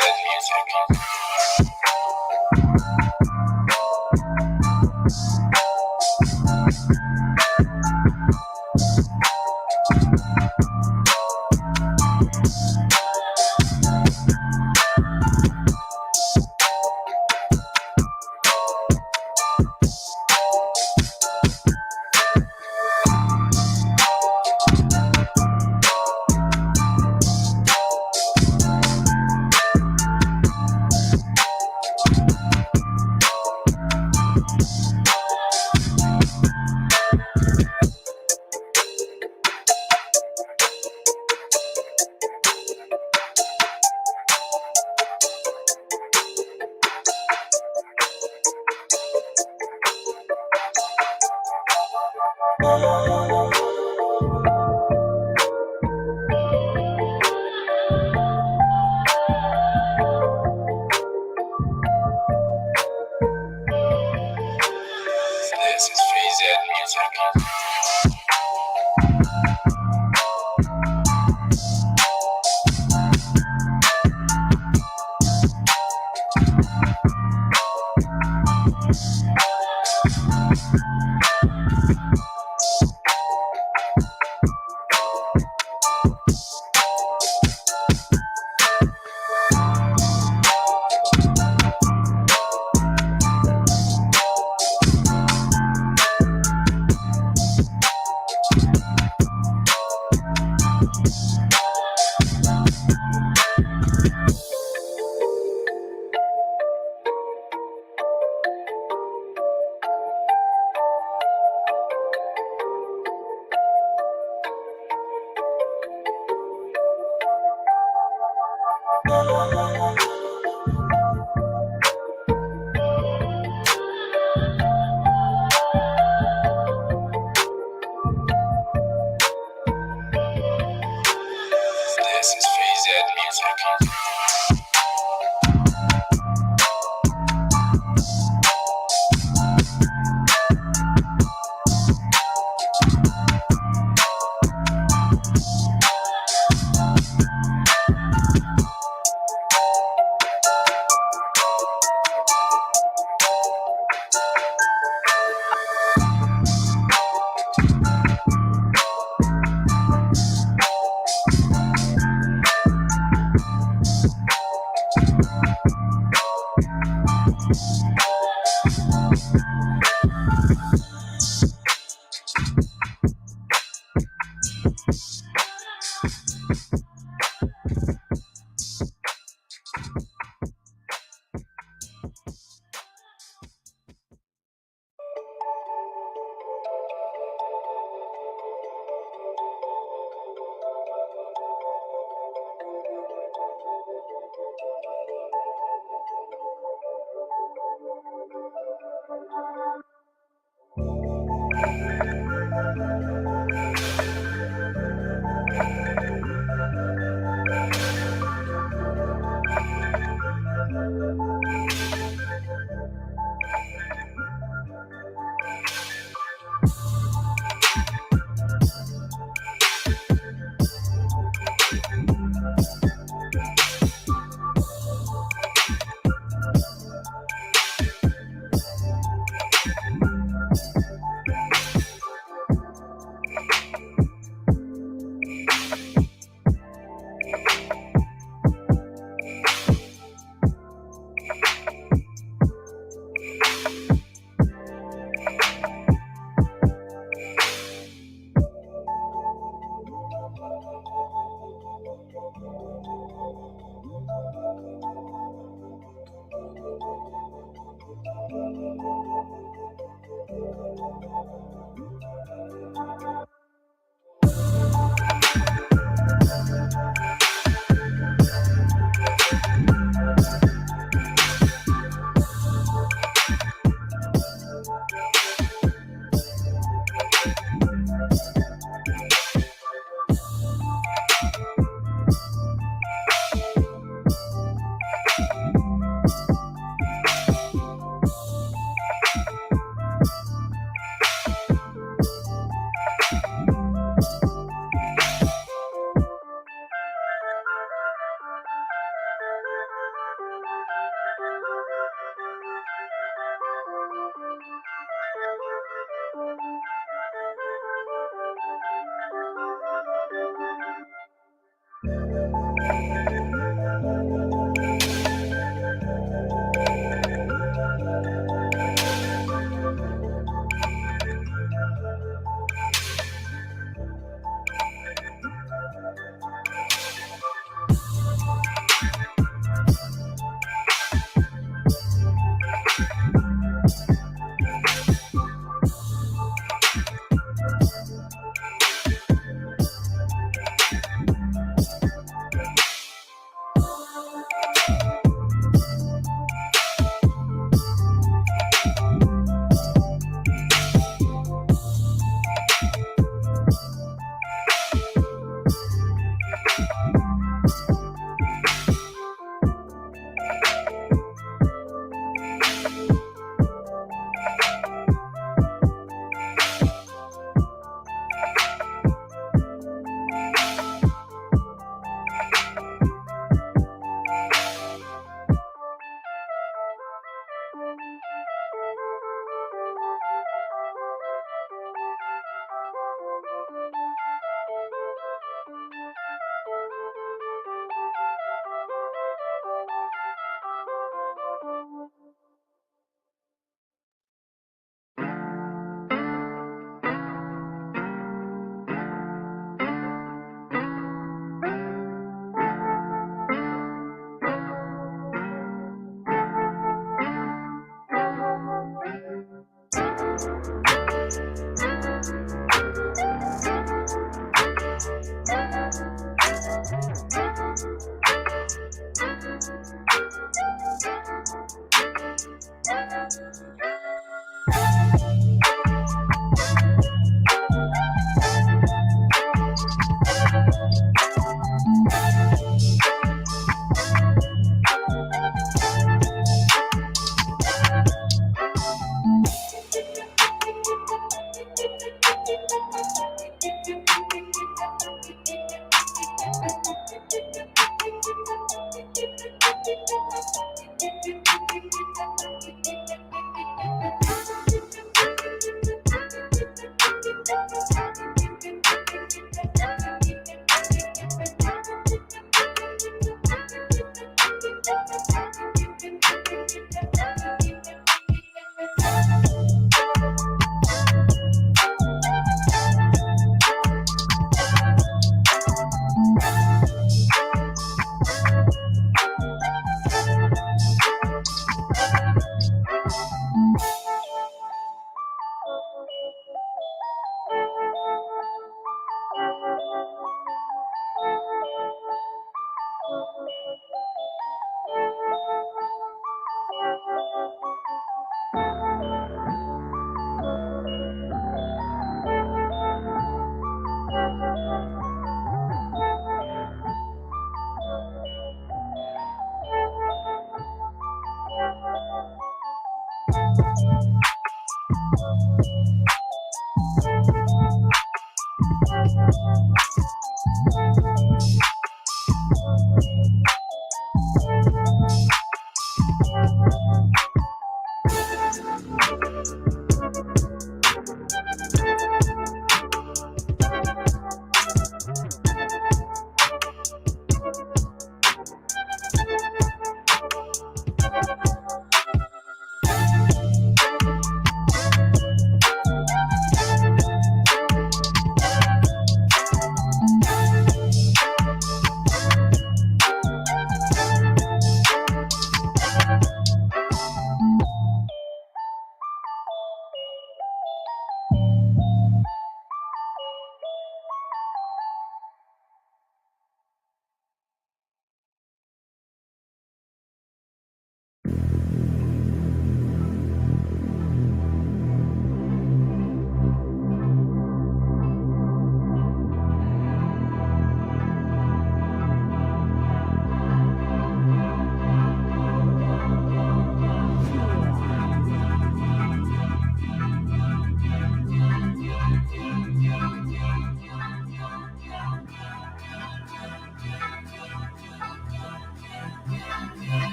music. This is VZ Music. This is VZ Music.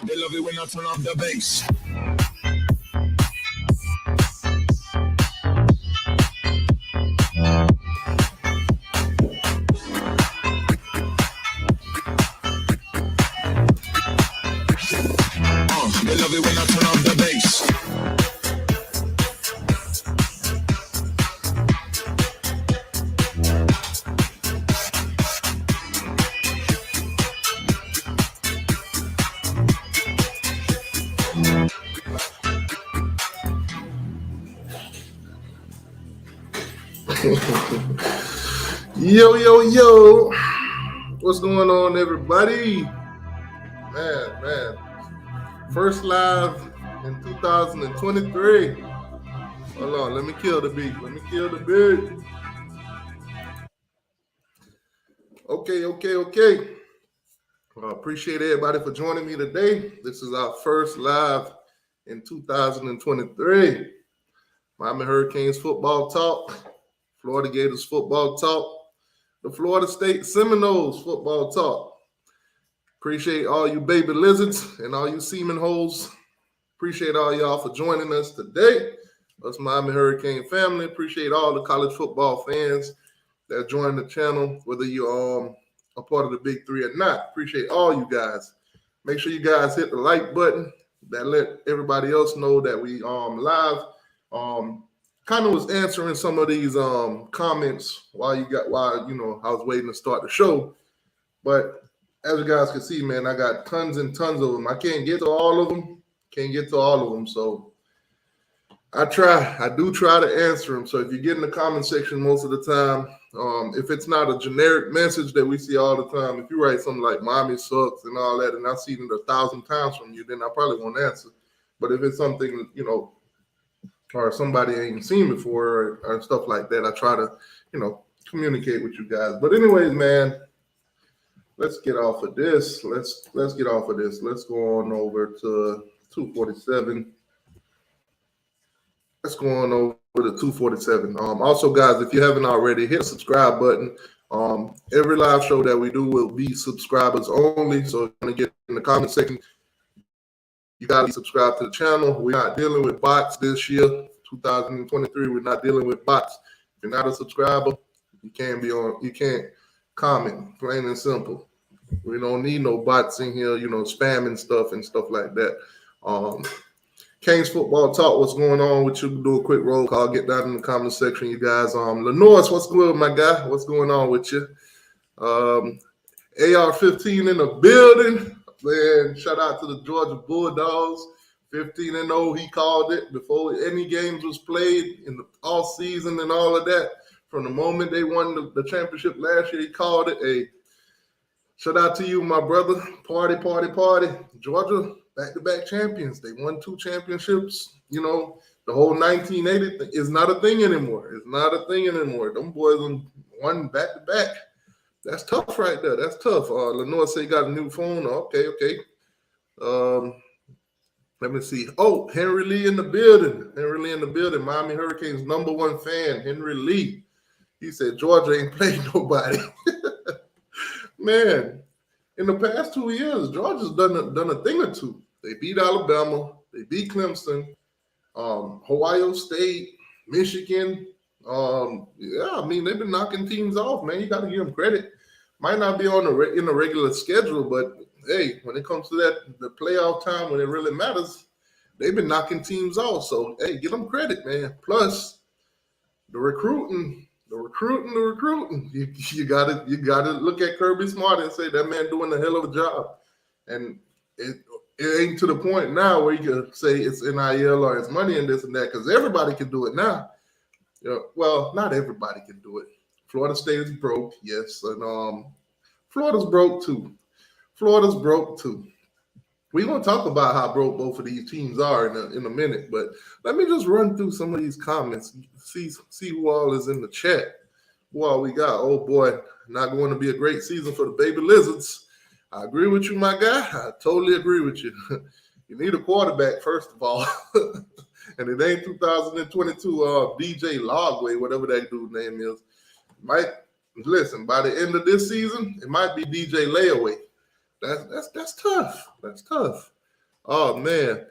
They love it when I turn off the bass. They love it when I turn off the bass. Yo. What's going on, everybody? Man. First live in 2023. Hold on, let me kill the beat. Okay. Appreciate everybody for joining me today. This is our first live in 2023. Miami Hurricanes football talk, Florida Gators football talk, the Florida State Seminoles football talk. Appreciate all you baby lizards and all you semen holes. Appreciate all y'all for joining us today. Us Miami Hurricane family. Appreciate all the college football fans that joined the channel, whether you're a part of the Big Three or not. Appreciate all you guys. Make sure you guys hit the like button. That let everybody else know that we live. Kind of was answering some of these comments while I was waiting to start the show. But as you guys can see, man, I got tons and tons of them. I can't get to all of them. So I do try to answer them. So if you get in the comment section most of the time, if it's not a generic message that we see all the time, if you write something like Miami sucks and all that, and I've seen it 1,000 times from you, then I probably won't answer. But if it's something, or somebody ain't seen before or stuff like that, I try to, communicate with you guys. But anyways, man, let's get off of this. Let's get off of this. Let's go on over to 247. Let's go on over to 247. Also, guys, if you haven't already, hit the subscribe button. Every live show that we do will be subscribers only. So if you want to get in the comment section, you got to subscribe to the channel. We're not dealing with bots this year, 2023. We're not dealing with bots. If you're not a subscriber, you can't comment, plain and simple. We don't need no bots in here, spamming stuff and stuff like that. Canes football talk, what's going on with you? Do a quick roll call. Get down in the comment section, you guys. Lenore, what's good, my guy? What's going on with you? AR-15 in the building. Man, shout out to the Georgia Bulldogs. 15-0, he called it before any games was played in the off season and all of that. From the moment they won the championship last year, he called it. Hey, shout out to you, my brother. Party. Georgia, back-to-back champions. They won 2 championships. The whole 1980 thing is not a thing anymore. Them boys won back-to-back. That's tough right there. That's tough. Lenore said he got a new phone. Okay. Let me see. Oh, Henry Lee in the building. Miami Hurricanes #1 fan, Henry Lee. He said Georgia ain't played nobody. Man, in the past 2 years, Georgia's done a thing or two. They beat Alabama. They beat Clemson. Ohio State, Michigan. They've been knocking teams off, man. You got to give them credit. Might not be in the regular schedule, but hey, when it comes to the playoff time when it really matters, they've been knocking teams off. So hey, give them credit, man. Plus the recruiting. You gotta look at Kirby Smart and say that man doing a hell of a job. And it ain't to the point now where you can say it's NIL or it's money and this and that, because everybody can do it now. Well, not everybody can do it. Florida State is broke, yes, and Florida's broke too. We're going to talk about how broke both of these teams are in a minute, but let me just run through some of these comments, see who all is in the chat, who all we got. Oh, boy, not going to be a great season for the baby lizards. I agree with you, my guy. I totally agree with you. You need a quarterback, first of all, and it ain't 2022 DJ Logway, whatever that dude's name is. Listen, by the end of this season, it might be DJ Layaway. That's tough. Oh man,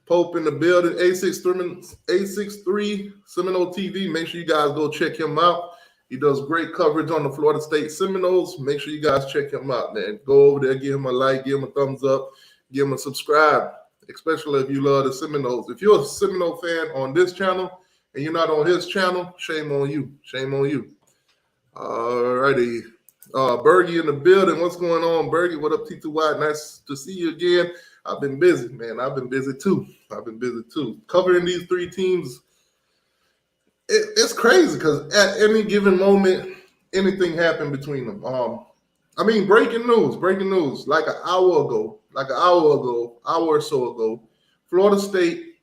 Pope in the building. 863 Seminole TV. Make sure you guys go check him out. He does great coverage on the Florida State Seminoles. Make sure you guys check him out, man. Go over there, give him a like, give him a thumbs up, give him a subscribe, especially if you love the Seminoles. If you're a Seminole fan on this channel and you're not on his channel, shame on you. Shame on you. All righty. Bergie in the building. What's going on, Bergie? What up, T2Y? Nice to see you again. I've been busy, man. I've been busy too. Covering these three teams, it's crazy because at any given moment, anything happened between them. Breaking news. Like an hour or so ago, Florida State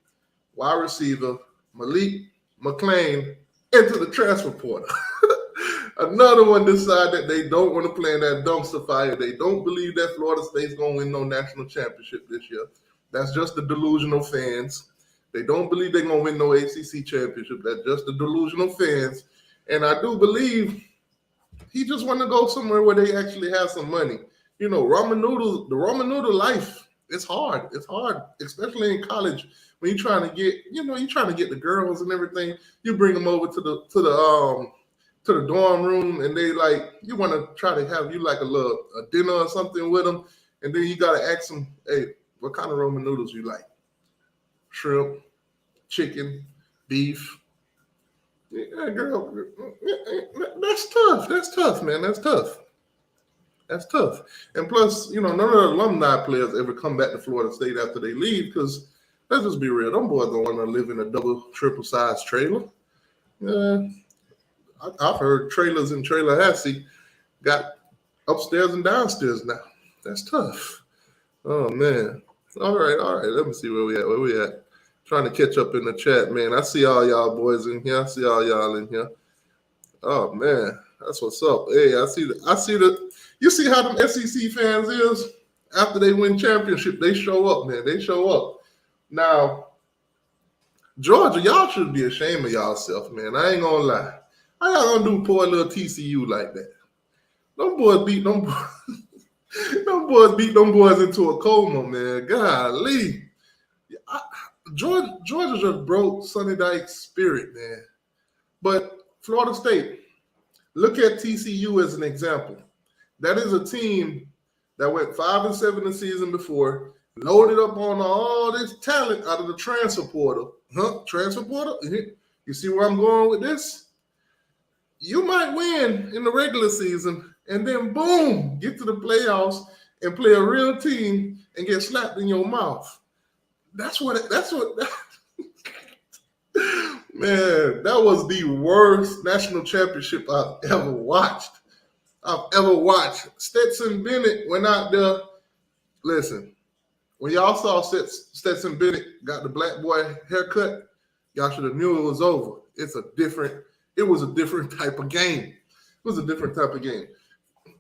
wide receiver Malik McClain entered the transfer portal. Another one decided that they don't want to play in that dumpster fire. They don't believe that Florida State's going to win no national championship this year. That's just the delusional fans. They don't believe they're going to win no ACC championship. That's just the delusional fans. And I do believe he just want to go somewhere where they actually have some money. You know, the ramen noodle life, it's hard. It's hard, especially in college. When you're trying to get, the girls and everything, you bring them over to the dorm room, and they you want to try to have you like a dinner or something with them, and then you got to ask them, hey, what kind of ramen noodles you like? Shrimp, chicken, beef. Yeah, girl, that's tough, man. That's tough. And plus, none of the alumni players ever come back to Florida State after they leave because, let's just be real, them boys don't want to live in a double, triple size trailer. I've heard trailers in Tallahassee got upstairs and downstairs now. That's tough. Oh, man. All right. Let me see where we at. Trying to catch up in the chat, man. I see all y'all boys in here. I see all y'all in here. Oh, man. That's what's up. Hey, I see you see how them SEC fans is? After they win championship, they show up, man. They show up. Now, Georgia, y'all should be ashamed of y'allself, man. I ain't gonna lie. How y'all gonna do poor little TCU like that? Them boys beat them boys into a coma, man. Golly. Georgia just broke Sonny Dykes' spirit, man. But Florida State, look at TCU as an example. That is a team that went 5-7 the season before, loaded up on all this talent out of the transfer portal. Transfer portal? You see where I'm going with this? You might win in the regular season and then boom, get to the playoffs and play a real team and get slapped in your mouth. That's what man, that was the worst national championship I've ever watched. Stetson Bennett went out there. Listen, when y'all saw Stetson Bennett got the black boy haircut, y'all should have knew it was over. It was a different type of game.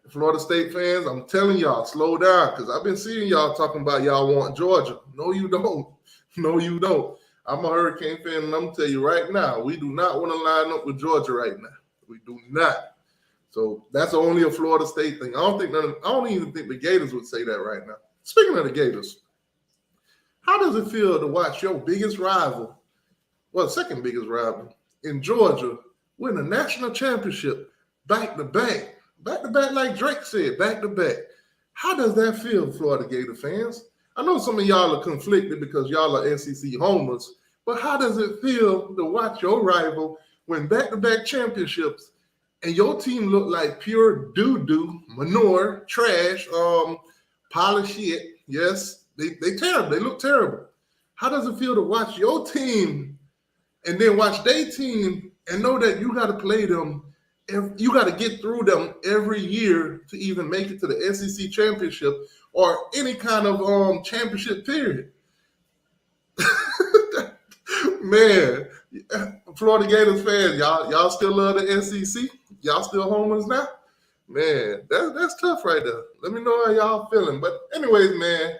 Florida State fans, I'm telling y'all, slow down, because I've been seeing y'all talking about y'all want Georgia. No, you don't. I'm a Hurricane fan, and I'm going to tell you right now, we do not want to line up with Georgia right now. We do not. So that's only a Florida State thing. I don't even think the Gators would say that right now. Speaking of the Gators, how does it feel to watch your biggest rival, second biggest rival in Georgia, win a national championship back-to-back? Back-to-back, like Drake said, back-to-back. How does that feel, Florida Gator fans? I know some of y'all are conflicted because y'all are SEC homers, but how does it feel to watch your rival win back-to-back championships and your team look like pure doo-doo, manure, trash, pile of shit? Yes, they terrible. They look terrible. How does it feel to watch your team and then watch their team and know that you got to play them? You got to get through them every year to even make it to the SEC championship or any kind of championship period. Man, Florida Gators fans, y'all still love the SEC? Y'all still homers now? Man, that's tough right there. Let me know how y'all feeling. But anyways, man,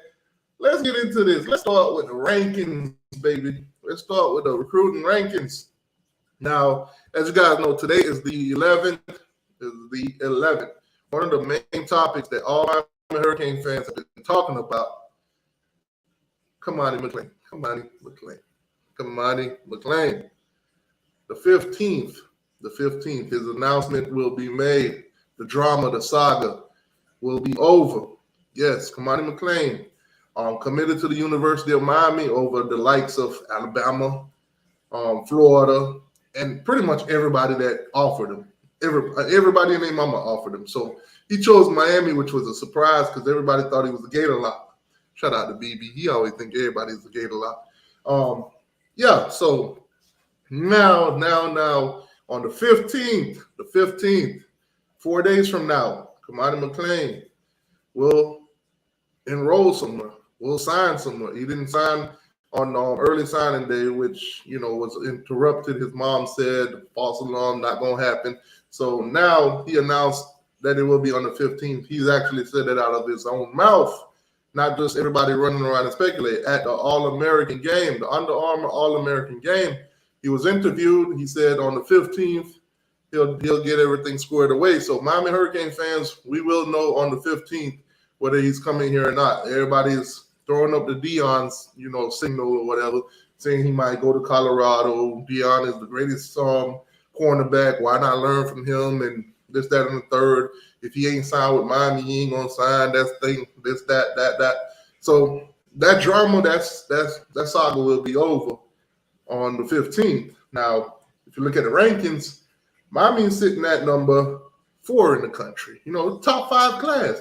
let's get into this. Let's start with the rankings, baby. Let's start with the recruiting rankings. Now, as you guys know, today is the 11th. One of the main topics that all my Hurricane fans have been talking about Kamani McLean. Kamani McLean. Kamani McLean. The 15th, his announcement will be made. The drama, the saga will be over. Yes, Kamani McLean committed to the University of Miami over the likes of Alabama, Florida, and pretty much everybody that offered him. Everybody and their mama offered him. So he chose Miami, which was a surprise because everybody thought he was a Gator lock. Shout out to BB. He always think everybody's a Gator lock. Yeah, so now, on the 15th, 4 days from now, Kamani McLean will enroll somewhere, will sign somewhere. He didn't sign on early signing day, which, was interrupted. His mom said, false alarm, not going to happen. So now he announced that it will be on the 15th. He's actually said it out of his own mouth, not just everybody running around and speculate. At the All-American game, the Under Armour All-American game, he was interviewed. He said on the 15th, he'll get everything squared away. So Miami Hurricane fans, we will know on the 15th whether he's coming here or not. Everybody's throwing up the Deion's, signal or whatever, saying he might go to Colorado. Deion is the greatest cornerback. Why not learn from him? And this, that, and the third. If he ain't signed with Miami, he ain't gonna sign. That's thing. This, that. So that drama, that saga will be over on the 15th. Now, if you look at the rankings, Miami is sitting at number 4 in the country. Top five class.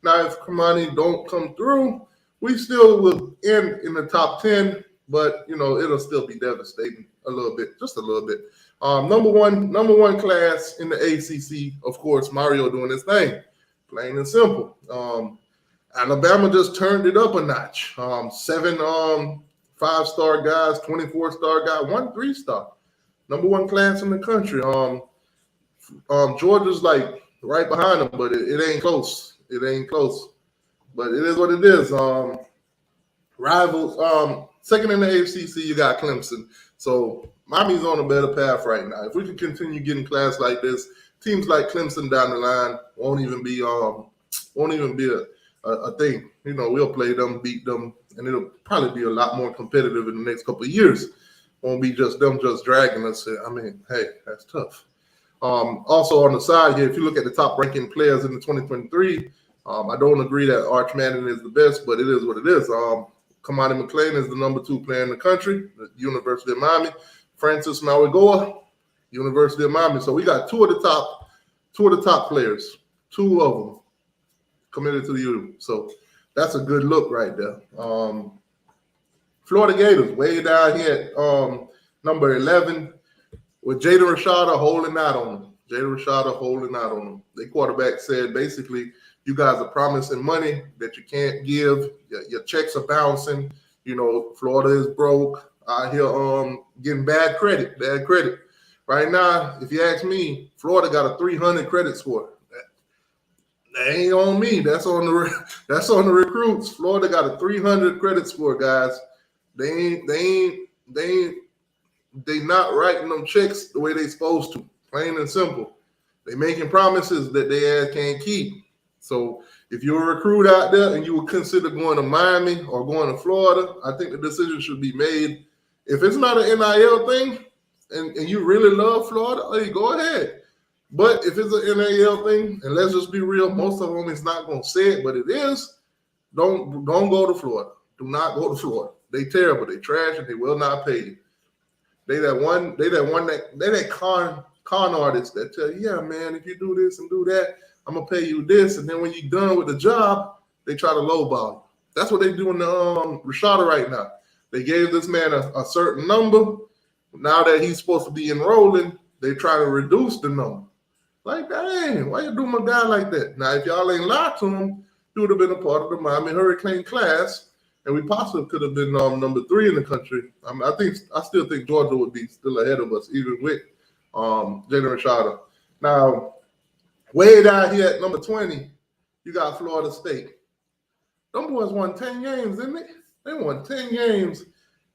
Now, if Kamani don't come through, we still will end in the top 10, but it'll still be devastating a little bit, just a little bit. Number one class in the ACC, of course, Mario doing his thing, plain and simple. Alabama just turned it up a notch. 7 5-star guys, 24-star guy, 1 3-star. Number one class in the country. Georgia's like right behind them, but it ain't close. It ain't close. But it is what it is. Rivals. Second in the ACC, you got Clemson. So Miami's on a better path right now. If we can continue getting class like this, teams like Clemson down the line won't even be a thing. We'll play them, beat them, and it'll probably be a lot more competitive in the next couple of years. Won't be just them just dragging us. I mean, hey, that's tough. Also on the side here, if you look at the top ranking players in the 2023, I don't agree that Arch Manning is the best, but it is what it is. Kamani McLean is the number 2 player in the country, the University of Miami. Francis Mauigoa, University of Miami. So we got two of the top players, 2 of them committed to the U. So that's a good look right there. Florida Gators way down here at number 11 with Jaden Rashada holding out on them. The quarterback said basically, you guys are promising money that you can't give. Your checks are bouncing. Florida is broke. Out here getting bad credit. Right now, if you ask me, Florida got a 300 credit score. That ain't on me. That's on the recruits. Florida got a 300 credit score, guys. They not writing them checks the way they supposed to. Plain and simple. They making promises that they can't keep. So if you're a recruit out there and you would consider going to Miami or going to Florida, I think the decision should be made. If it's not an NIL thing and you really love Florida, hey, go ahead. But if it's an NIL thing, and let's just be real, most of them is not going to say it, but it is, don't go to Florida. Do not go to Florida. They terrible. They trash and they will not pay you. They that con artists that tell you, yeah, man, if you do this and do that, I'm gonna pay you this, and then when you're done with the job, they try to lowball you. That's what they do in the Rashada right now. They gave this man a certain number. Now that he's supposed to be enrolling, they try to reduce the number. Like, dang, why you do my guy like that? Now, if y'all ain't lied to him, he would have been a part of the Miami Hurricane class, and we possibly could have been number 3 in the country. I still think Georgia would be still ahead of us, even with Jaden Rashada. Now, way down here at number 20, you got Florida State. Them boys won 10 games, didn't they? They won 10 games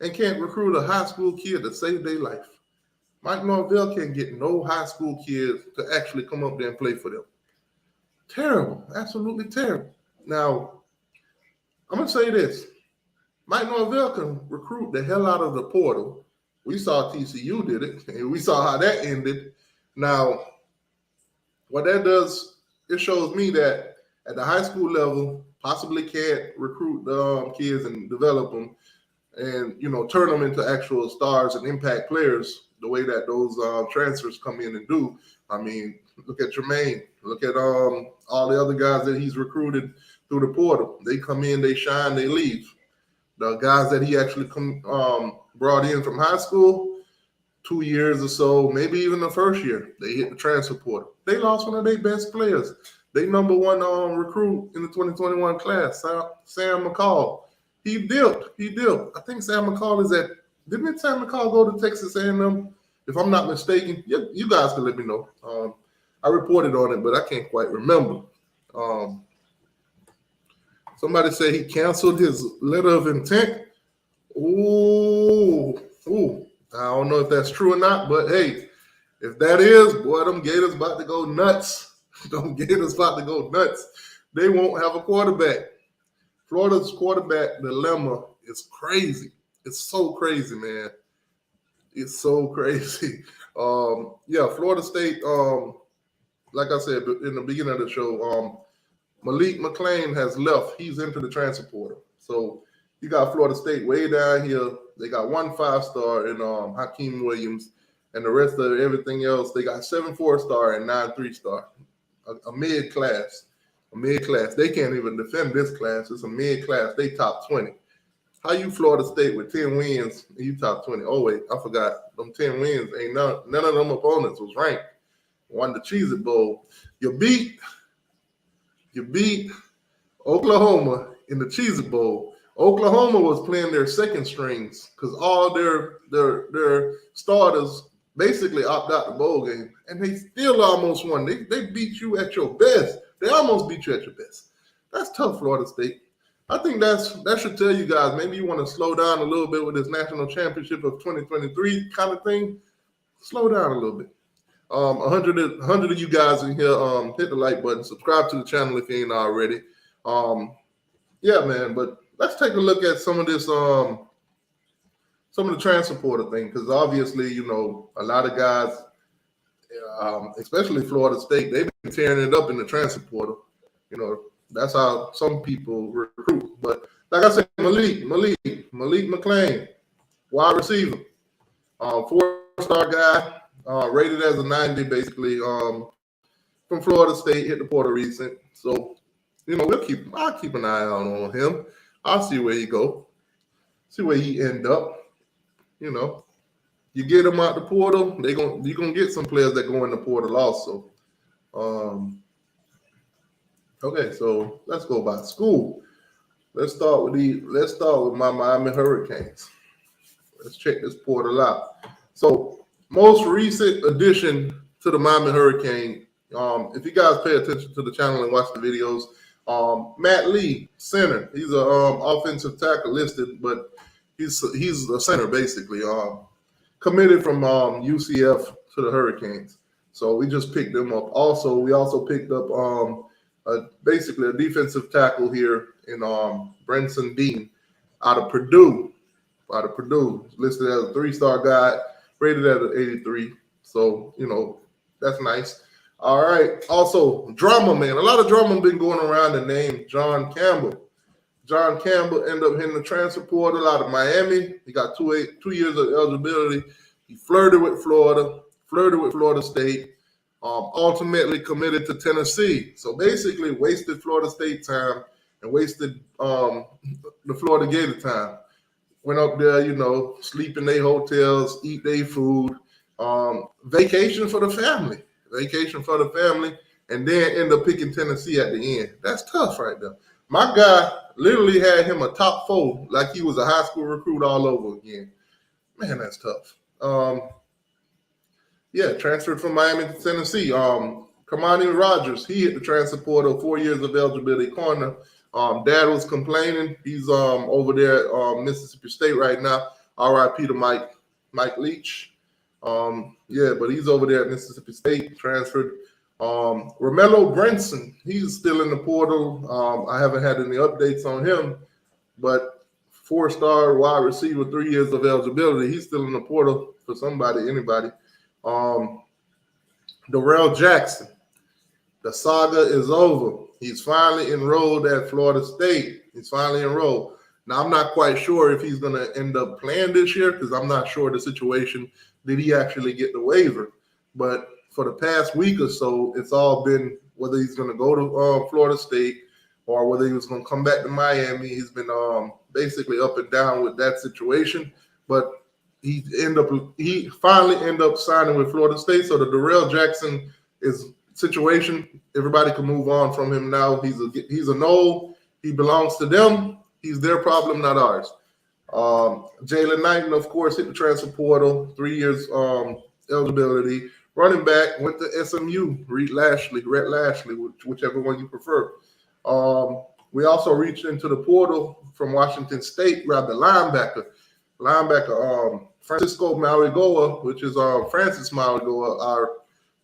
and can't recruit a high school kid to save their life. Mike Norvell can't get no high school kids to actually come up there and play for them. Terrible. Absolutely terrible. Now, I'm going to say this. Mike Norvell can recruit the hell out of the portal. We saw TCU did it, and we saw how that ended. Now, what that does, it shows me that at the high school level, possibly can't recruit the kids and develop them, and turn them into actual stars and impact players the way that those transfers come in and do. I mean, look at Jermaine. Look at all the other guys that he's recruited through the portal. They come in, they shine, they leave. The guys that he actually brought in from high school, 2 years or so, maybe even the first year, they hit the transfer portal. They lost one of their best players. They number one recruit in the 2021 class, Sam McCall. He dipped. I think Sam McCall didn't Sam McCall go to Texas A&M? If I'm not mistaken, you guys can let me know. I reported on it, but I can't quite remember. Somebody said he canceled his letter of intent. Ooh. I don't know if that's true or not, but hey, if that is, boy, them Gators about to go nuts. They won't have a quarterback. Florida's quarterback dilemma is crazy. It's so crazy, man. It's so crazy. Florida State, like I said in the beginning of the show, Malik McClain has left. He's into the transfer portal. So you got Florida State way down here. They got 1 5-star in Hakeem Williams, and the rest of everything else, they got 7 4-star and 9 3-star. A mid-class. They can't even defend this class. It's a mid-class. They top 20. How you Florida State with 10 wins and you top 20? Oh, wait, I forgot. Them 10 wins, ain't none of them opponents was ranked. Won the Cheez-It Bowl. You beat Oklahoma in the Cheez-It Bowl. Oklahoma was playing their second strings because all their starters basically opted out the bowl game, and they still almost won. They beat you at your best. They almost beat you at your best. That's tough, Florida State. I think that should tell you guys, maybe you want to slow down a little bit with this national championship of 2023 kind of thing. Slow down a little bit. 100 of you guys in here, hit the like button, subscribe to the channel if you ain't already. Yeah, man, but let's take a look at some of this, some of the transfer portal thing, because obviously, a lot of guys, especially Florida State, they've been tearing it up in the transfer portal. That's how some people recruit. But like I said, Malik McClain, wide receiver, 4-star guy, rated as a 90, basically, from Florida State, hit the portal recent. So, I'll keep an eye out on him. I'll see where he go, see where he end up. You get him out the portal, you're gonna get some players that go in the portal also. Okay, so let's go by school. Let's start with my Miami Hurricanes. Let's check this portal out. So, most recent addition to the Miami Hurricane. If you guys pay attention to the channel and watch the videos, Matt Lee, center. He's a offensive tackle listed, but he's a center basically. Committed from UCF to the Hurricanes. So we just picked him up. Also, we picked up basically a defensive tackle here in Brenson Dean out of Purdue. Listed as a 3-star guy, rated at an 83. So, that's nice. All right. Also, drama, man. A lot of drama been going around the name John Campbell. John Campbell ended up hitting the transfer portal out of Miami. He got 2 years of eligibility. He flirted with Florida State. Ultimately committed to Tennessee. So basically wasted Florida State time and wasted the Florida Gator time. Went up there, sleep in their hotels, eat their food, vacation for the family, and then end up picking Tennessee at the end. That's tough right there. My guy literally had him a top 4 like he was a high school recruit all over again. Man, that's tough. Transferred from Miami to Tennessee. Kamani Rogers, he hit the transfer portal, 4 years of eligibility corner. Dad was complaining. He's over there at Mississippi State right now. RIP to Mike Leach. But he's over there at Mississippi State, transferred. Romello Brinson, he's still in the portal. I haven't had any updates on him, but 4-star wide receiver, 3 years of eligibility. He's still in the portal for somebody, anybody. Darrell Jackson. The saga is over. He's finally enrolled at Florida State. He's finally enrolled. Now, I'm not quite sure if he's going to end up playing this year because I'm not sure the situation. Did he actually get the waiver? But for the past week or so, it's all been whether he's going to go to Florida State or whether he was going to come back to Miami. He's been basically up and down with that situation. But he finally ended up signing with Florida State. So the Darrell Jackson situation, everybody can move on from him now. He's a Nole. He belongs to them. He's their problem, not ours. Jalen Knighton, of course, hit the transfer portal, 3 years eligibility. Running back went to SMU, Rhett Lashley, whichever one you prefer. We also reached into the portal from Washington State, grabbed the linebacker, Francisco Marigoa, which is Francis Marigoa, our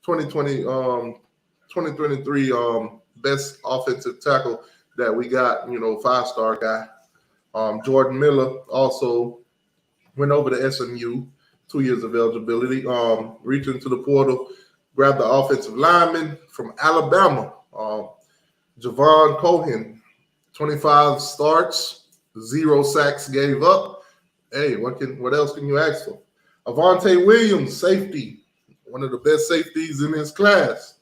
2023 best offensive tackle that we got, 5-star guy. Jordan Miller also went over to SMU, 2 years of eligibility. Reached into the portal, grabbed the offensive lineman from Alabama, Javon Cohen, 25 starts, 0 sacks gave up. Hey, what else can you ask for? Avonte Williams, safety, one of the best safeties in his class.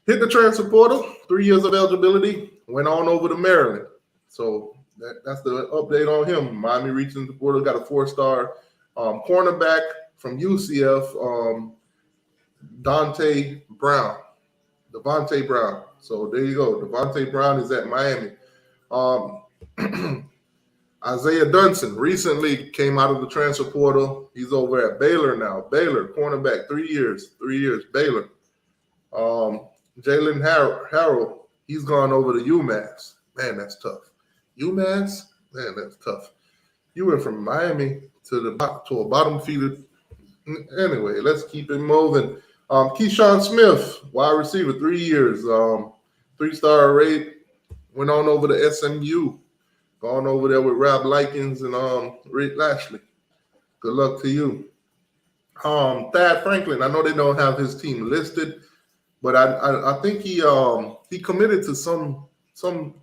Hit the transfer portal, 3 years of eligibility, went on over to Maryland. So that's the update on him. Miami reached into the portal, got a 4-star cornerback from UCF, Devontae Brown. So there you go. Devontae Brown is at Miami. Isaiah Dunson recently came out of the transfer portal. He's over at Baylor now. Baylor, cornerback, 3 years, Baylor. Jalen Harrell, he's gone over to UMass. Man, that's tough. UMass? Man, that's tough. You went from Miami to a bottom feeder. Anyway, let's keep it moving. Keyshawn Smith, wide receiver, 3 years, 3-star rate, went on over to SMU. Gone over there with Rob Likens and Rick Lashley. Good luck to you. Thad Franklin, I know they don't have his team listed, but I think he committed to some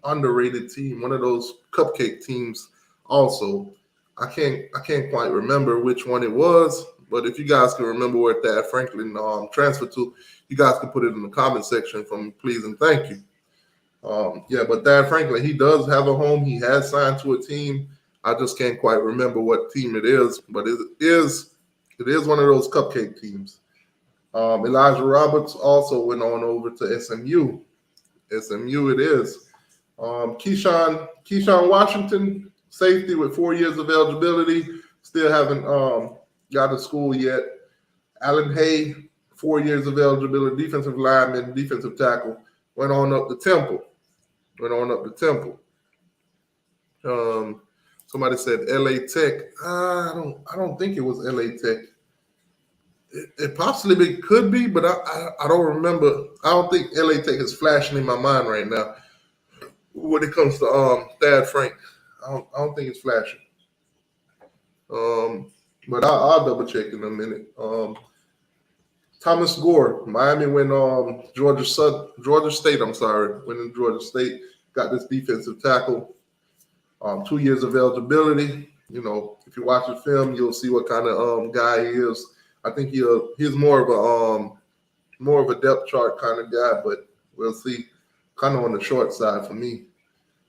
underrated team, one of those cupcake teams also. I can't quite remember which one it was, but if you guys can remember where Thad Franklin transferred to, you guys can put it in the comment section for me, please, and thank you. But Thad Franklin, he does have a home. He has signed to a team. I just can't quite remember what team it is, but it is one of those cupcake teams. Elijah Roberts also went on over to SMU. SMU it is. Keyshawn Washington, safety with 4 years of eligibility, still haven't got to school yet. Alan Hay, 4 years of eligibility, defensive lineman, defensive tackle, went on up to Temple. Somebody said LA Tech. I don't think it was LA Tech. It possibly could be, but I don't remember. I don't think LA Tech is flashing in my mind right now when it comes to Thad Frank. I don't think it's flashing. But I'll double check in a minute. Thomas Gore, Miami went Georgia State. Went in Georgia State, got this defensive tackle. 2 years of eligibility. If you watch the film, you'll see what kind of guy he is. I think he's more of a depth chart kind of guy, but we'll see. Kind of on the short side for me.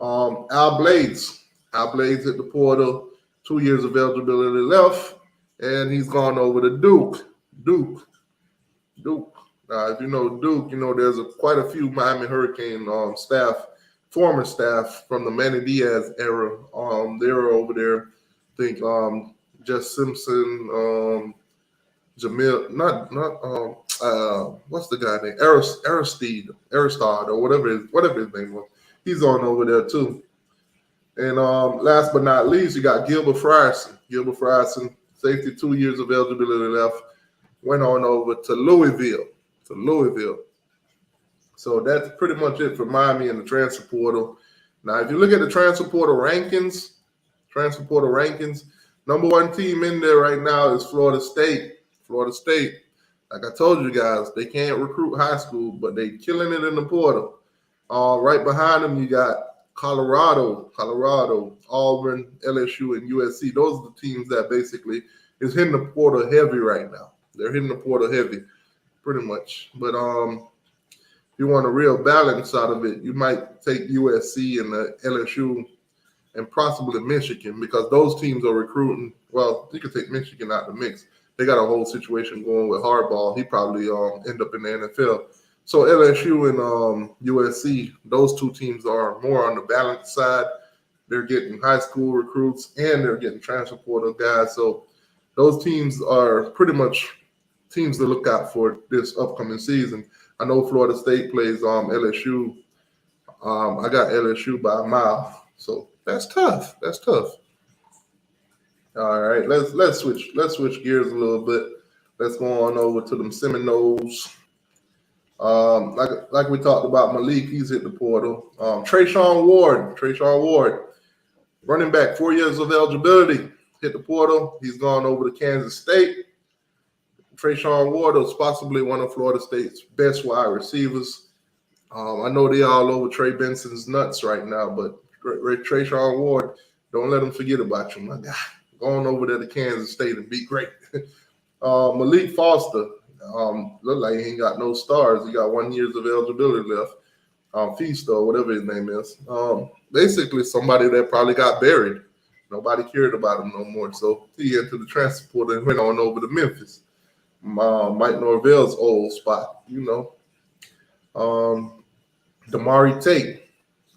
Al Blades hit the portal. 2 years of eligibility left, and he's gone over to Duke. If you know Duke, there's quite a few Miami Hurricane former staff from the Manny Diaz era. They were over there. I think Jess Simpson, Jamil, what's the guy name? Aristide, or whatever his name was. He's on over there too. And last but not least, you got Gilbert Frierson, safety, 2 years of eligibility left. Went on over to Louisville. So that's pretty much it for Miami in the transfer portal. Now, if you look at the transfer portal rankings, transfer portal rankings. Number one team in there right now is Florida State. Florida State. Like I told you guys, they can't recruit high school, but they killing it in the portal. Right behind them, you got Colorado, Auburn, LSU, and USC. Those are the teams that basically is hitting the portal heavy right now. They're hitting the portal heavy, pretty much. But if you want a real balance out of it, you might take USC and the LSU and possibly Michigan, because those teams are recruiting. Well, you could take Michigan out of the mix. They got a whole situation going with Harbaugh. He probably end up in the NFL. So LSU and USC, those two teams are more on the balance side. They're getting high school recruits and they're getting transfer portal guys. So those teams are pretty much teams to look out for this upcoming season. I know Florida State plays LSU. I got LSU by a mile. So that's tough. That's tough. All right, let's switch gears a little bit. Let's go on over to them Seminoles. Like we talked about, Malik, he's hit the portal. Trayshawn Ward, running back, 4 years of eligibility, hit the portal. He's gone over to Kansas State. Trayshawn Ward is possibly one of Florida State's best wide receivers. I know they're all over Trey Benson's nuts right now, but Trayshawn Ward, don't let him forget about you, my guy. Going over there to Kansas State and be great. Malik Foster, look like he ain't got no stars. He got 1 year of eligibility left. Feast or whatever his name is. Basically somebody that probably got buried. Nobody cared about him no more. So he entered the transfer portal and went on over to Memphis. Mike Norvell's old spot, you know. Damari Tate,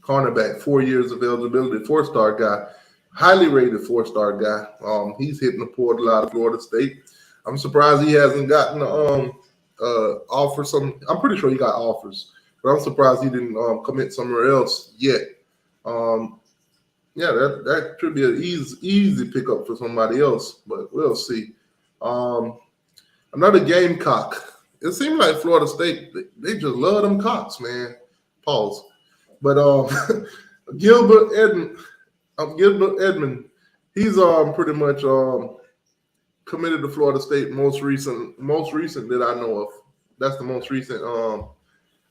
cornerback, 4 years of eligibility, 4-star guy. Highly rated 4-star guy. He's hitting the portal out of Florida State. I'm surprised he hasn't gotten offer. I'm pretty sure he got offers, but I'm surprised he didn't commit somewhere else yet. Yeah, that should be an easy pickup for somebody else, but we'll see. Another Gamecock. It seemed like Florida State, they just love them cocks, man. Pause. But Gilbert Edmond, he's pretty much committed to Florida State. Most recent that I know of. That's the most recent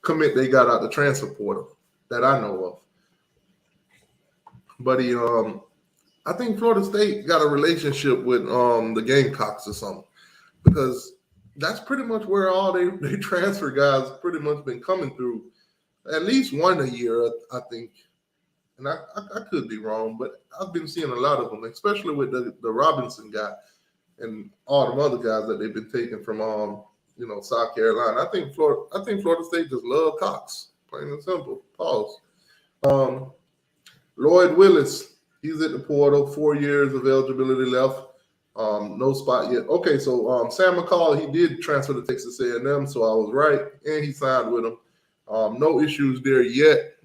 commit they got out the transfer portal that I know of. But he, I think Florida State got a relationship with the Gamecocks or something, because that's pretty much where all they transfer guys pretty much been coming through. At least one a year, I think. And I could be wrong, but I've been seeing a lot of them, especially with the Robinson guy and all the other guys that they've been taking from South Carolina. I think Florida State just love Cox, plain and simple. Pause. Lloyd Willis, he's at the portal, 4 years of eligibility left. No spot yet. Okay, so Sam McCall, he did transfer to Texas A&M, so I was right, and he signed with him. No issues there yet.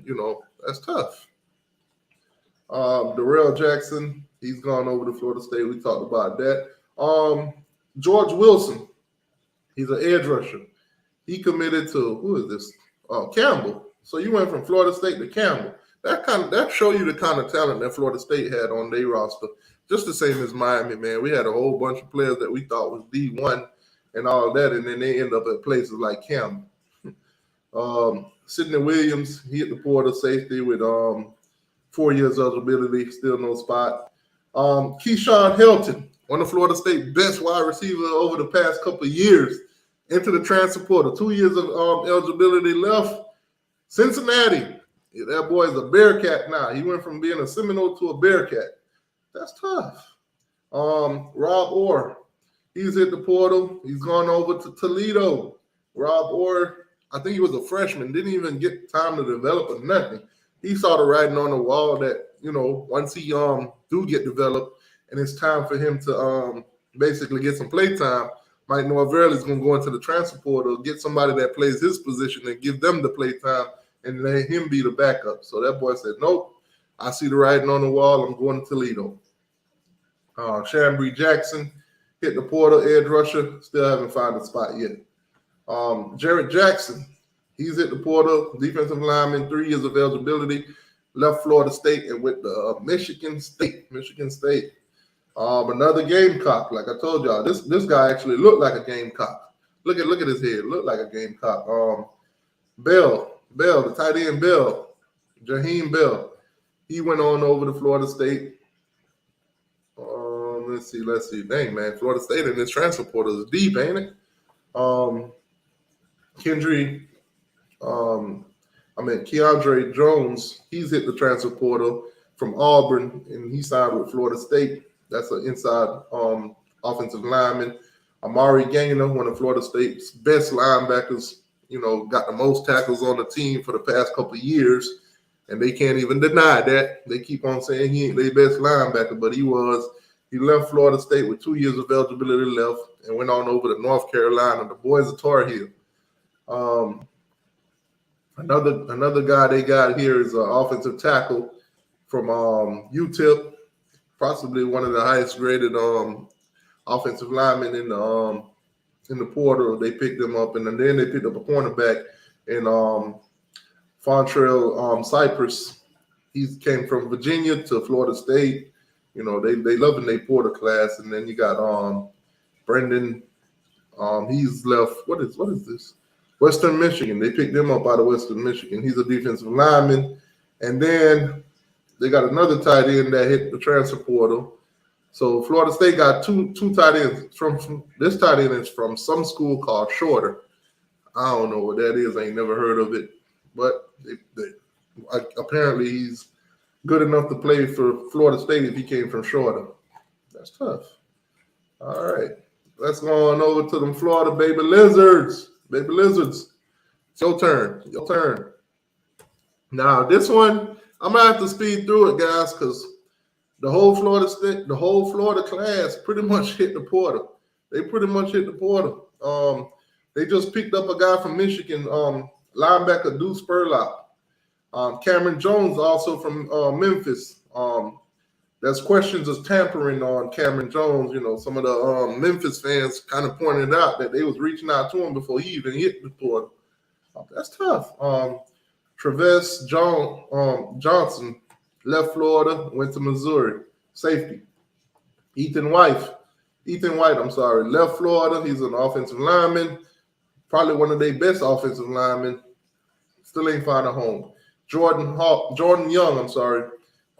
That's tough. Darrell Jackson, he's gone over to Florida State. We talked about that. George Wilson, he's an edge rusher. He committed to, who is this? Campbell. So you went from Florida State to Campbell. That show you the kind of talent that Florida State had on their roster. Just the same as Miami, man. We had a whole bunch of players that we thought was D1 and all that, and then they end up at places like Campbell. Sidney Williams, he hit the portal safety with 4 years eligibility, still no spot. Keyshawn Helton, one of Florida State's best wide receivers over the past couple of years, into the transfer portal. 2 years of eligibility left. Cincinnati, that boy is a Bearcat now. He went from being a Seminole to a Bearcat. That's tough. Rob Orr, he's hit the portal. He's gone over to Toledo. Rob Orr, I think he was a freshman, didn't even get time to develop or nothing. He saw the writing on the wall that, once he do get developed and it's time for him to basically get some play time, Mike Norvell is going to go into the transfer portal, get somebody that plays his position and give them the play time and let him be the backup. So that boy said, nope, I see the writing on the wall. I'm going to Toledo. Chambry Jackson hit the portal, edge rusher, still haven't found a spot yet. Jarrett Jackson, he's at the portal, defensive lineman, 3 years of eligibility. left Florida State and went to Michigan State. Another Gamecock. Like I told y'all, this guy actually looked like a Gamecock. Look at his head. Looked like a Gamecock. Bell, the tight end Bell, Jaheim Bell. He went on over to Florida State. Let's see. Dang, man, Florida State in this transfer portal is deep, ain't it? Keandre Jones, he's hit the transfer portal from Auburn, and he signed with Florida State. That's an inside offensive lineman. Amari Gaynor, one of Florida State's best linebackers, got the most tackles on the team for the past couple of years, and they can't even deny that. They keep on saying he ain't their best linebacker, but he was. He left Florida State with 2 years of eligibility left and went on over to North Carolina. The boys are Tar Heel. Another guy they got here is an offensive tackle from UTEP, possibly one of the highest graded offensive linemen in the portal. They picked him up, and then they picked up a cornerback in Fontrell Cypress. He came from Virginia to Florida State. They loving their portal class, and then you got Brendan. He's left. What is this? Western Michigan. They picked him up out of Western Michigan. He's a defensive lineman, and then they got another tight end that hit the transfer portal. So Florida State got two tight ends. From this tight end is from some school called Shorter. I don't know what that is. I ain't never heard of it, but apparently he's good enough to play for Florida State if he came from Shorter. That's tough. All right. Let's go on over to them Florida Baby Lizards. It's your turn. Now, this one, I'm going to have to speed through it, guys, because the whole Florida class pretty much hit the portal. They just picked up a guy from Michigan, linebacker Deuce Spurlock. Cameron Jones, also from Memphis. There's questions of tampering on Cameron Jones. Some of the Memphis fans kind of pointed out that they was reaching out to him before he even hit the portal. That's tough. Travis Johnson left Florida, went to Missouri. Safety. Ethan White, left Florida. He's an offensive lineman, probably one of their best offensive linemen. Still ain't found a home. Jordan Young,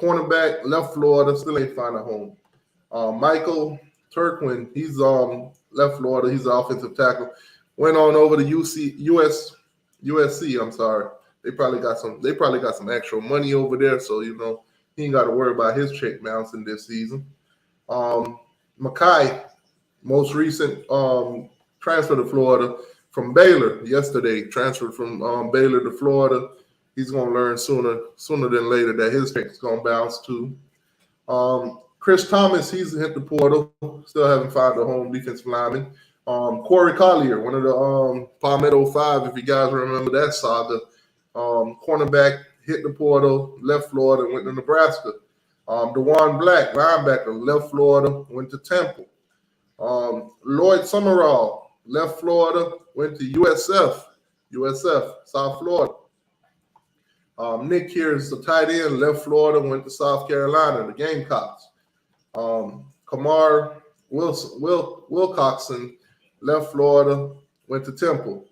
cornerback, left Florida, still ain't found a home. Michael Turquin, he's left Florida. He's an offensive tackle. Went on over to USC. They probably got some actual money over there, so he ain't got to worry about his check bouncing this season. Mackay, most recent transfer to Florida from Baylor yesterday. Transferred from Baylor to Florida. He's going to learn sooner than later that his check's going to bounce too. Chris Thomas, he's hit the portal. Still haven't found a home defensive lineman. Corey Collier, one of the Palmetto 5, if you guys remember that saga. Cornerback, hit the portal, left Florida, went to Nebraska. DeJuan Black, linebacker, left Florida, went to Temple. Lloyd Summerall, left Florida, went to USF, South Florida. Nick here is the tight end, left Florida, went to South Carolina, the Gamecocks. Kamar Wilcoxon, left Florida, went to Temple.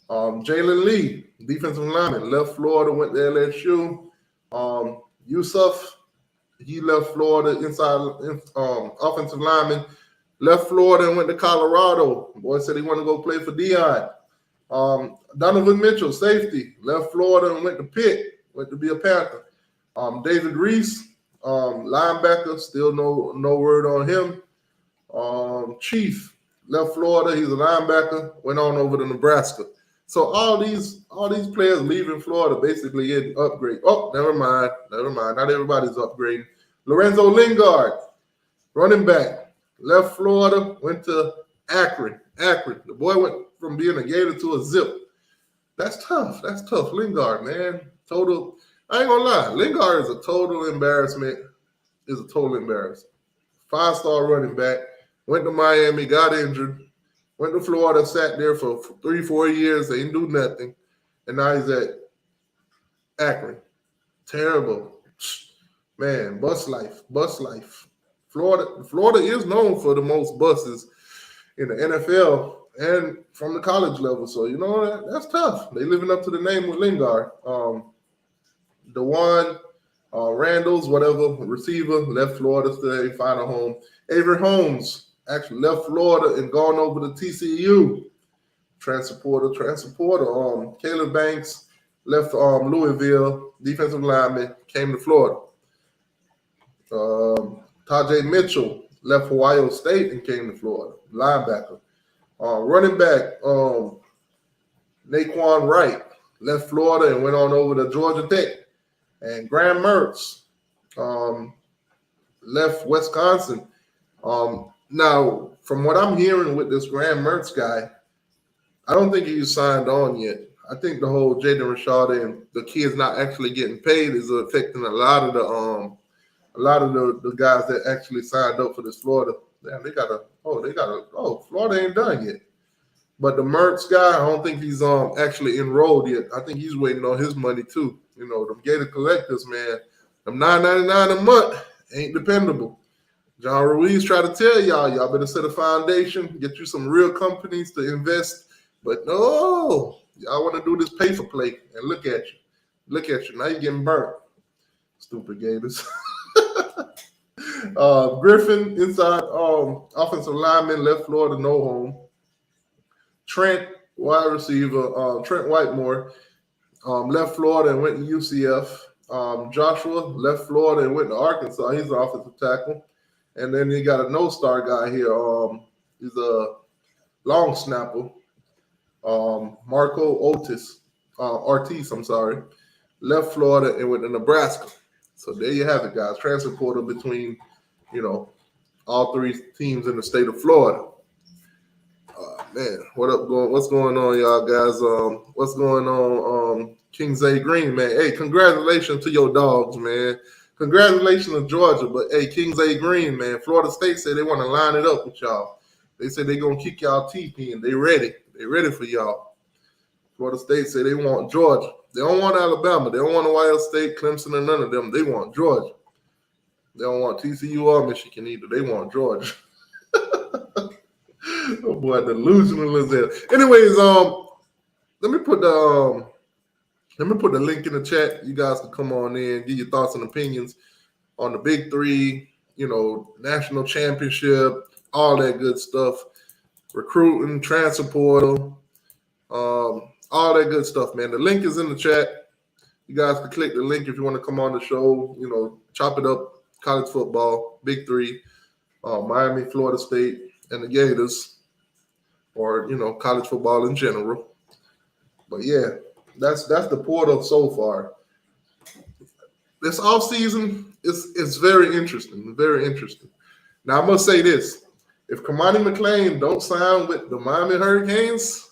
Jalen Lee, defensive lineman, left Florida, went to LSU. Yusuf, he left Florida, offensive lineman, left Florida and went to Colorado. Boy said he wanted to go play for Deion. Donovan Mitchell, safety, left Florida and went to Pitt, went to be a Panther. David Reese, linebacker, still no word on him. Chief, left Florida, he's a linebacker, went on over to Nebraska. So all these players leaving Florida basically getting upgrade. Oh, never mind. Not everybody's upgrading. Lorenzo Lingard, running back, left Florida, went to Akron. The boy went from being a Gator to a Zip. That's tough. Lingard, man. Total. I ain't gonna lie. Lingard is a total embarrassment. 5-star running back. Went to Miami, got injured. Went to Florida, sat there for 3-4 years. They didn't do nothing. And now he's at Akron. Terrible. Man, bus life. Florida is known for the most buses in the NFL and from the college level. So, that's tough. They living up to the name with Lingard. DeJuan Randall's, whatever, receiver, left Florida today, find a home. Avery Holmes actually left Florida and gone over to TCU. Transporter. Caleb Banks left Louisville, defensive lineman, came to Florida. Tajay Mitchell left Ohio State and came to Florida, linebacker. Running back, Naquan Wright left Florida and went on over to Georgia Tech. And Graham Mertz left Wisconsin. Now, from what I'm hearing with this Graham Mertz guy, I don't think he's signed on yet. I think the whole Jaden Rashada and the kids not actually getting paid is affecting a lot of the guys that actually signed up for this Florida. Damn, Florida ain't done yet. But the Mertz guy, I don't think he's actually enrolled yet. I think he's waiting on his money too. Them Gator collectors, man, them $9.99 a month ain't dependable. John Ruiz tried to tell y'all better set a foundation, get you some real companies to invest. But no, y'all want to do this pay for play, and look at you. Now you're getting burnt. Stupid Gators. Griffin, inside offensive lineman, left Florida, no home. Trent, wide receiver, Trent Whitemore, left Florida and went to UCF. Joshua left Florida and went to Arkansas. He's an offensive tackle. And then you got a no-star guy here. He's a long snapper. Marco Ortiz, left Florida and went to Nebraska. So there you have it, guys. Transfer portal between, all three teams in the state of Florida. Man, what's going on, y'all guys? What's going on, Kings A Green, man? Hey, congratulations to your dogs, man. Congratulations to Georgia, but hey, Kings A Green, man. Florida State said they want to line it up with y'all. They said they're going to kick y'all teeth in. They ready. They ready for y'all. Florida State said they want Georgia. They don't want Alabama. They don't want Ohio State, Clemson, or none of them. They want Georgia. They don't want TCU or Michigan either. They want Georgia. Oh boy, delusional is that. Anyways, let me put the link in the chat. You guys can come on in, give your thoughts and opinions on the Big Three, national championship, all that good stuff, recruiting, transfer portal, all that good stuff, man. The link is in the chat. You guys can click the link if you want to come on the show, chop it up, college football, Big Three, Miami, Florida State, and the Gators, or, college football in general. But, yeah, that's the portal so far. This offseason is very interesting, very interesting. Now, I must say this. If Kamani McLean don't sign with the Miami Hurricanes,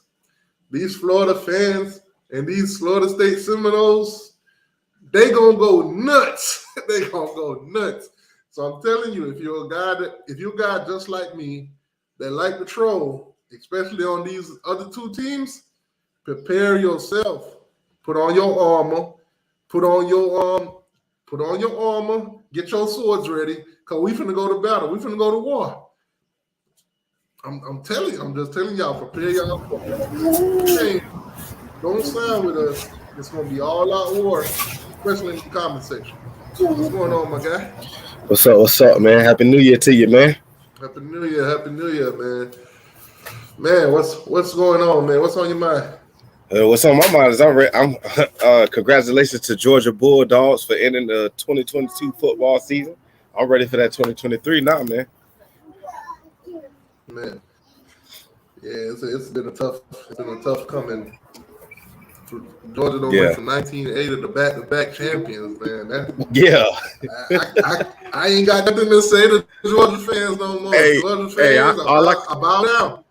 these Florida fans and these Florida State Seminoles, they going to go nuts. They going to go nuts. So I'm telling you, if you're a guy just like me that like to troll, especially on these other two teams, prepare yourself. Put on your armor. Get your swords ready, because we finna go to battle. We finna go to war. I'm telling you. I'm just telling y'all. Prepare y'all. Hey, don't sign with us. It's gonna be all out war, especially in the comment section. What's going on, my guy? What's up, man? Happy New Year to you, man. Happy New Year, man. Man, what's going on, man? What's on your mind? What's on my mind is I'm congratulations to Georgia Bulldogs for ending the 2022 football season. I'm ready for that 2023 now, man. Man, yeah, it's been a tough coming. Georgia went from 19-8 to back-to-back champions, man. I ain't got nothing to say to Georgia fans no more. Georgia fans, I bow down.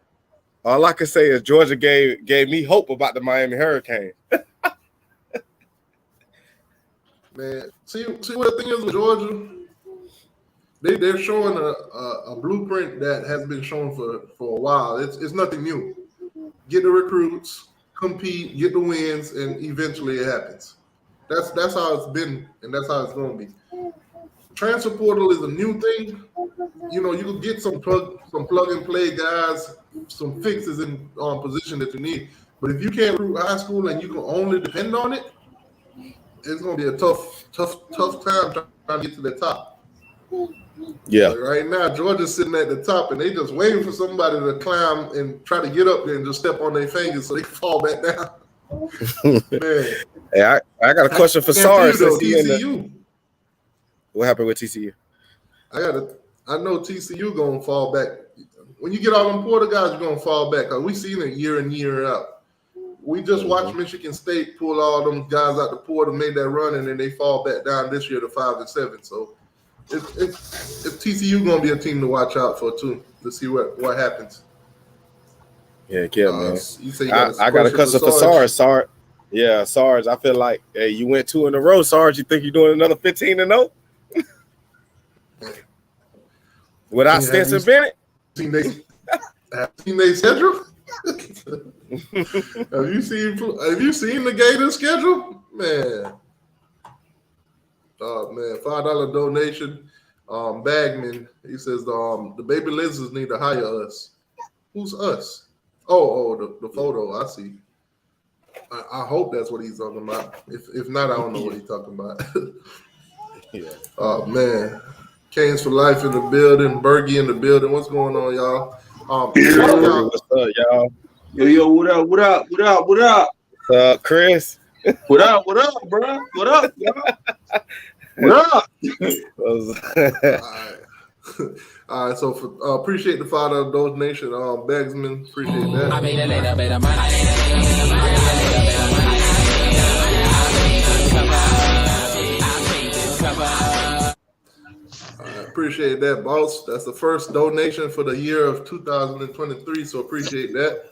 All I can say is Georgia gave me hope about the Miami Hurricanes. Man, see what the thing is with Georgia? They're showing a blueprint that has been shown for a while. It's nothing new. Get the recruits, compete, get the wins, and eventually it happens. That's how it's been, and that's how it's going to be. Transfer portal is a new thing. You know, you can get some plug and play guys, some fixes in position that you need. But if you can't recruit high school and you can only depend on it, it's going to be a tough time trying to get to the top. Yeah. But right now, Georgia's sitting at the top, and they just waiting for somebody to climb and try to get up there and just step on their fingers so they fall back down. Man. Hey, I got a question for Sarge. TCU. What happened with TCU? I know TCU gonna fall back. When you get all them Porter guys, you're gonna fall back. We seen it year in, year out. We just watched Michigan State pull all them guys out the portal, made that run, and then they fall back down this year to 5-7. So if TCU gonna be a team to watch out for too, to see what happens. Yeah, man. I got a question for Sarge. Yeah, Sarge. I feel like you went 2 in a row, Sarge. You think you're doing another 15-0? Without Stetson Bennett? Seen their schedule? Have you seen the Gators schedule? Man. Oh man, $5 donation. Bagman, he says the baby lizards need to hire us. Who's us? Oh, the photo. I see. I hope that's what he's talking about. If not, I don't know what he's talking about. Yeah. Oh man. Canes for life in the building, Bergie in the building. What's going on, y'all? What's up, y'all? Yo, what up? Chris. What up, bro? What up, y'all? What up? All right, so appreciate the $5 donation, Bagsman. Appreciate that. I made a little bit of money. Appreciate that, boss. That's the first donation for the year of 2023, so appreciate that.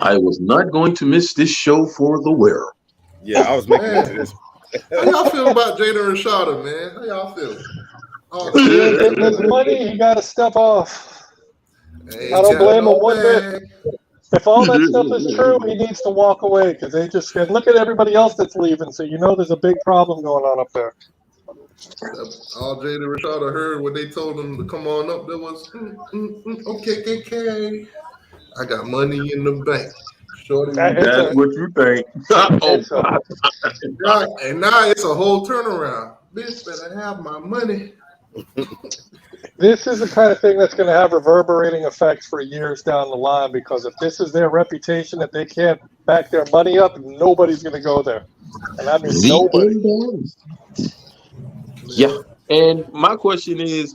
I was not going to miss this show for the wearer. Yeah, I was making it to this. How y'all feel about Jaden Rashada, man? How y'all feel? Getting his money, he got to step off. I don't blame him one bit. If all that stuff is true, he needs to walk away because they just look at everybody else that's leaving. So you know there's a big problem going on up there. All Jaden Rashada heard when they told him to come on up, there was okay. I got money in the bank. Shorty, that's what you think. And now it's a whole turnaround. Bitch better have my money. This is the kind of thing that's going to have reverberating effects for years down the line because if this is their reputation that they can't back their money up, nobody's going to go there. And I mean nobody. Yeah. And my question is,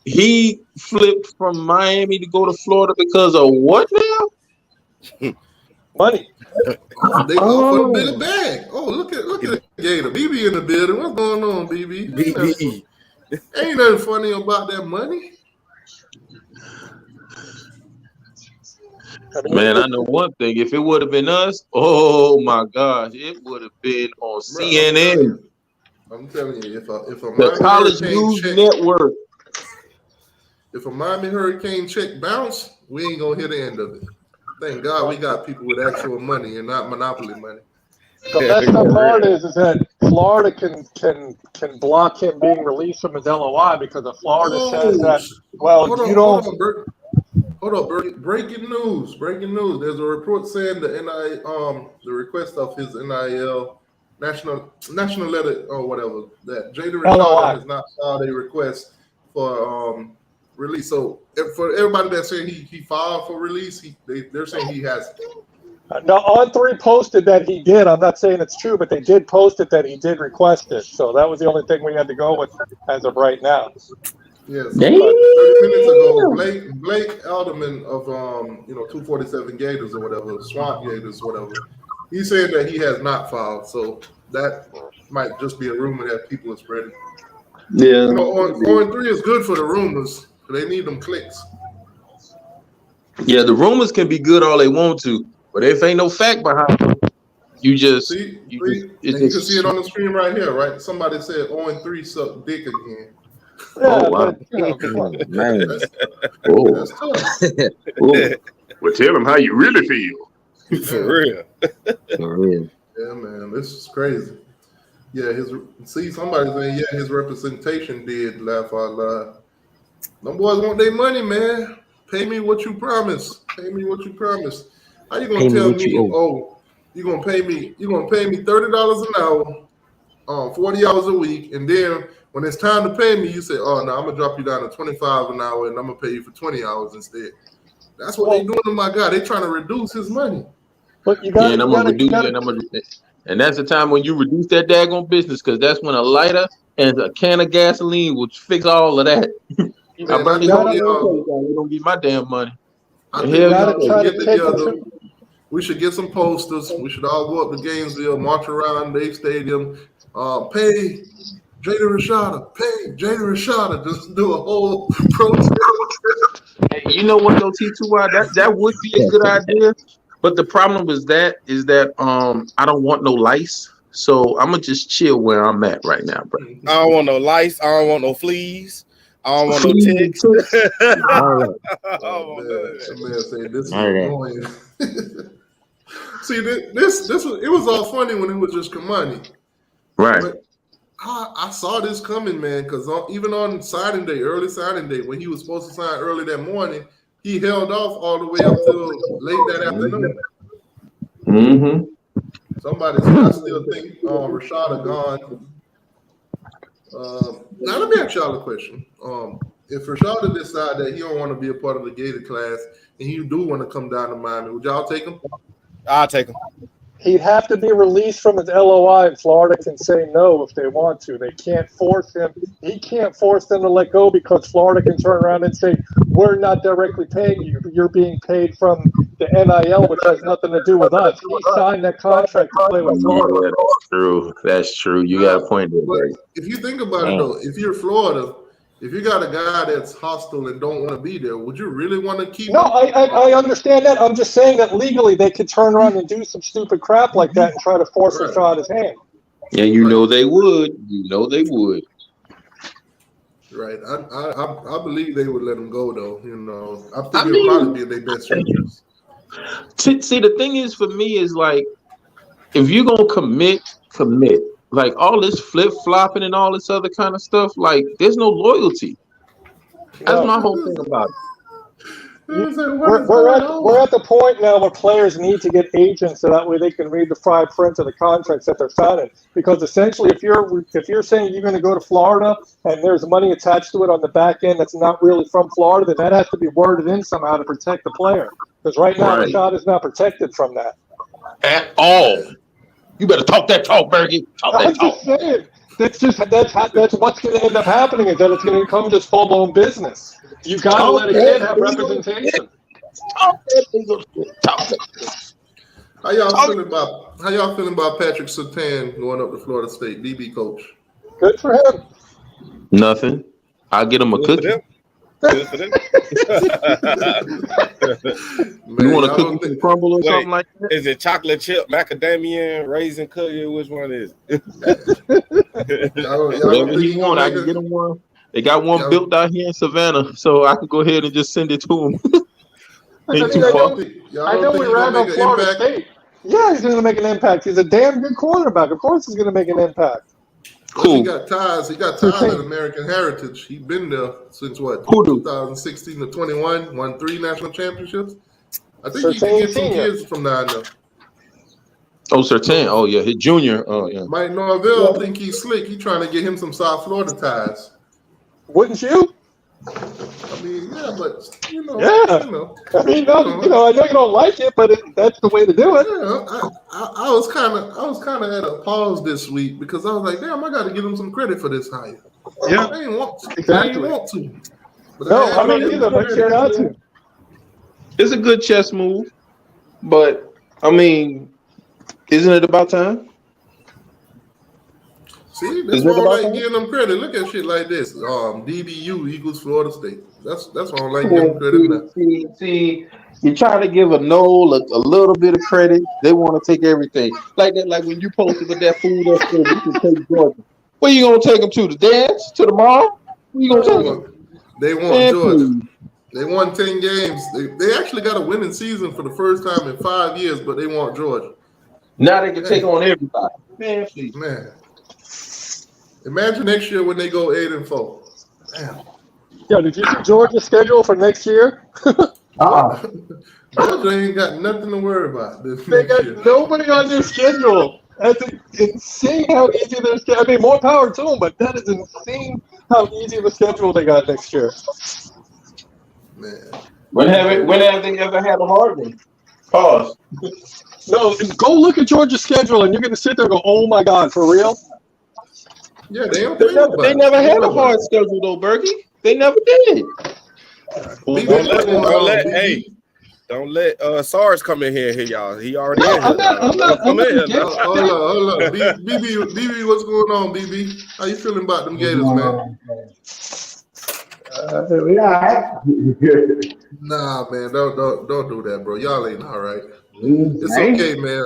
he flipped from Miami to go to Florida because of what now? Money. They offered a bigger bag. Oh, look at the Gator. BB in the building. What's going on, BB? BB. Ain't nothing funny about that money. Man, I know one thing. If it would have been us, oh my gosh, it would have been on CNN. I'm telling you, if a the College News Network. If a Miami Hurricane check bounce, we ain't gonna hear the end of it. Thank God we got people with actual money and not monopoly money. The best part is that Florida can block him being released from his LOI because if Florida says that, well, hold on, breaking news. There's a report saying the request of his NIL national letter or whatever that Jaden Rashada has not filed a request for release. So for everybody that's saying he filed for release, they're saying he hasn't. No, On3 posted that he did. I'm not saying it's true, but they did post it that he did request it. So that was the only thing we had to go with as of right now. Yes. 30 minutes ago, Blake Alderman of 247 Gators or whatever, Swamp Gators or whatever, he said that he has not filed. So that might just be a rumor that people are spreading. Yeah. On3 is good for the rumors. They need them clicks. Yeah, the rumors can be good all they want to. But if ain't no fact behind it, you just you can see it on the screen right here, right? Somebody said 0-3 suck dick again. Oh wow, man, that's tough. Well, tell them how you really feel. For real. For real. Yeah, man, this is crazy. Yeah, somebody saying, his representation did laugh out loud. Them boys want their money, man. Pay me what you promised. Pay me what you promised. How you gonna tell me, you're gonna pay me $30 an hour, 40 hours a week, and then when it's time to pay me, you say, oh no, I'm gonna drop you down to 25 an hour and I'm gonna pay you for 20 hours instead. That's what they doing to my guy. They trying to reduce his money. But you got and that's the time when you reduce that daggone business, because that's when a lighter and a can of gasoline will fix all of that. You don't get my damn money. We should get some posters. We should all go up to Gainesville, march around Dave Stadium, pay Jaden Rashada, pay Jaden Rashada, just do a whole protest. Hey, you know what though, T2Y? That would be a good idea. But the problem is that I don't want no lice. So I'm gonna just chill where I'm at right now, bro. I don't want no lice. I don't want no fleas. I don't want no ticks. All right. Man said this is annoying. See, this it was all funny when it was just Kamani. Right. But I saw this coming, man, because even on signing day, early signing day, when he was supposed to sign early that morning, he held off all the way up till late that afternoon. Mm-hmm. I still think Rashada gone. Now let me ask y'all a question. If Rashada decide that he don't want to be a part of the Gator class and he do want to come down to Miami, would y'all take him? I'll take him. He'd have to be released from his LOI, and Florida can say no if they want to. They can't force him. He can't force them to let go because Florida can turn around and say, we're not directly paying you. You're being paid from the NIL, which has nothing to do with us. He signed that contract to play with Florida. Yeah, that's true. That's true. You got a point there, Greg. If you think about it, though, if you're Florida, if you got a guy that's hostile and don't want to be there, would you really want to keep him? No, I understand that. I'm just saying that legally they could turn around and do some stupid crap like that and try to force a shot his hand. Yeah, you know they would. You know they would. Right. I believe they would let him go, though. You know, I think it would probably be in their best interest. See, the thing is for me is like, if you're going to commit. Like all this flip-flopping and all this other kind of stuff, like there's no loyalty. That's my whole thing about it. We're at the point now where players need to get agents so that way they can read the fine print of the contracts that they're signing. Because essentially, if you're saying you're going to go to Florida and there's money attached to it on the back end that's not really from Florida, then that has to be worded in somehow to protect the player. Because right now, the shot is not protected from that at all. You better talk that talk, Bergie. I'm just saying. That's what's going to end up happening is that it's going to become just full-blown business. You got to let a kid have representation. How y'all feeling about Patrick Surtain going up to Florida State, DB coach? Good for him. Nothing. I'll get him a cookie. Good for them. You want a cookie and crumble or something like that? Is it chocolate chip, macadamia, raisin cookie? Which one is it? Whatever he want, I can get him one. They got one built out here in Savannah, so I could go ahead and just send it to him. I know we ran on Florida State. Yeah, he's going to make an impact. He's a damn good quarterback. Of course he's going to make an impact. Cool. He got ties at American Heritage. He's been there since 2016 to 21, won 3 national championships. I think he can get some kids from down there. Oh, Surtain. Oh, yeah. His junior. Oh, yeah. Mike Norvell, I think he's slick. He's trying to get him some South Florida ties. Wouldn't you? I mean, yeah, but you know. I mean, I know you don't like it, but that's the way to do it. Yeah, I was kind of at a pause this week because I was like, damn, I got to give him some credit for this hire. Yeah, I didn't want to. Exactly. I didn't want to. But I mean, either, but you got to. It's a good chess move, but I mean, isn't it about time? See, that's why I like giving them credit. Look at shit like this. DBU equals Florida State. That's why I like giving them credit. See, you try to give a little bit of credit. They want to take everything. Like that, like when you posted with that food up there, you can take Georgia. Where you gonna take them to? The dance? To the mall? Where you gonna take them? They want Georgia. They won 10 games. They actually got a winning season for the first time in 5 years, but they want Georgia. Now they can take on everybody. Man, please. Man. Imagine next year when they go 8-4. Damn. Yeah, did you see Georgia's schedule for next year? Georgia ain't got nothing to worry about this They next got year. nobody on their schedule. That's insane how easy their schedule. I mean, more power to them, but that is insane how easy the schedule they got next year. Man. When have they ever had a hard one? Pause. No, go look at Georgia's schedule, and you're going to sit there and go, "Oh my God, for real?" Yeah, they don't They never had a hard schedule though, Berkey. They never did. Don't let SARS come in here and hear y'all. He already No, in here. I'm not Hold up. BB, what's going on, BB? How you feeling about them Gators, man? We all right. Nah, man, don't do that, bro. Y'all ain't all right. It's okay, man.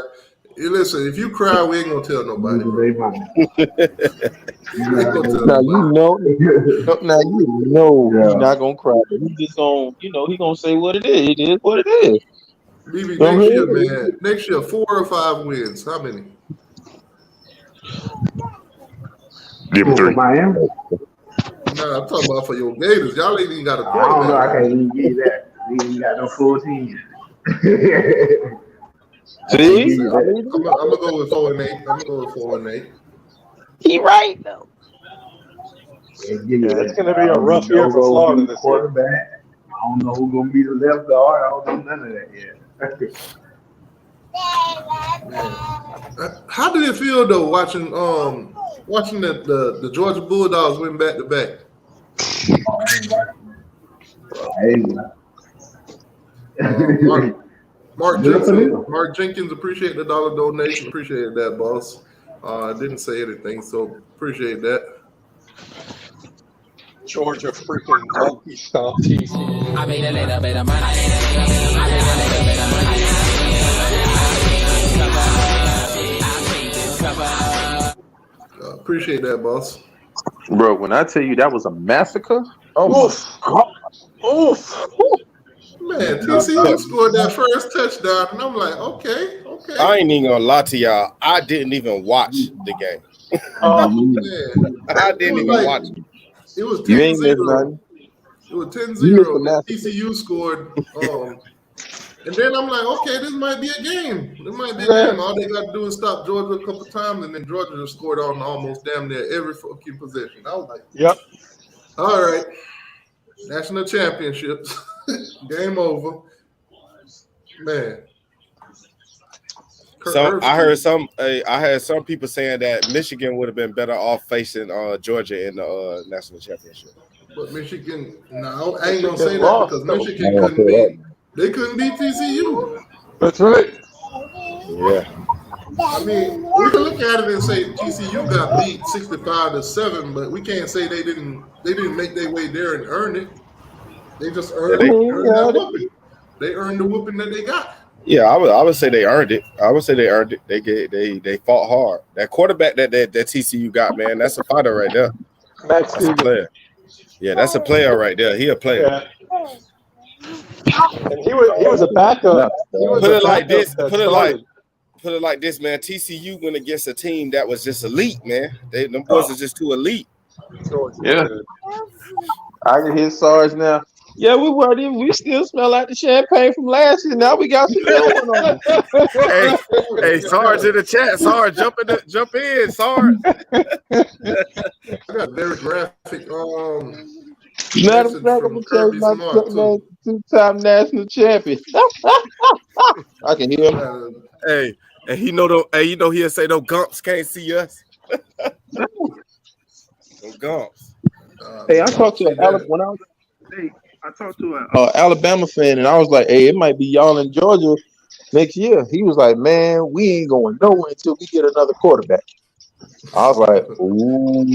Hey, listen, if you cry, we ain't gonna tell nobody, bro. We ain't gonna tell Now nobody. you know he's not gonna cry. He just gonna, he gonna say what it is. It is what it is. BB, next year, man. Next year, 4 or 5 wins. How many? Give 3. Miami. Nah, I'm talking about for your Gators. Y'all ain't even got a quarterback. I don't know. I can't even give you that. We ain't got no full team. See? I'm gonna go with 4-8. He right though. It's going to be a rough year for Florida this quarterback. I don't know who's going to be the left guard. I don't know none of that yet. How did it feel though watching the Georgia Bulldogs win back to back? Mark Jenkins, appreciate the $1 donation. Appreciate that, boss. Didn't say anything, so appreciate that. Georgia freaking monkey stomp TC. I made a little bit of money. Appreciate that, boss. Bro, when I tell you that was a massacre, Man, TCU scored that first touchdown, and I'm like, okay. I ain't even gonna lie to y'all. I didn't even watch the game. Man. I didn't even watch it. It was 10-0. You ain't missed nothing. It was 10-0. You missed the massacre. TCU scored. And then I'm like, okay, this might be a game. All they got to do is stop Georgia a couple times, and then Georgia just scored on almost damn near every fucking possession. I was like, yep. All right. National championships. Game over. Man. So I heard some people saying that Michigan would have been better off facing Georgia in the national championship. But Michigan, no, I ain't gonna say that because Michigan couldn't beat TCU. That's right. Yeah. I mean, we can look at it and say TCU got beat 65-7, but we can't say they didn't make their way there and earn it. They just earned that whooping. They earned the whooping that they got. Yeah, I would say they earned it. They fought hard. That quarterback that TCU got, man, that's a fighter right there. Max That's a player. Yeah, that's a player right there. He a player. Yeah. And he was a backup. Put it like this, man. TCU went against a team that was just elite, man. Them boys are just too elite. Yeah. I can hear SARS now. Yeah, we still smell like the champagne from last year. Now we got some new one on. Hey, SARS in the chat. SARS, jump in, SARS. I got very graphic. Matter of fact, I'm gonna tell you my two-time national champion. I can hear him. Hey, and he'll say no Gumps can't see us. No Gumps. Hey, I talked to an Alabama fan, and I was like, "Hey, it might be y'all in Georgia next year." He was like, "Man, we ain't going nowhere until we get another quarterback." I was like, "Ooh."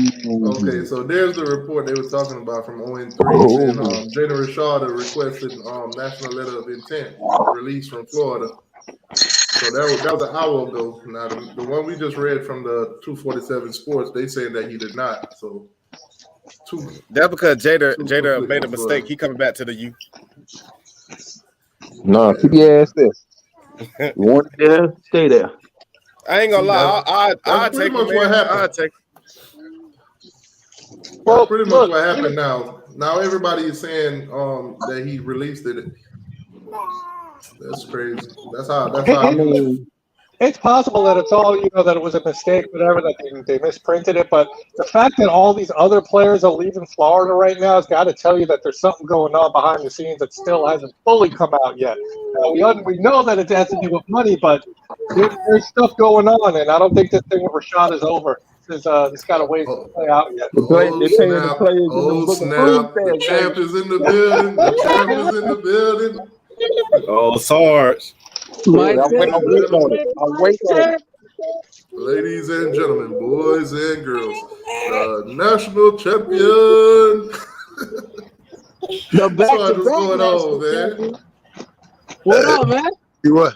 Okay, so there's the report they were talking about from 0-3, and Jaden Rashada requested national letter of intent release from Florida. So that was an hour ago. Now the one we just read from the 247 Sports, they said that he did not. So That's because Jada complete made a for mistake. us. He coming back to the U. No, keep your ass there. You want it there? Stay there. I ain't gonna lie. I'd That's take pretty him, much what man. happened. I'd take. Well, That's pretty much look, what happened now. Now everybody is saying that he released it. That's crazy. That's how I mean, it's possible that it's all, that it was a mistake, whatever, that they misprinted it. But the fact that all these other players are leaving Florida right now has got to tell you that there's something going on behind the scenes that still hasn't fully come out yet. We know that it has to do with money, but there's stuff going on, and I don't think this thing with Rashad is over. It's got to wait to play out yet. they're paying the players in the book of snap. food The champ is in the building. The champ is in the building. Oh, Sarge. I'm waiting on it. I'm waiting on it. Ladies and gentlemen, boys and girls, the national champion. The back Sarge, to what's going on, man? What up, man? You what?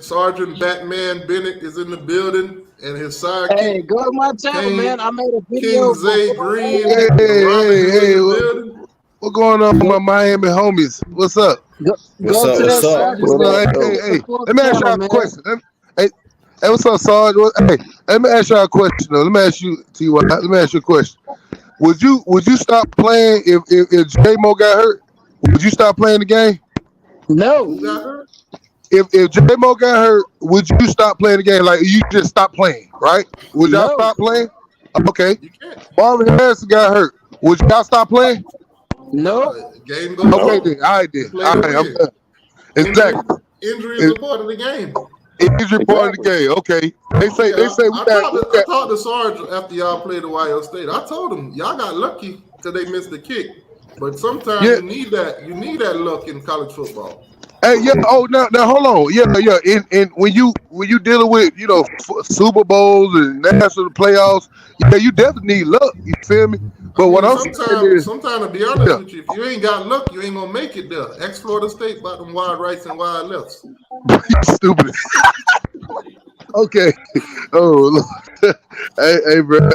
Sergeant Batman Bennett is in the building, and his sidekick. Hey, go to my channel, man. I made a video. King Zay Green. Hey, what's going on with my Miami homies? What's up? What's up? What's Hey, let me ask y'all a question. Hey, what's up, Sarge? Hey, let me ask y'all a question. Though. Let me ask you, T.Y. Let me ask you a question. Would you stop playing if J-Mo got hurt? Would you stop playing the game? No. Who got hurt? If J-Mo got hurt, would you stop playing the game? Like, you just stop playing, right? Would y'all stop playing? Okay. You can't. Marvin Harrison got hurt. Would y'all stop playing? No. Game goes Okay, on. then. All right, then. Play All the right, I'm game. done. Exactly. Injury is a part of the game. Injury part of the game. Okay. They say I talked to Sarge after y'all played Ohio State. I told him y'all got lucky because they missed the kick. But sometimes you need that. You need that luck in college football. Hey, yeah. Oh, now hold on. Yeah. And when you dealing with Super Bowls and national playoffs, yeah, you definitely need luck. You feel me? But what I'm saying is, sometimes to be honest with you, if you ain't got luck, you ain't gonna make it there. Ex Florida State about them wide rights and wide lefts. you stupid. Okay. Oh, look. hey, bro.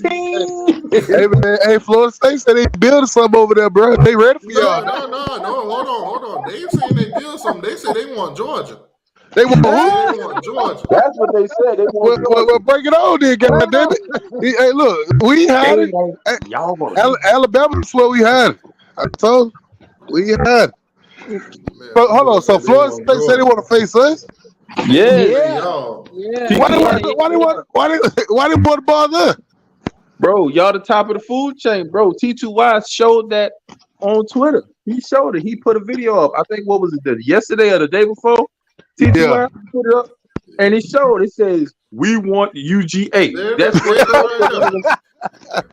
Hey, man. Hey, Florida State said they building something over there, bro. They ready for y'all. No. Hold on. They ain't saying they build something. They say they want Georgia. They want who? They want Georgia. That's what they said. They want Well, break it on, then, goddamn it. Hey, look, we had it. Alabama's where we had it. I told you, we had it. But hold on, so Florida State said they want to face us. Yeah. Why they want to bother us? Bro, y'all the top of the food chain, bro. T2Y showed that on Twitter. He showed it. He put a video up. I think what was it? Yesterday or the day before? T2Y put it up, and he showed. It says, "We want UGA." That's right there.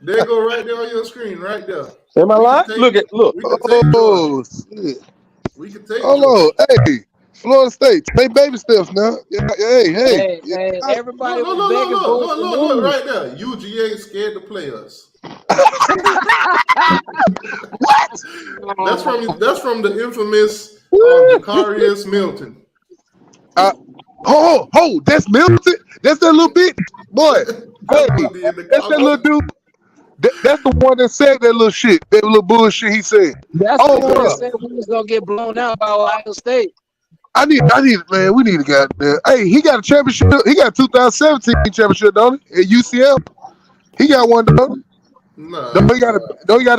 There you go, right there on your screen, right there. Am I lying? Look. Oh, shit. We can take. Hold on, hey. Florida State, take baby steps now. Hey. Everybody was begging for us to Look, lose. right there. UGA scared to play us. What? That's from the infamous Jacarius Milton. That's Milton. That's that little bit, boy. Hey, that's that little dude. That's the one that said that little shit, that little bullshit he said. That's the one that said we was gonna get blown out by Ohio State. I need, man. We need a goddamn. Hey, he got a championship. He got a 2017 championship, don't he? At UCF, he got one, don't he? No, he got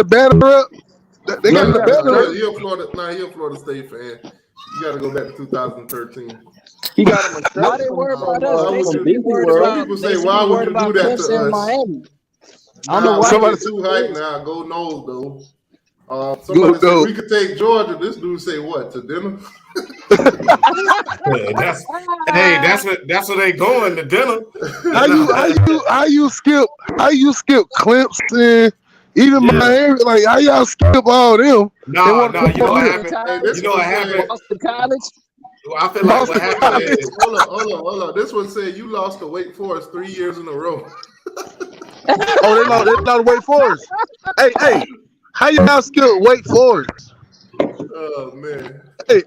a banner up. They got the banner up. He's a Florida State fan. You got to go back to 2013. He got him a shirt. Why they worry about us? They should be Some worried about. people say, why would you do that to us? Miami. I don't know why somebody too hype now. Go Noles though. Somebody said we could take Georgia. This dude say what to dinner? That's where they going to dinner. How you skip Clemson, even Miami? Like how y'all skip all them? No, you know what happened? You know what happened? Boston College. I feel like what happened is hold on. This one said you lost to Wake Forest 3 years in a row. They lost Wake Forest. Hey, how y'all skip Wake Forest? Oh man. Hey,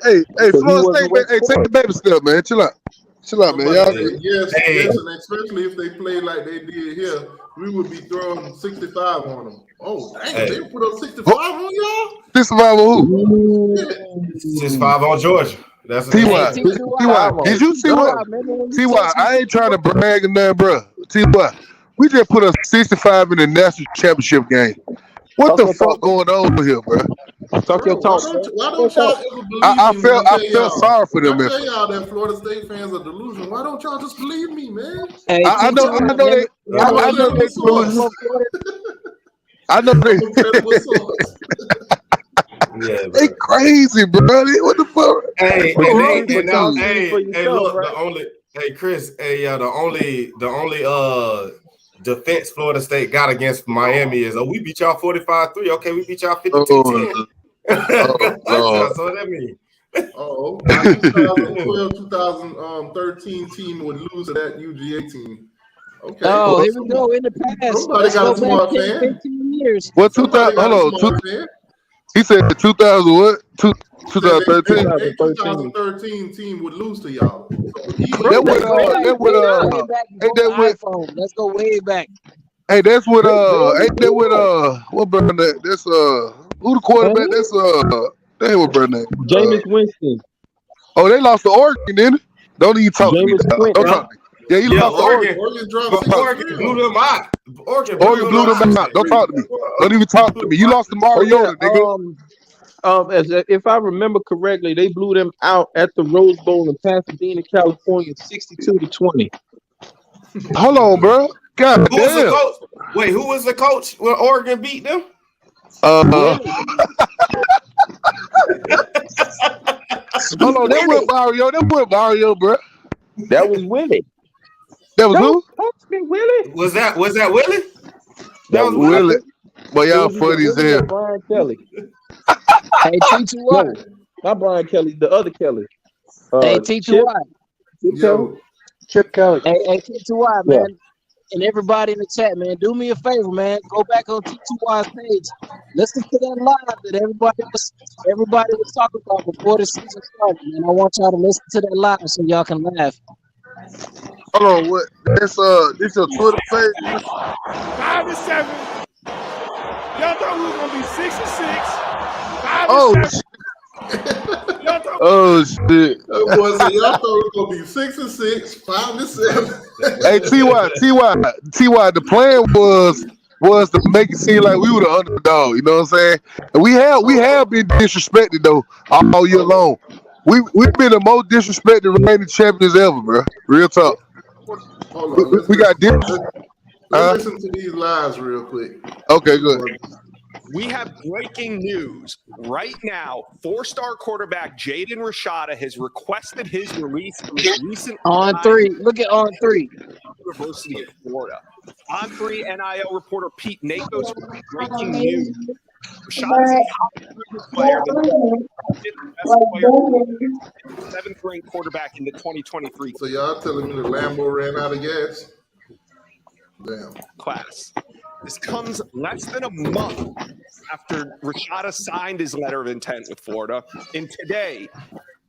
Florida State, take the baby step, man. Chill out. Chill out, man. Somebody Y'all. said yes, Hey. yes, and especially if they play like they did here, we would be throwing 65 on them. Oh, dang, Hey. they put up 65 on y'all? This survival who? 6-5 on Georgia. That's what T.Y. they T.Y. Did you see what? T.Y. I ain't trying to brag or nothing, bro. T.Y. We just put a 65 in the national championship game. What the fuck going on here, bro? Talk your talk. Why don't y'all ever believe I me when I tell felt sorry for them. I tell y'all that Florida State fans are delusional. Why don't y'all just believe me, man? Hey, I know they delusional. I know they. Yeah, They bro. crazy, bro. What the fuck? Hey, But and you- they, and but now, y'all see hey, for hey, yourself, look, right? the only, hey, Chris, hey, the only defense Florida State got against Miami is, we beat y'all 45-3. Okay, we beat y'all 52-10. Lord. So what that mean? Oh, my 2012-2013 team would lose to that UGA team. Okay. Oh, here we go in the past. Somebody Let's got go a smart back 10, fan. 15 years. What Somebody 2000? got a Hold on. smart fan. He said 2000 what? 2013. That 2013 team would lose to y'all. So even That would Way back ain't before that the what? iPhone. Let's go way back. Hey, that's what ain't that what brother that? That's who the quarterback? That's damn what brother name? Jameis Winston. Oh, they lost to Oregon, didn't it? Don't even talk to me. Jameis Dog. Winston. Don't talk to me. Yeah, you Yeah, lost to Oregon. Oregon dropped But 6 Oregon blew them out. Oregon blew them out. Don't talk to me. Don't even talk to me. You lost to Mariota, nigga. If I remember correctly, they blew them out at the Rose Bowl in Pasadena, California, 62-20. Hold on, bro. God Who was the damn. coach? Wait, who was the coach when Oregon beat them? Hold on, that was Mario. That was Mario, bro. That was Willie. That was who? Willie. Was that Willie? That was Willie. But It y'all was either funny as Willie or hell. Brian Kelly. Hey, teach you what? No, not Brian Kelly, the other Kelly. Hey, teach you what? Chip Kelly. Hey, teach you what, man? And everybody in the chat, man, do me a favor, man. Go back on T2Y's page. Listen to that live that everybody was talking about before the season started, man. I want y'all to listen to that live so y'all can laugh. Hold on, what? This your Twitter page? 5-7. Y'all thought we were gonna be 6-6. 5-7. Oh shit! That boy said y'all thought it was gonna be 6-6, 5-7. Hey, Ty. The plan was to make it seem like we were the underdog. You know what I'm saying? And we have been disrespected though all year long. We've been the most disrespected reigning champions ever, bro. Real talk. Hold on, We got let's listen to these lives real quick. Okay, good. We have breaking news right now. 4-star quarterback Jaden Rashada has requested his release from his recent On 3. Look at on 3. University of Florida. On 3 NIL reporter Pete Nakos breaking news. Rashada's a top player, the best player, 7th ranked quarterback in the 2023 So y'all telling me the Lambo ran out of gas? Damn. class. This comes less than a month after Rashada signed his letter of intent with Florida. And today,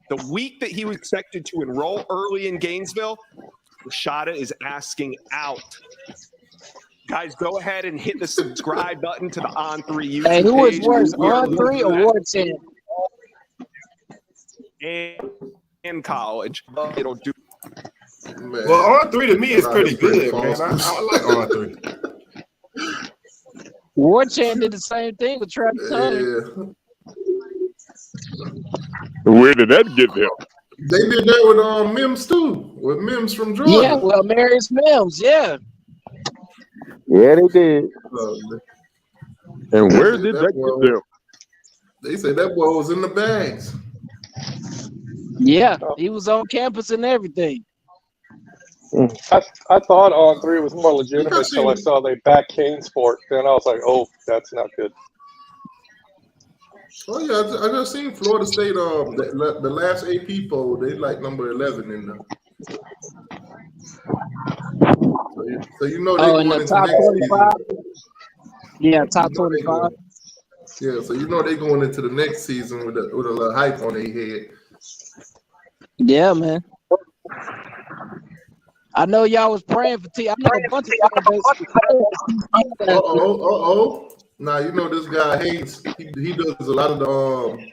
the week that he was expected to enroll early in Gainesville, Rashada is asking out. Guys, go ahead and hit the subscribe button to the On3 YouTube page. Hey, who is worse, on 3 or Ward 10? And college. It'll do. Man. Well, on 3 to me is pretty good, man. I like on 3. Ward Chan did the same thing with Travis Hunter. Yeah. Where did that get them? They did that with Mims too, with Mims from Georgia. Yeah, well, Marius Mims, yeah. Yeah, they did. And where did that get them? They said that boy was in the bags. Yeah, he was on campus and everything. I thought on 3 was more legitimate until I saw they back Kane Sport. Then I was like, oh, that's not good. Oh yeah, I just seen Florida State. The last AP poll, they like number 11 in the. So you know they in going the into top next 25. season. Yeah, top 25. Yeah, so you know they going into the next season with a little hype on their head. Yeah, man. I know y'all was praying for T. I know a bunch of fan bases. Nah, you know this guy hates. He does a lot of the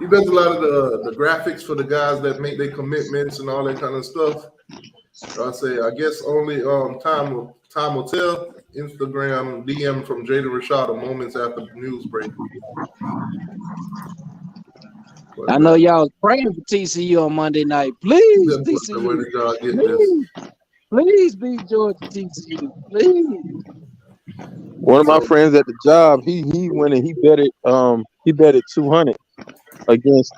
the graphics for the guys that make their commitments and all that kind of stuff. I guess only time will tell. Instagram DM from Jaden Rashada moments after the news break. I know y'all was praying for TCU on Monday night. Please, TCU. Where did y'all get this? Please beat Georgia TCU. Please. One of my friends at the job, he went and he betted 200 against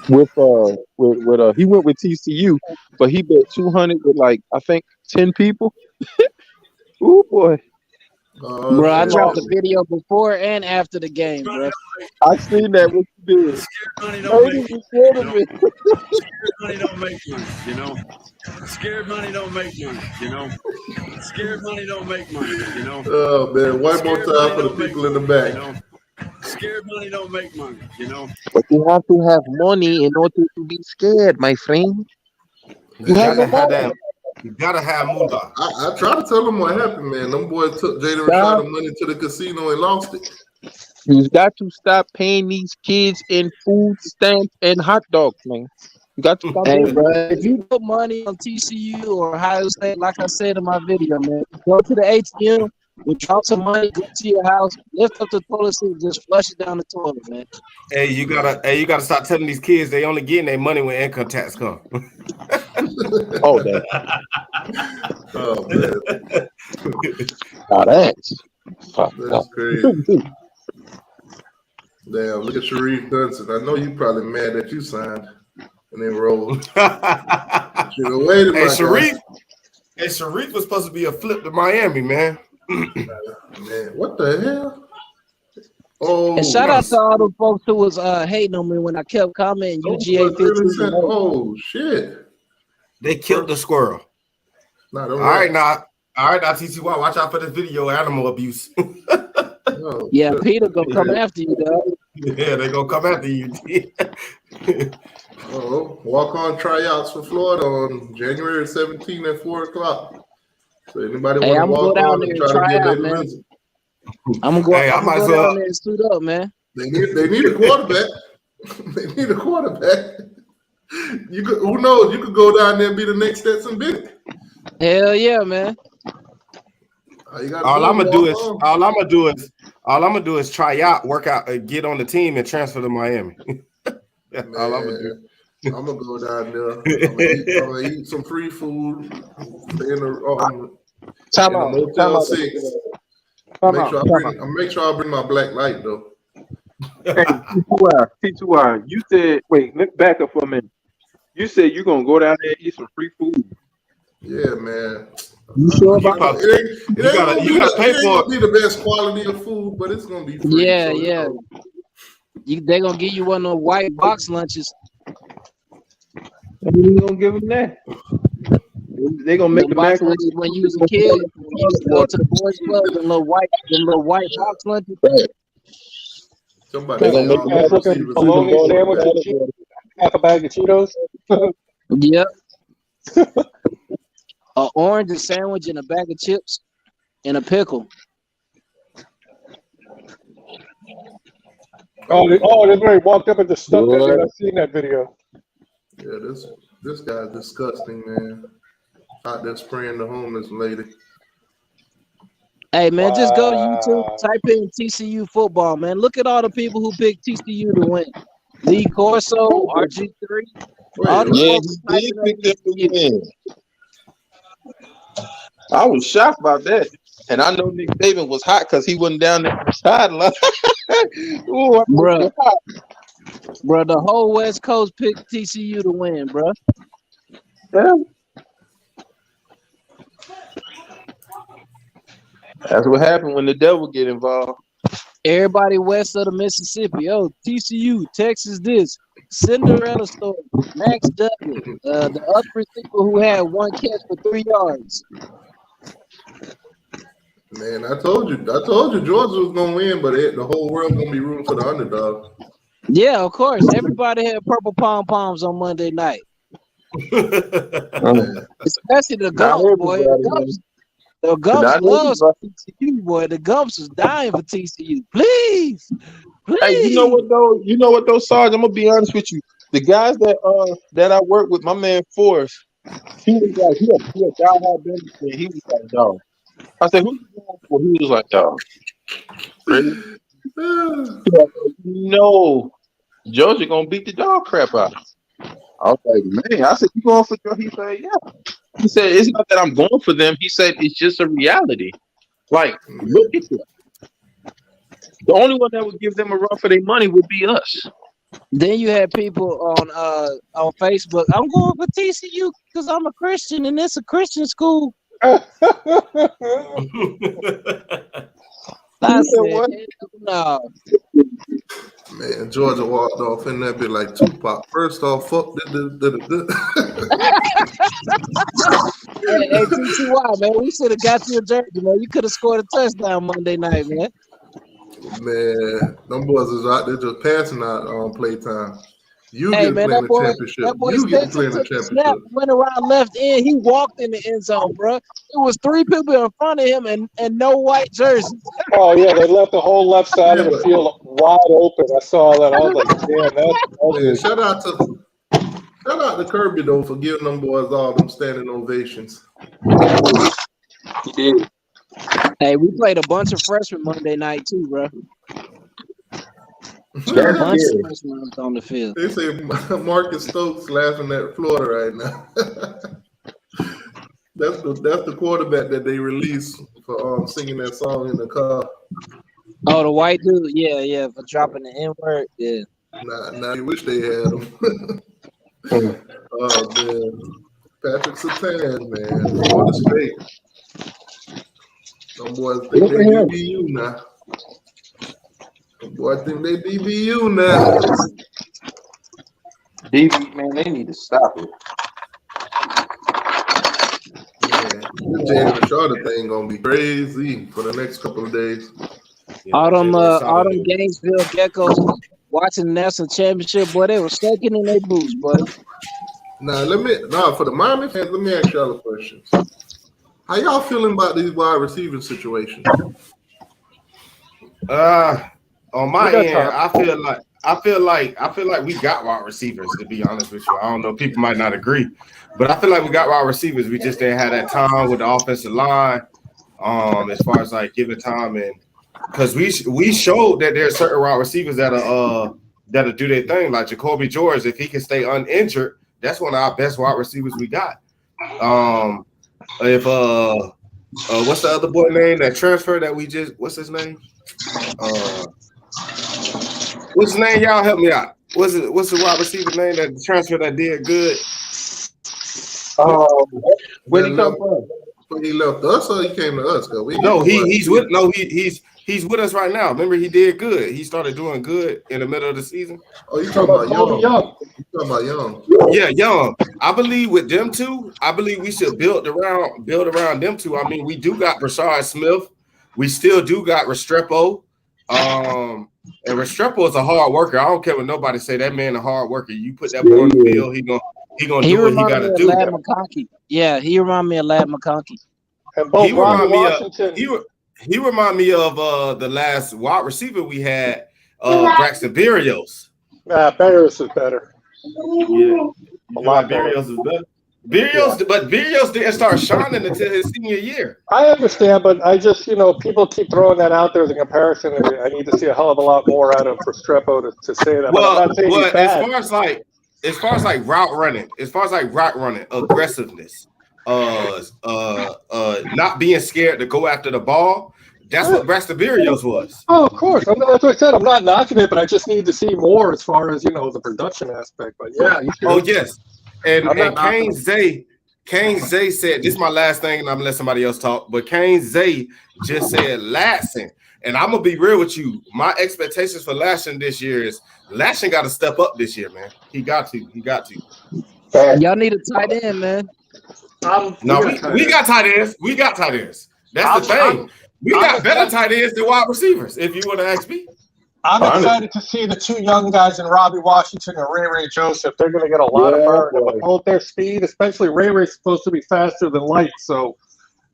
he went with TCU, but he bet 200 with like I think 10 people. Ooh boy. Bro, I dropped a video before and after the game, bro. I seen that. What you did? Scared money don't make money. Scared money don't make money, you know. Scared money don't make money, you know. Scared money don't make money, you know. Oh man, one more time for the people in the back. You know? Scared money don't make money, you know. But you have to have money in order to be scared, my friend. You gotta have that. You gotta have moolah. I tried to tell them what happened, man. Them boys took Jaden Rashada money to the casino and lost it. You got to stop paying these kids in food stamps and hot dogs, man. You got to stop. Hey, bro, if you put money on TCU or Ohio State, like I said in my video, man, go to the ATM, withdraw some money, go to your house, lift up the toilet seat, just flush it down the toilet, man. Hey, you gotta stop telling these kids they only getting their money when income tax come. Oh, man. Oh man. That's crazy. Damn, look at Sharif Dunson. I know you probably mad that you signed and then rolled. Hey, Sharif was supposed to be a flip to Miami, man. Man, what the hell? Oh, and shout out to all the folks who was hating on me when I kept commenting UGA 15. Oh shit. They killed the squirrel. All right, now, TCY, watch out for this video animal abuse. Yeah, Peter gonna come after you, dog. Yeah, they gonna come after you. Walk-on tryouts for Florida on January 17th at 4:00. So anybody Hey, want I'm to gonna walk go down on there and and try to try get out, their man. visit? I'm gonna go down there and suit up, man. They need a quarterback. They need a quarterback. Who knows? You could go down there and be the next Stetson Bennett. Hell yeah, man. All I'm gonna do is try out, work out, get on the team, and transfer to Miami. That's all I'm gonna do. I'm gonna go down there. I'm gonna eat some free food. Stay in the Motel 6. Make sure I bring my black light though. Hey, T2I, you said, wait, look back up for a minute. You said you're gonna go down there and eat some free food. Yeah, man. You sure about it? You gotta pay for it. Be the best quality of food, but it's gonna be free. Yeah, yeah. They gonna give you one of those white box lunches. What are you gonna give them that? They gonna make the mac lunches when you was a kid. You used to go to the boys' club, them little white box lunches. Somebody gonna make a bologna sandwich and half a bag of Cheetos. Yep. An orange, a sandwich, and a bag of chips, and a pickle. Oh, that's where he walked up and just stuck that shit. I've seen that video. Yeah, this guy's disgusting, man. Out there spraying the homeless lady. Hey, man, just go to YouTube, type in TCU football, man. Look at all the people who picked TCU to win. Lee Corso, RG3. I was shocked about that. And I know Nick Saban was hot because he wasn't down there on the sideline. Bro, the whole West Coast picked TCU to win, bro. Yeah. That's what happened when the devil get involved. Everybody west of the Mississippi. Oh, TCU, Texas this, Cinderella story, Max Dudley, the other receiver who had one catch for 3 yards. Man, I told you Georgia was gonna win, but the whole world gonna be rooting for the underdog. Yeah, of course. Everybody had purple pom-poms on Monday night. Especially the Gumps, boy. The Gumps loves TCU, boy. The Gumps is dying for TCU. Please. Hey, you know what though? Sarge? I'm gonna be honest with you. The guys that I work with, my man Forrest, he was like, he a diehard Bengals fan. He was like, dog. I said, who you going for? He was like, dog. Really? No, Georgia gonna beat the dog crap out of him. I was like, man. I said, you going for Georgia? He said, yeah. He said, it's not that I'm going for them. He said, it's just a reality. Like, look at them. The only one that would give them a run for their money would be us. Then you had people on Facebook. I'm going for TCU because I'm a Christian and it's a Christian school. I said, no. Man, Georgia walked off in that bit like Tupac. First off, fuck Hey, TTY, man, we should have got you a jersey, man. You could have scored a touchdown Monday night, man. Man, them boys is out there just passing out on playtime. You Hey, get man, playing the championship. that boy You get Stetson playing the took the championship. snap, went around left end. He walked in the end zone, bro. There was 3 people in front of him and no white jerseys. Oh yeah, they left the whole left side of the field wide open. I saw that. I was like, damn, that's ugly. Man, shout out to Kirby though for giving them boys all them standing ovations. He did. Hey, we played a bunch of freshmen Monday night too, bro. A bunch of freshmen on the field. They say Marcus Stokes laughing at Florida right now. That's the quarterback that they released for singing that song in the car. Oh, the white dude, yeah, for dropping the N-word, yeah. Nah, I wish they had him. Oh man, Patrick Surtain, man, Florida State. Them boys think they DBU now. Them boys think they DBU now. DB, man, they need to stop it. Man, this Jaden Rashada thing gonna be crazy for the next couple of days. All them Gainesville Geckos watching the national championship, boy, they were shaking in their boots, boy. For the Miami fans, let me ask y'all a question. How y'all feeling about these wide receiver situations? On my end, I feel like we got wide receivers, to be honest with you. I don't know, people might not agree, but I feel like we got wide receivers. We just didn't have that time with the offensive line, as far as like giving time, and because we showed that there are certain wide receivers that'll do their thing, like Jacoby George. If he can stay uninjured, that's one of our best wide receivers we got. If what's the other boy name that transferred that we just? What's his name? What's his name? Y'all help me out. What's the wide receiver name that transferred that did good? Where did he come from? When he left us, or he came to us? He's with us right now. Remember, he did good. He started doing good in the middle of the season. Oh, you talking about Young? You talking about Young? Yeah, Young. I believe with them two, I believe we should build around them two. I mean, we do got Brashard Smith. We still do got Restrepo. And Restrepo is a hard worker. I don't care what nobody say. That man a hard worker. You put that boy on the field, he gonna do what he got to do. Lad McConkey. Yeah, he remind me of Lad McConkey. And both He remind me of the last wide receiver we had, Braxton Berrios. Berrios is better. Yeah, a lot Berrios is better. But Berrios didn't start shining until his senior year. I understand, but I just, people keep throwing that out there as a comparison. And I need to see a hell of a lot more out of Restrepo to say that. Well, I'm not saying he's bad. as far as route running, aggressiveness, not being scared to go after the ball. That's what Braxton Berrios was. Oh, of course. That's what I said. I'm not knocking it, but I just need to see more as far as the production aspect. But yeah. Oh yes. And Kane Zay said, this is my last thing, and I'm gonna let somebody else talk. But Kane Zay just said Lashin. And I'm gonna be real with you. My expectations for Lashin this year is Lashin got to step up this year, man. He got to. Y'all need a tight end, man. We got tight ends. That's the thing. We got better tight ends than wide receivers, if you want to ask me. I'm excited to see the two young guys in Robbie Washington and Ray Joseph. They're going to get a lot of burn. And with both their speed, especially Ray's supposed to be faster than light, so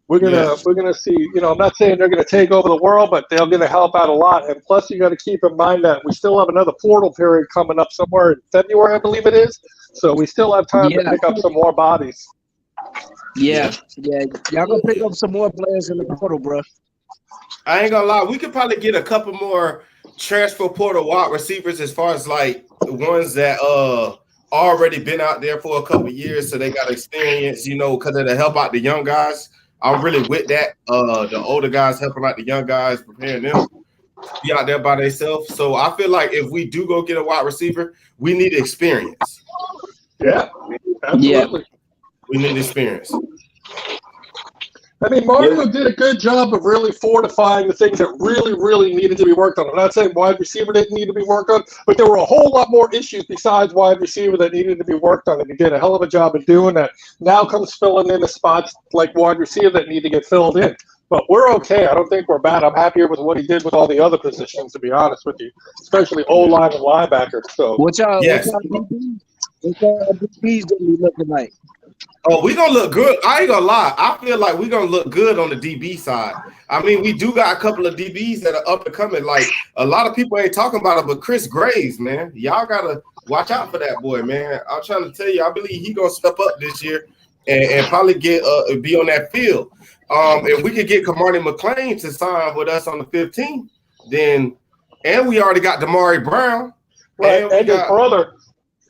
we're gonna see. You know, I'm not saying they're going to take over the world, but they're going to help out a lot. And plus, you got to keep in mind that we still have another portal period coming up somewhere in February, I believe it is. So we still have time to pick up some more bodies. Yeah. Y'all gonna pick up some more players in the portal, bro. I ain't gonna lie, we could probably get a couple more transfer portal wide receivers as far as like the ones that already been out there for a couple of years, so they got experience, you know, because it'll help out the young guys. I'm really with that. The older guys helping out the young guys, preparing them to be out there by themselves. So I feel like if we do go get a wide receiver, we need experience. Yeah, absolutely. We need experience. I mean, Mario did a good job of really fortifying the things that really, really needed to be worked on. I'm not saying wide receiver didn't need to be worked on, but there were a whole lot more issues besides wide receiver that needed to be worked on, and he did a hell of a job of doing that. Now comes filling in the spots like wide receiver that need to get filled in. But we're okay. I don't think we're bad. I'm happier with what he did with all the other positions, to be honest with you, especially O-line and linebacker. So, what y'all DBs gonna be looking like? Oh, we gonna look good. I ain't gonna lie. I feel like we gonna look good on the DB side. I mean, we do got a couple of DBs that are up and coming. Like a lot of people ain't talking about it, but Chris Graves, man, y'all gotta watch out for that boy, man. I'm trying to tell you, I believe he gonna step up this year and probably get be on that field. If we could get Kamari McLean to sign with us on the 15th, then and we already got Damari Brown, right, and his brother.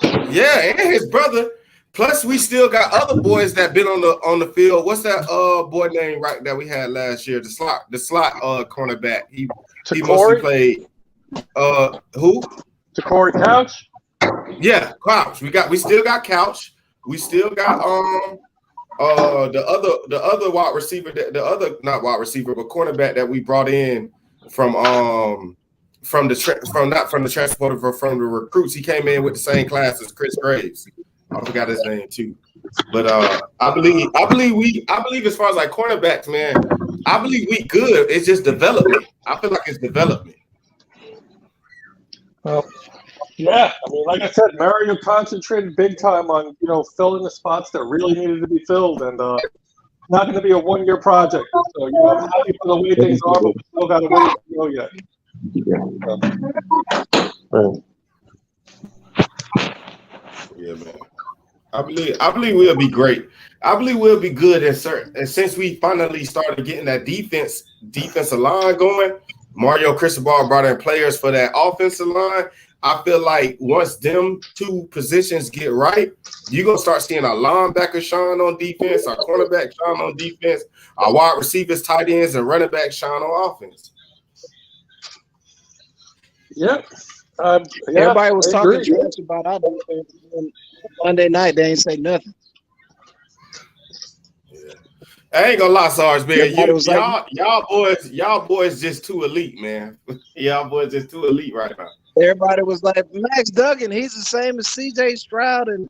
Yeah, and his brother. Plus, we still got other boys that been on the field. What's that boy name right that we had last year? The slot cornerback. He mostly played. Who? Corey Couch. Yeah, Couch. We still got Couch. We still got the other wide receiver, not wide receiver, but cornerback that we brought in from the recruits. He came in with the same class as Chris Graves. I forgot his name too, but I believe as far as like cornerbacks, man, I believe we good. It's just development. I feel like it's development. Well, yeah, I mean, like I said, Mario concentrated big time on filling the spots that really needed to be filled, and not going to be a one-year project. So I'm happy for the way things are, but we still got to wait to go yet. Yeah, man. I believe we'll be great. I believe we'll be good and since we finally started getting that defensive line going, Mario Cristobal brought in players for that offensive line. I feel like once them two positions get right, you're gonna start seeing our linebacker shine on defense, our cornerback shine on defense, our wide receivers, tight ends, and running back shine on offense. Yep. Everybody was talking trash about our defense. Monday night, they ain't say nothing. Yeah. I ain't gonna lie, Sarge, man. Y'all boys just too elite, man. Y'all boys just too elite right now. Everybody was like, Max Duggan, he's the same as CJ Stroud, and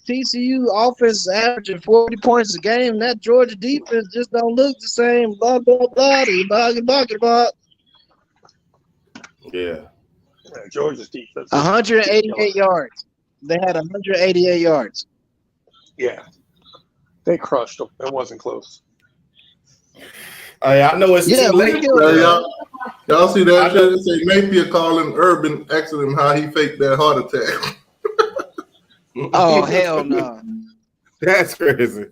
TCU offense is averaging 40 points a game. That Georgia defense just don't look the same. Blah, blah, blah, blah, blah. Yeah. Georgia's defense. 188 yards. They had 188 yards. Yeah. They crushed them. It wasn't close. I know it's too late. Y'all see that shit? It say Napier calling Urban excellent how he faked that heart attack. Oh, hell no. That's crazy.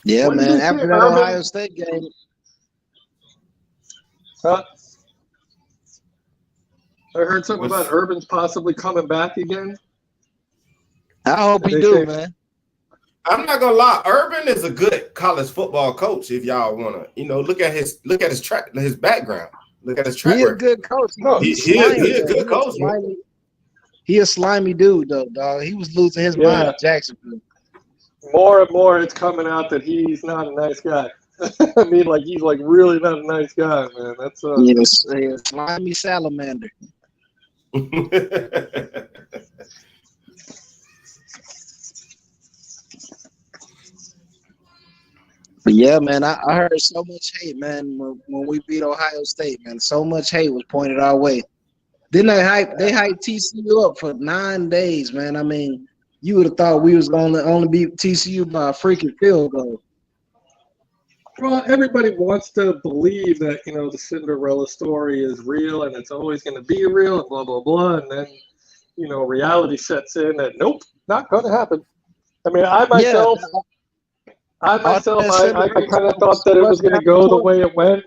Yeah, What man. After that Ohio State game. Huh? I heard something about Urban's possibly coming back again. I hope he do, man. I'm not gonna lie, Urban is a good college football coach. If y'all wanna, look at his background. Look at his track record. He a good coach. No, he a good coach. He a slimy dude, though, dog. He was losing his mind at Jacksonville. More and more, it's coming out that he's not a nice guy. I mean, like he's like really not a nice guy, man. That's he's a slimy salamander. Yeah, man, I heard so much hate, man, when we beat Ohio State, man. So much hate was pointed our way. Then they hyped TCU up for 9 days, man. I mean, you would have thought we was going to only beat TCU by a freaking field goal. Well, everybody wants to believe that, the Cinderella story is real and it's always going to be real and blah, blah, blah. And then, reality sets in that, nope, not going to happen. I mean, I myself kind of thought that it was going to go the way it went.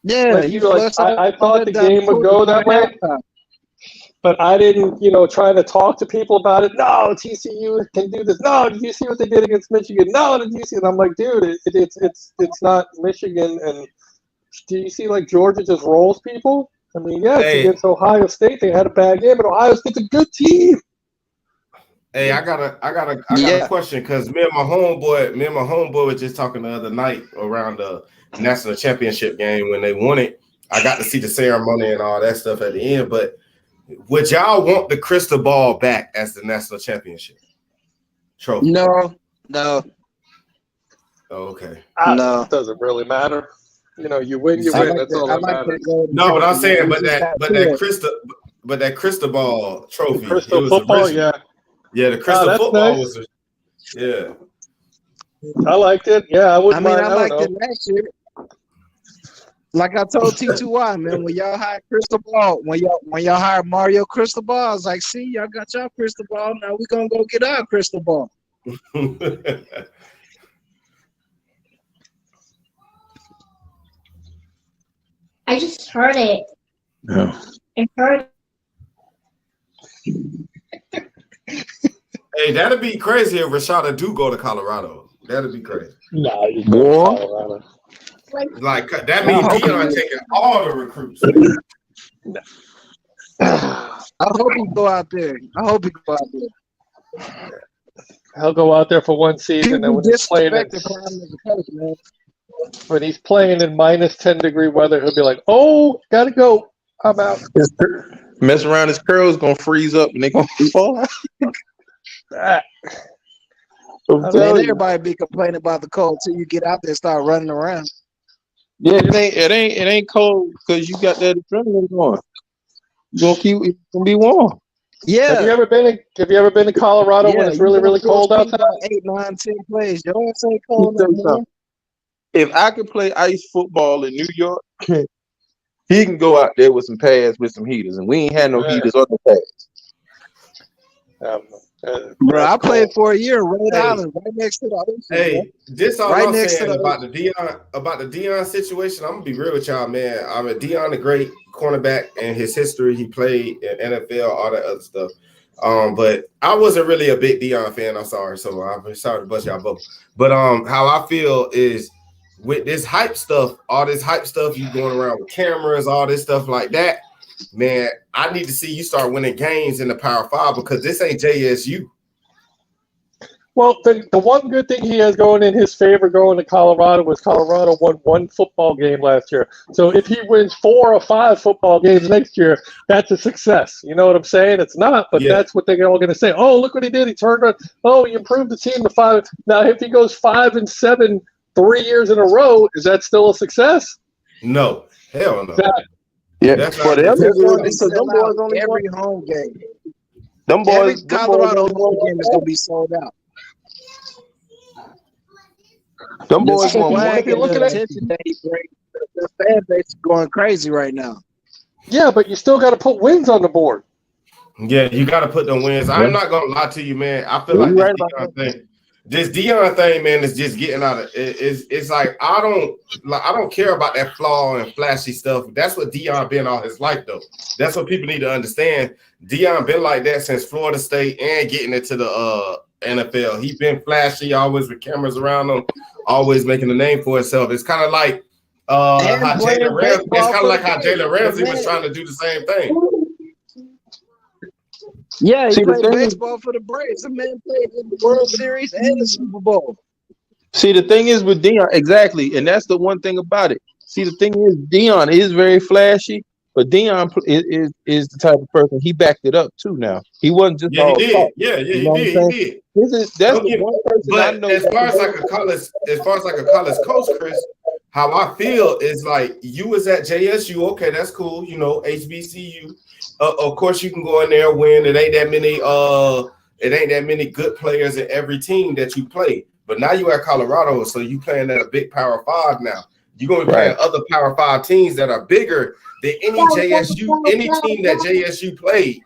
Yeah, I thought the game would go that way, but I didn't, try to talk to people about it. No, TCU can do this. No, did you see what they did against Michigan? No, did you see? And I'm like, dude, it's not Michigan. And do you see like Georgia just rolls people? I mean, yes, against Ohio State they had a bad game, but Ohio State's a good team. Hey, I got a question because me and my homeboy was just talking the other night around the national championship game when they won it. I got to see the ceremony and all that stuff at the end, but would y'all want the crystal ball back as the national championship trophy? No. Oh, okay. No, it doesn't really matter. You win. That's all that matters. No, but I'm saying, but that crystal ball trophy, the crystal football, yeah, the crystal football nice. Yeah. I liked it. Yeah, I wouldn't mind. I liked it last year. Like I told T2Y, man, when y'all hire Crystal Ball, when y'all hire Mario Crystal Ball, I was like, see, y'all got y'all crystal ball. Now we're gonna go get our crystal ball. I just heard it. Yeah. I heard. Hey, that'd be crazy if Rashada do go to Colorado. That'd be crazy. Nah, you go to Colorado. Like that means Deion taking all the recruits. I hope he go out there. He'll go out there for one season, and when he's playing in minus 10-degree weather, he'll be like, "Oh, gotta go. I'm out." Mess around, his curls gonna freeze up and they gonna fall out. Everybody be complaining about the cold till you get out there and start running around. Yeah, it ain't cold because you got that adrenaline going. It's gonna be warm. Yeah. Have you ever been to Colorado when it's really, really cold outside? 8, 9, 10 plays. You don't say cold anymore. If I could play ice football in New York, he can go out there with some pads with some heaters, and we ain't had no heaters or no pads. Bro, I played for a year in Rhode Island, right next to the ocean. Hey, this all right I'm saying about the Deion situation. I'm gonna be real with y'all, man. I mean, Deion, a great cornerback, and his history, he played in NFL, all that other stuff. But I wasn't really a big Deion fan. I'm sorry, so I'm sorry to bust y'all both. But how I feel is with this hype stuff, all this hype stuff, you going around with cameras, all this stuff like that. Man, I need to see you start winning games in the Power 5 because this ain't JSU. Well, the one good thing he has going in his favor going to Colorado was Colorado won 1 football game last year. So if he wins 4 or 5 football games next year, that's a success. You know what I'm saying? It's not, but that's what they're all going to say. Oh, look what he did. He turned around. Oh, he improved the team to 5. Now, if he goes 5-7 3 years in a row, is that still a success? No. Hell no. That's for them. Them boys only every home game. Them boys, every Colorado home game is gonna be sold out. Them boys won't the fan base is going crazy right now. Yeah, but you still got to put wins on the board. Yeah, you got to put them wins. I'm not gonna lie to you, man. I feel like this Deion thing, man, is just getting out of it. It's like I don't care about that flaw and flashy stuff. That's what Deion been all his life, though. That's what people need to understand. Deion been like that since Florida State and getting into the NFL. He been flashy, always with cameras around him, always making a name for himself. It's kind of like how Jalen Ramsey. It's kind of like how Jalen Ramsey was trying to do the same thing. Yeah, he played baseball for the Braves. The man played in the World Series and the Super Bowl. See, the thing is with Deion, exactly, and that's the one thing about it. See, the thing is Deion is very flashy, But Deion is the type of person, he backed it up too now. He wasn't just all he talk. did. You know what I'm saying? He did. That's the one person I But know. as far as like a college coach, Chris, how I feel is like you was at JSU. Okay, that's cool. You know, HBCU. Of course, you can go in there and win. It ain't that many good players in every team that you play. But now you at Colorado, so you playing at a big Power 5 now. You're gonna be playing other Power 5 teams that are bigger than any team that JSU played.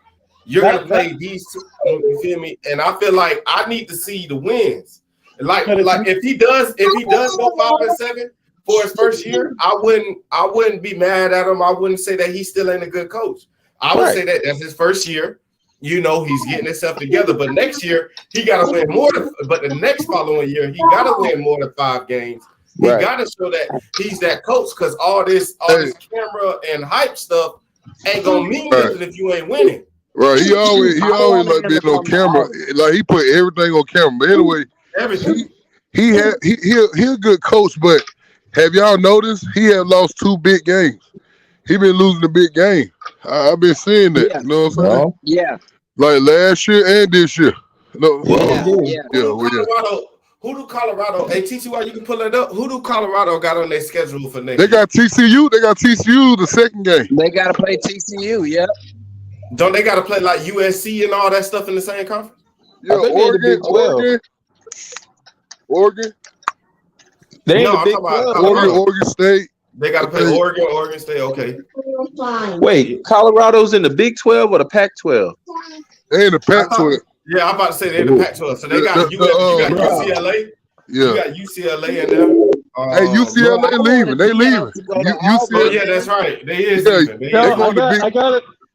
You're gonna play these two, you feel me? And I feel like I need to see the wins. Like if he does go 5-7 for his first year, I wouldn't be mad at him. I wouldn't say that he still ain't a good coach. I would say that that's his first year. You know, he's getting himself together. But next year, he got to win more. But the next following year, he got to win more than 5 games. He got to show that he's that coach, because all this camera and hype stuff ain't gonna mean nothing if you ain't winning. Right. He always like being on camera. Like he put everything on camera. But anyway, everything. He a good coach, but have y'all noticed he have lost 2 big games? He been losing the big game. I've been seeing that. You know what I'm saying? Yeah. Like last year and this year. No. Who do Colorado? Hey, TCY, you can pull it up. Who do Colorado got on their schedule for next year? They got TCU. They got TCU the second game. They got to play TCU. Yeah. Don't they got to play like USC and all that stuff in the same conference? Yeah, Oregon. They in the Big 12. Oregon State. They got to play Oregon State. Okay. Wait, Colorado's in the Big 12 or the Pac-12? They in the Pac-12. Yeah, I'm about to say they're in the Pac-12. So they got UCLA. Yeah. You got UCLA in there. Hey, UCLA leaving. They leaving. UCLA. Yeah, that's right. They is leaving.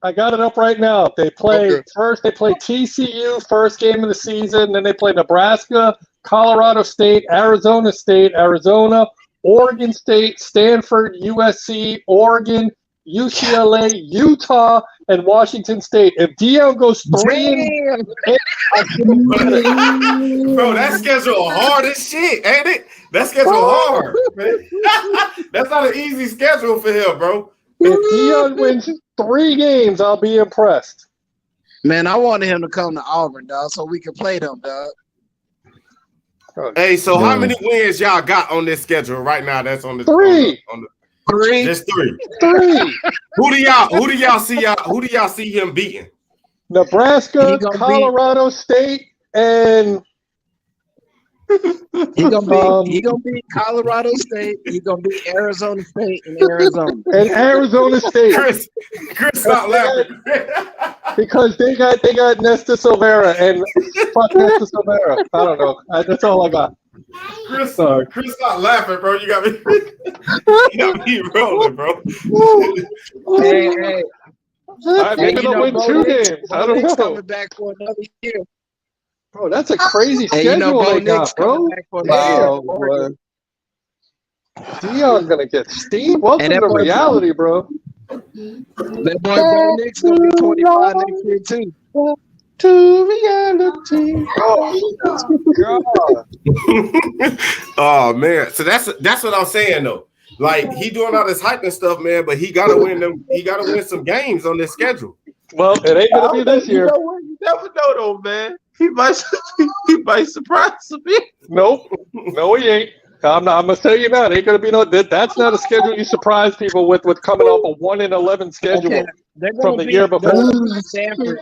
I got it up right now. They play first. They play TCU first game of the season. Then they play Nebraska, Colorado State, Arizona, Oregon State, Stanford, USC, Oregon, UCLA, Utah, and Washington State. If Deion goes 3-8, bro, that schedule hard as shit, ain't it? That schedule hard, man. That's not an easy schedule for him, bro. If Deion wins 3 games, I'll be impressed. Man, I wanted him to come to Auburn, dog, so we can play them, dog. Hey, so how many wins y'all got on this schedule right now? That's on the 3. Three. Just 3. 3. Who do y'all see him beating? Nebraska, Colorado State, and he gonna beat Colorado State. He gonna beat Arizona State and Arizona. And Arizona State. Chris, stop laughing. Because they got Nesta Silvera and fuck Nesta Silvera. I don't know. That's all I got. Chris, stop laughing, bro. You got me rolling, bro. Hey. They're gonna win 2 games. I don't know. Coming back for another year. Bro, that's a crazy schedule they got, bro. Wow, Deion's gonna get steamed. Welcome to reality, bro. That boy Bo Nick's gonna be 25 next year too. To reality. Oh God. Oh man. So that's what I'm saying though. Like he doing all this hype and stuff, man, but he gotta win them. He gotta win some games on this schedule. Well, it ain't gonna be this year. You never know though, man. He might surprise me. Nope. No, he ain't. I'm gonna tell you now. It ain't gonna be no. That's not a schedule you surprise people with coming off a 1-11 schedule from the year before. Stanford.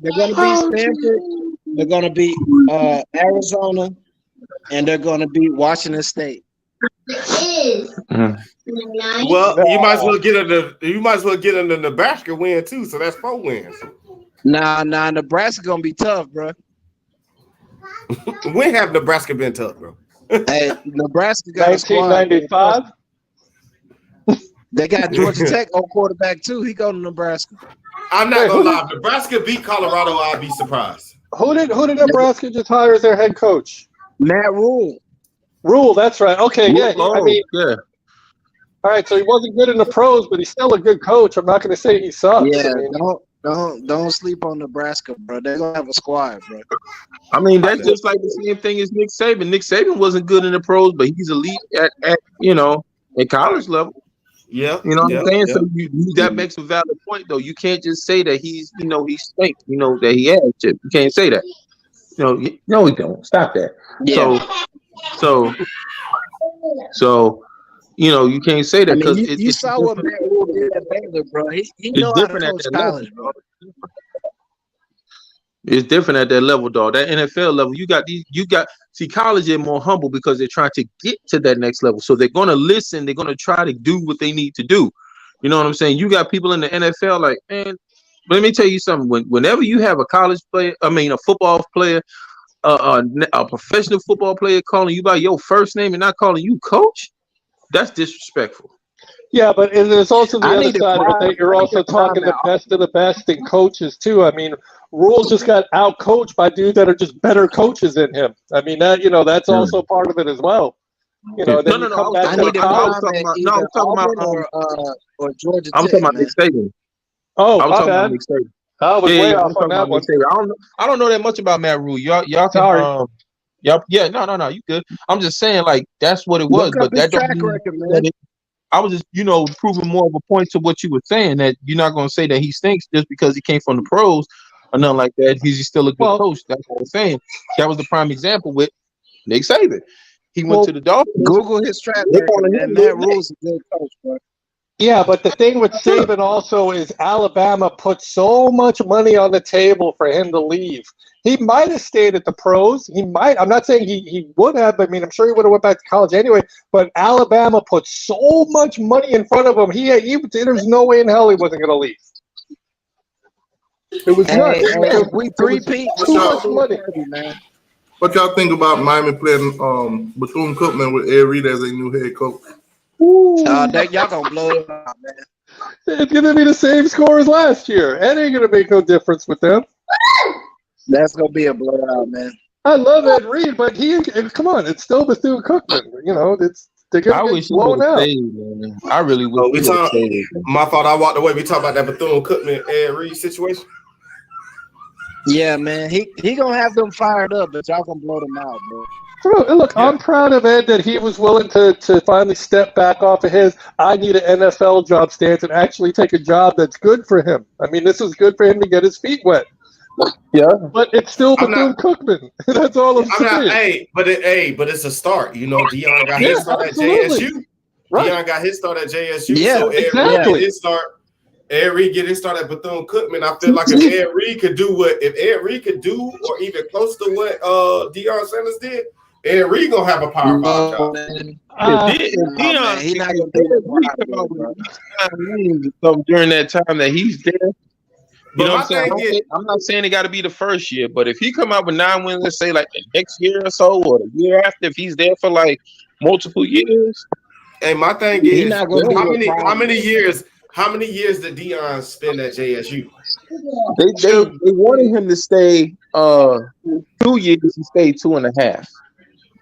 They're gonna beat Stanford. They're gonna beat Arizona, and they're gonna beat Washington State. Well, you might as well get a Nebraska win too. So that's 4 wins. Nah, Nebraska gonna be tough, bro. When have Nebraska been tough, bro? Hey, Nebraska got 1995. They got Georgia Tech on quarterback too. He go to Nebraska. I'm not gonna lie. If Nebraska beat Colorado, I'd be surprised. Who did Nebraska just hire as their head coach? Matt Rule. Rule, that's right. Okay, yeah. All right, so he wasn't good in the pros, but he's still a good coach. I'm not going to say he sucks. Yeah, don't sleep on Nebraska, bro. They're gonna have a squad, bro. I mean, that's just like the same thing as Nick Saban. Nick Saban wasn't good in the pros, but he's elite at college level. Yeah. You know what I'm saying? Yeah. So that makes a valid point, though. You can't just say that he stinks. That he has shit. You can't say that. No, he don't. Stop that. Yeah. So, you can't say that because you saw what Matt Rule did at Baylor, bro. He know how to coach college, bro. It's different at that level, dog. That NFL level, see, college is more humble because they're trying to get to that next level. So they're gonna listen, they're gonna try to do what they need to do. You know what I'm saying? You got people in the NFL like, man, let me tell you something. Whenever you have a college player, a football player, a professional football player calling you by your first name and not calling you coach, that's disrespectful. Yeah, but there's also the other side of it that you're also talking the best of the best in coaches too. I mean, Rule just got out coached by dudes that are just better coaches than him. I mean that's also part of it as well. Then No. I need to Auburn or Georgia Tech. I'm talking about Nick Saban. Oh, I was talking bad. about Nick Saban. I was way off on that one. I don't know that much about Matt Rule. Y'all can. Sorry. No, you good. I'm just saying, like, that's what it was, Look but up his that don't track mean record, man. that I was just, proving more of a point to what you were saying, that you're not going to say that he stinks just because he came from the pros or nothing like that. He's still a good coach. That's what I'm saying. That was the prime example with Nick Saban. He went to the Dolphins. Google his track record, and Matt Rule's a good coach, bro. Yeah, but the thing with Saban also is Alabama put so much money on the table for him to leave. He might have stayed at the pros. He might. I'm not saying he would have. I mean, I'm sure he would have went back to college anyway. But Alabama put so much money in front of him. There's no way in hell he wasn't going to leave. It was nuts. We three-peat. Too much money, man. What y'all think about Miami playing Bethune-Cookman with Ed Reed as a new head coach? Y'all gonna blow it out, man. It's gonna be the same score as last year. It ain't gonna make no difference with them. That's gonna be a blowout, man. I love Ed Reed, but come on, it's still Bethune-Cookman. They're gonna get blown out. Man. I really wish. My fault. I walked away. We talking about that Bethune-Cookman Ed Reed situation. Yeah, man. He gonna have them fired up, but y'all gonna blow them out, bro. Bro, look, I'm proud of Ed that he was willing to finally step back off of his I need an NFL job stance and actually take a job that's good for him. I mean, this is good for him to get his feet wet. Yeah. But it's still Bethune-Cookman. That's all I'm saying. But it's a start. Deion got his start at JSU. Right. Deion got his start at JSU. Yeah, so exactly. Ed Reed get his start at Bethune-Cookman. I feel like if Ed Reed could do or even close to what Deion Sanders did, Ed Reed gonna have a Power 5 job. Deion, he not gonna do it during that time that he's there. You know what I'm saying? I'm not saying it got to be the first year, but if he come out with 9 wins, let's say like the next year or so, or the year after, if he's there for like multiple years. Hey, my thing is, how many years did Deion spend at JSU? They wanted him to stay 2 years. He stayed 2.5.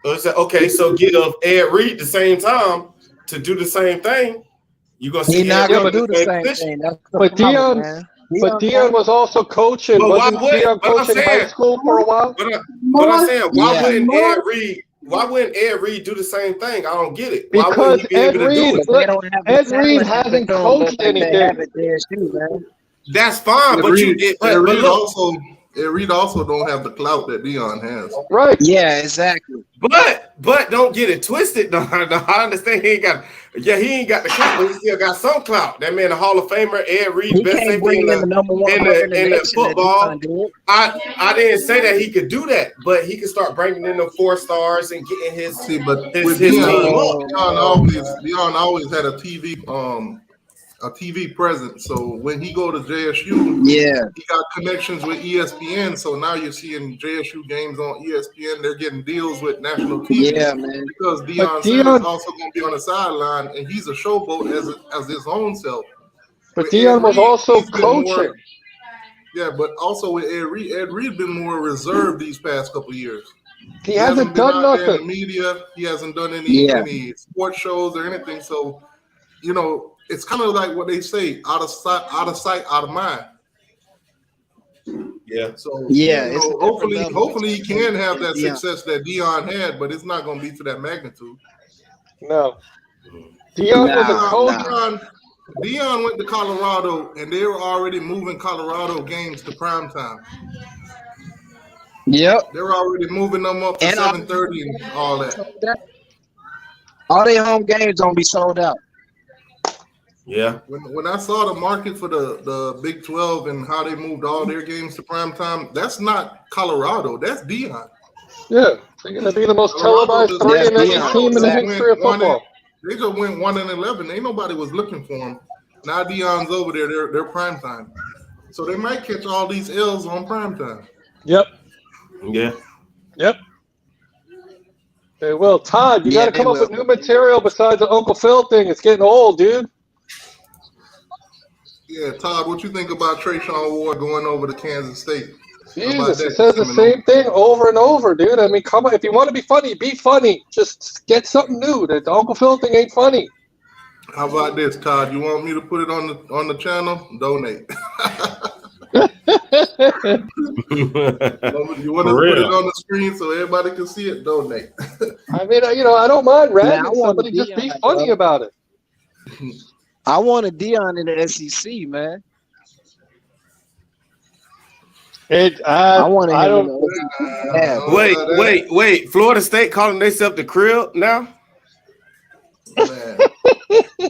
Okay, so give Ed Reed the same time to do the same thing. You're gonna see he's not gonna do the same thing. But Deion was also coaching. Wasn't Deion coaching high school for a while? But I'm saying, why wouldn't Ed Reed do the same thing? I don't get it. Because Ed Reed hasn't coached anything. That's fine, Ed Reed also don't have the clout that Deion has. Right. Yeah, exactly. But don't get it twisted. No, I understand he ain't got the clout, but he still got some clout. That man, a Hall of Famer, Ed Reed, best safety in the football. I didn't say that he could do that, but he could start bringing in the 4 stars and getting his team up. Deion always had a TV presence. So when he go to JSU, he got connections with ESPN. So now you're seeing JSU games on ESPN. They're getting deals with national TV. Yeah, man. Because Deion Sanders also going to be on the sideline, and he's a showboat as his own self. But Deion was also coaching. But also with Ed Reed been more reserved these past couple of years. He hasn't done nothing. In the media, he hasn't done any sports shows or anything. So, it's kind of like what they say: out of sight, out of mind. Yeah. So hopefully he can have that success that Deion had, but it's not going to be to that magnitude. No. Deion was a coach. Deion went to Colorado, and they were already moving Colorado games to primetime. Yep. They were already moving them up to 7:30 and all that. All their home games don't be sold out. Yeah. When I saw the market for the Big 12 and how they moved all their games to primetime, that's not Colorado. That's Deion. Yeah, they're going to be the most televised 3-8 team in the history of football. They just went 1-11. Ain't nobody was looking for them. Now Deion's over there. They're primetime. So they might catch all these L's on primetime. Yep. Yeah. Yep. They will. Todd, you got to come up with new material besides the Uncle Phil thing. It's getting old, dude. Yeah, Todd, what you think about Trayshawn Ward going over to Kansas State? Jesus, he says the same thing over and over, dude. I mean, come on. If you want to be funny, be funny. Just get something new. The Uncle Phil thing ain't funny. How about this, Todd? You want me to put it on the channel? Donate. You want to put it on the screen so everybody can see it? Donate. I mean, I don't mind ragging somebody. Just be funny about it. I want a Deion in the SEC, man. I want to. Wait. Florida State calling themselves the crib now?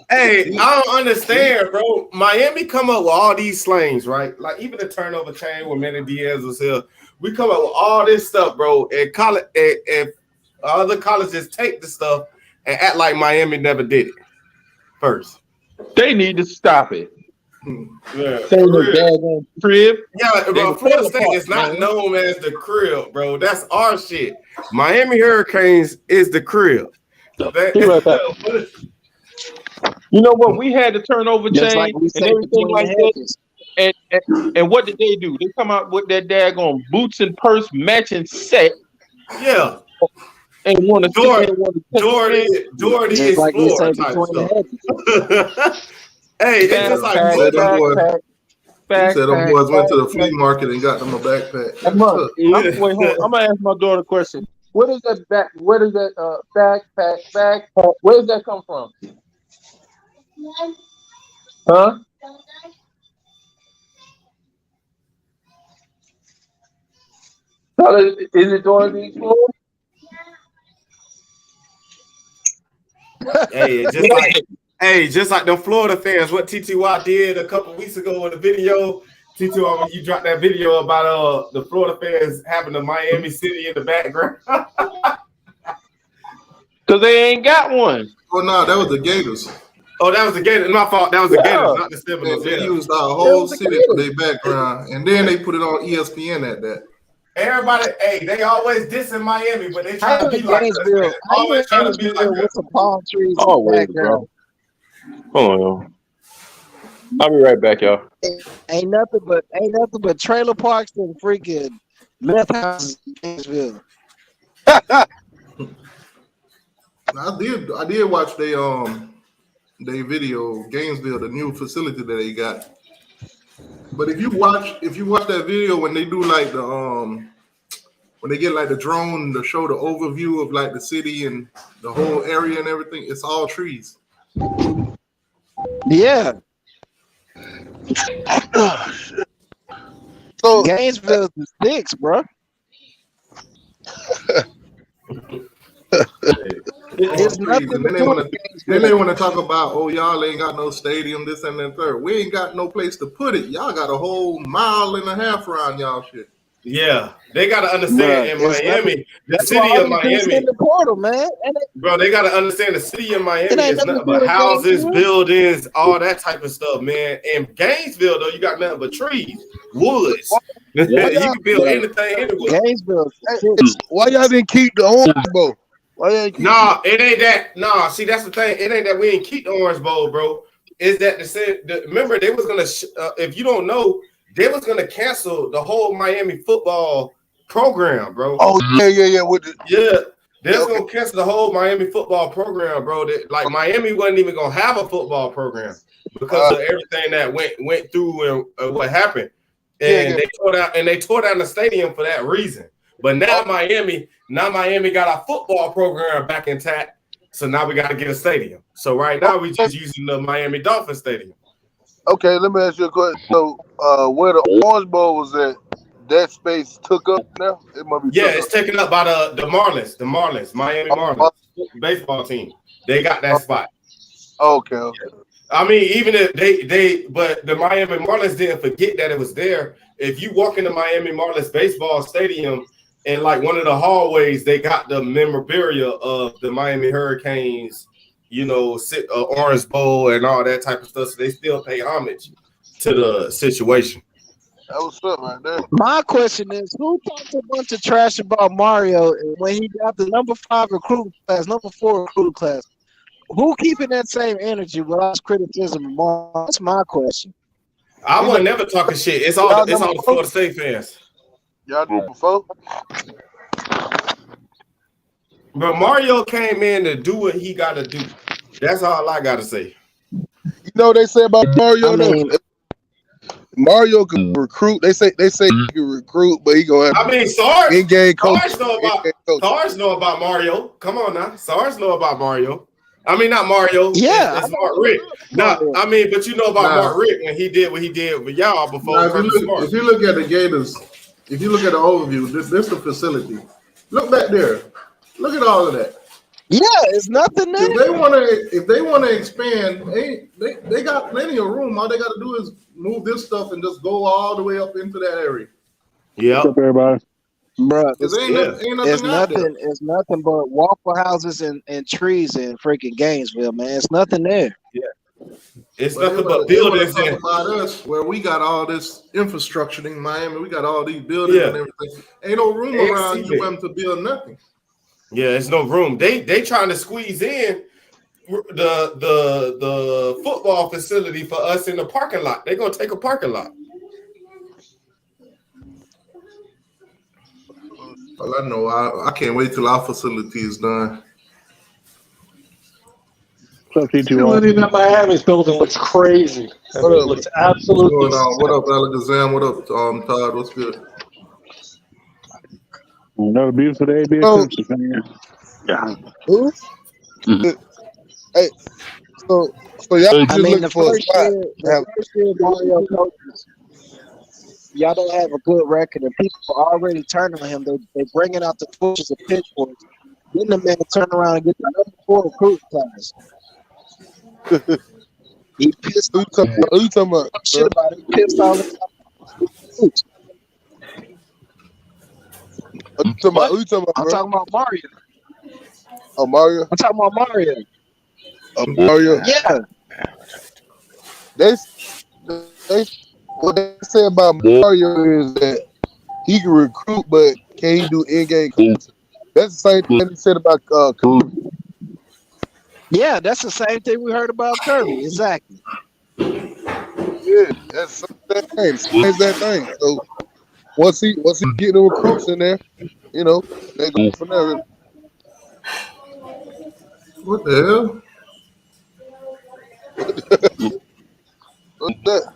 Hey, I don't understand, bro. Miami come up with all these slangs, right? Like even the turnover chain when Manny Diaz was here. We come up with all this stuff, bro. And college, and other colleges take the stuff and act like Miami never did it first. They need to stop it. Yeah, crib. Yeah, bro. Florida State is not known as the crib, bro. That's our shit. Miami Hurricanes is the crib. You know what? We had the turnover chain and everything like that. And what did they do? They come out with that daggone boots and purse matching set. Yeah. And want to Jordy is like Florida type stuff. Hey, it's just like he said them boys went to the flea market and got them a backpack. I'm gonna ask my daughter a question. What is that backpack? Where does that come from? Huh? Is it Dorothy's floor? Just like the Florida fans, what TTY did a couple weeks ago in the video. TTY, when you dropped that video about the Florida fans having the Miami City in the background. Because they ain't got one. Oh no, that was the Gators. Oh, that was the Gators. My fault. That was the Gators, not the Seminoles. They used our whole city for their background, and then they put it on ESPN at that. Everybody, they always dissing Miami, but they try to be like Gainesville. Always trying to be like with some palm trees. Always, bro. Hold on. I'll be right back, y'all. Ain't nothing but trailer parks and freaking meth houses in Gainesville. I did watch they video Gainesville, the new facility that they got. But if you watch that video when they do like the when they get like the drone to show the overview of like the city and the whole area and everything, it's all trees. Yeah. So Gainesville is 6, bro. It's nothing. Then they want to talk about, y'all ain't got no stadium, this and that third. We ain't got no place to put it. Y'all got a whole 1.5 miles around y'all shit. Yeah, they got to understand in Miami, the city of Miami. In the portal, man. Bro, they got to understand the city of Miami is nothing but houses, buildings, all that type of stuff, man. In Gainesville, though, you got nothing but trees, woods. You can build anything anywhere. Gainesville. Why y'all didn't keep the Orange Bowl? Nah, it ain't that. Nah, see, that's the thing. It ain't that we ain't keep the Orange Bowl, bro. Is that remember, they was going to, if you don't know, they was gonna cancel the whole Miami football program, bro. Oh yeah. They was gonna cancel the whole Miami football program, bro. Like Miami wasn't even gonna have a football program because of everything that went through and what happened. And they tore down the stadium for that reason. But now Miami got a football program back intact, So now we got to get a stadium. So right now we just using the Miami Dolphins stadium. Okay, let me ask you a question. So, where the Orange Bowl was at, that space took up now? It might be it's taken up by the Marlins, Miami Marlins baseball team. They got that spot. Okay. I mean, even if but the Miami Marlins didn't forget that it was there. If you walk into Miami Marlins baseball stadium, and like one of the hallways, they got the memorabilia of the Miami Hurricanes, Orange Bowl and all that type of stuff. So they still pay homage to the situation. That was up right there. My question is, who talked a bunch of trash about Mario when he got the number 5 recruiting class, number 4 recruiting class? Who keeping that same energy without criticism of Mario? That's my question. I wasn't never talking shit. It's all the Florida State fans. Y'all do before? But Mario came in to do what he got to do. That's all I got to say. You know what they say about Mario? Mario can recruit. They say he can recruit, but he gonna have Sarge in-game coach. Sarge know about Mario. Come on now. Sarge know about Mario. I mean, not Mario. Yeah, it's Mark Rick. But you know about Mark Rick when he did what he did with y'all before. Now, if you look at the Gators, if you look at the overview, this is the facility. Look back there. Look at all of that. Yeah, it's nothing there. If they want to expand, they got plenty of room. All they got to do is move this stuff and just go all the way up into that area. Yeah. What's up, everybody? Bro, it's nothing but Waffle Houses and trees in freaking Gainesville, man. It's nothing there. Yeah. It's nothing but buildings. Talk about us, where we got all this infrastructure in Miami. We got all these buildings and everything. Ain't no room around UM to build nothing. Yeah, there's no room. They trying to squeeze in the football facility for us in the parking lot. They're gonna take a parking lot. Well, I know. I can't wait till our facility is done. Facility that Miami's building looks crazy. It looks absolutely. What up, Alakazam? What up, Todd? What's good? Another beautiful day, be a Clemson fan. Yeah. Hey, so y'all just looking the for a spot. First year Mario coaches, y'all don't have a good record, and people are already turning on him. They bringing out the torches of pitchforks. Then the man turn around and get the number 4 recruit class. He pissed. Who you talking about? Shit about it. He pissed all the time. Who you talking about? I'm talking about Mario. Oh, Mario? I'm talking about Mario. Oh, Mario? Yeah. What they say about Mario is that he can recruit, but can he do in-game coaching? That's the same thing they said about Kirby. Yeah, that's the same thing we heard about Kirby. Exactly. Yeah, that's that thing. Same that thing. So once he get the recruits in there, they go from there. What the hell? What's that?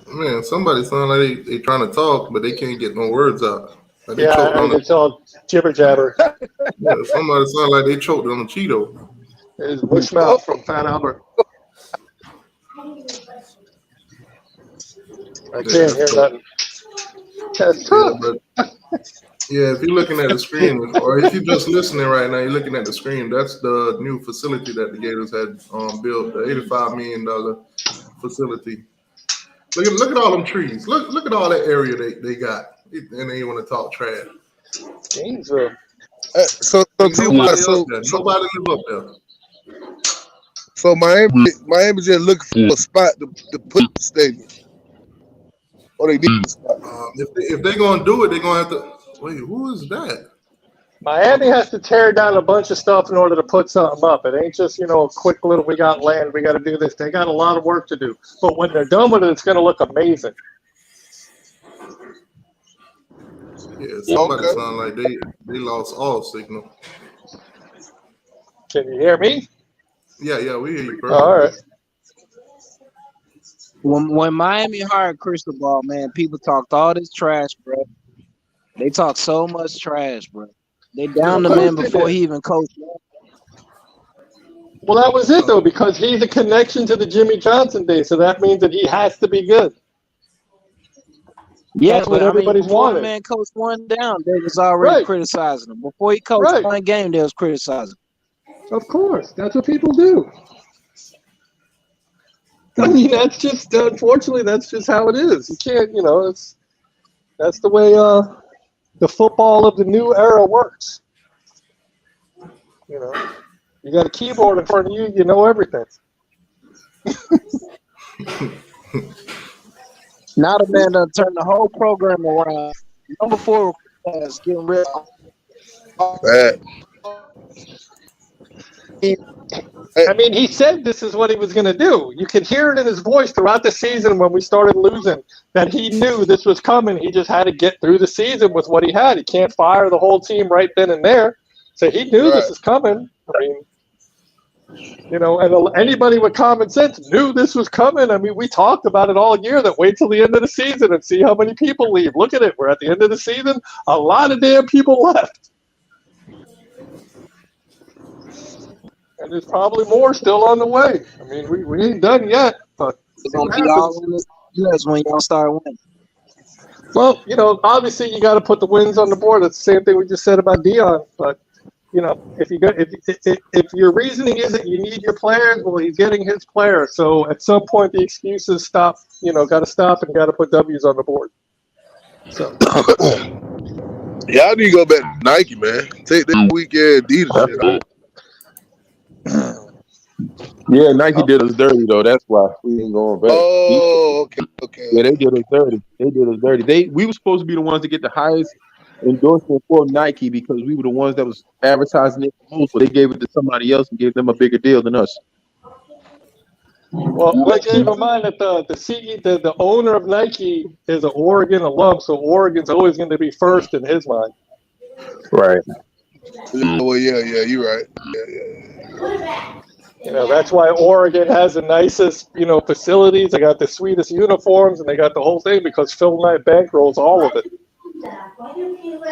Man, somebody sound like they trying to talk, but they can't get no words out. Like it's all jibber jabber. Yeah, somebody sound like they choked on a Cheeto. It's Bushmouth from Fan Albert. I can't hear nothing. That's tough. Yeah, if you're looking at the screen, or if you're just listening right now, you're looking at the screen. That's the new facility that the Gators had built, the $85 million facility. Look at all them trees. Look at all that area they got, and they want to talk trash. Gainesville. So nobody live up there. So Miami just looking for a spot to put the stadium. Or they need a spot. If they're gonna do it, they're gonna have to. Wait, who is that? Miami has to tear down a bunch of stuff in order to put something up. It ain't just, a quick little, we got land, we got to do this. They got a lot of work to do. But when they're done with it, it's going to look amazing. Yeah, somebody sound like they lost all signal. Can you hear me? Yeah, we hear you. All right. When Miami hired Cristobal, man, people talked all this trash, bro. They talk so much trash, bro. They downed the man before he even coached. Well, that was it though, because he's a connection to the Jimmy Johnson days, so that means that he has to be good. Yeah, That's what everybody's before wanting. the man coached one down, they was already criticizing him. Before he coached one game, they was criticizing him. Of course, that's what people do. I mean, that's just unfortunately that's just how it is. You can't, that's the way the football of the new era works. You got a keyboard in front of you, you know everything. Now the man done turned the whole program around. Number 4 was getting rid of. I mean, he said this is what he was going to do. You could hear it in his voice throughout the season when we started losing, that he knew this was coming. He just had to get through the season with what he had. He can't fire the whole team right then and there. So he knew this is coming. I mean, and anybody with common sense knew this was coming. I mean, we talked about it all year, that wait till the end of the season and see how many people leave. Look at it. We're at the end of the season. A lot of damn people left. And there's probably more still on the way. I mean, we ain't done yet, but it's going to be all in this US when y'all start winning. Well, obviously you got to put the wins on the board. That's the same thing we just said about Deion. But if your reasoning is that you need your players, well, he's getting his players. So at some point the excuses stop. Got to stop and got to put W's on the board. So. Y'all need to go back to Nike, man. Take that weekend Adidas shit out. Yeah, Nike did us dirty though. That's why we ain't going back. Oh, okay. Yeah, they did us dirty. We were supposed to be the ones to get the highest endorsement for Nike because we were the ones that was advertising it most, but they gave it to somebody else and gave them a bigger deal than us. Well, let's keep in mind that the owner of Nike is an Oregon alum, so Oregon's always going to be first in his mind. Right. Well, yeah, you're right. Yeah. That's why Oregon has the nicest, facilities. They got the sweetest uniforms, and they got the whole thing because Phil Knight bankrolls all of it.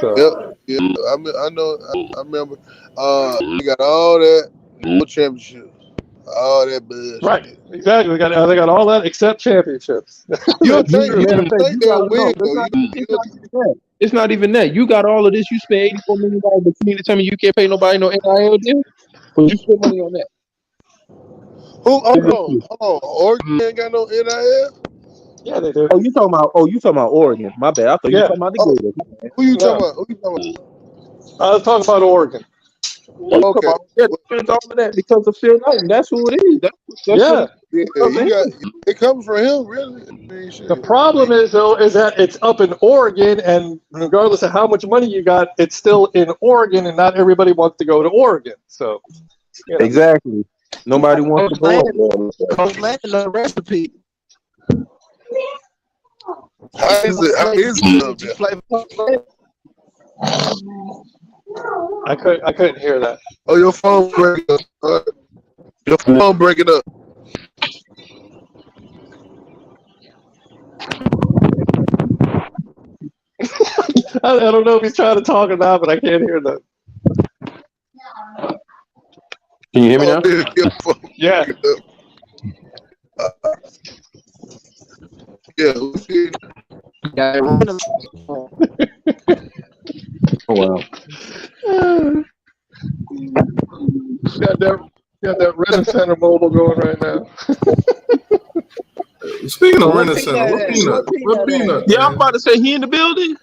So. Yeah. I know. I remember. They got all that championship, all that bullshit. Right. Exactly. They got all that except championships. It's not even that. You got all of this. You spend $84 million, but you mean to tell me you can't pay nobody no NIL deal? Well, you spend money on that. Hold on. Oregon ain't got no NIL? Yeah, they do. Oh, you talking about Oregon? My bad. I thought you were talking about the Gators. Who you talking about? I was talking about Oregon. Okay. All of that because of Phil Knight. That's who it is. It comes from him, really. The problem is that it's up in Oregon, and regardless of how much money you got, it's still in Oregon, and not everybody wants to go to Oregon. So, exactly. Nobody wants to go. Coach Landon, the recipe. How is it? Did you play for Coach Landon? I couldn't hear that. Oh, your phone breaking up. Your phone breaking up. I don't know if he's trying to talk or not, but I can't hear that. Can you hear me now? Yeah. Oh wow. Got that Renner Center mobile going right now. Speaking of Renner Center, what Peanut? Yeah, I'm about to say he in the building.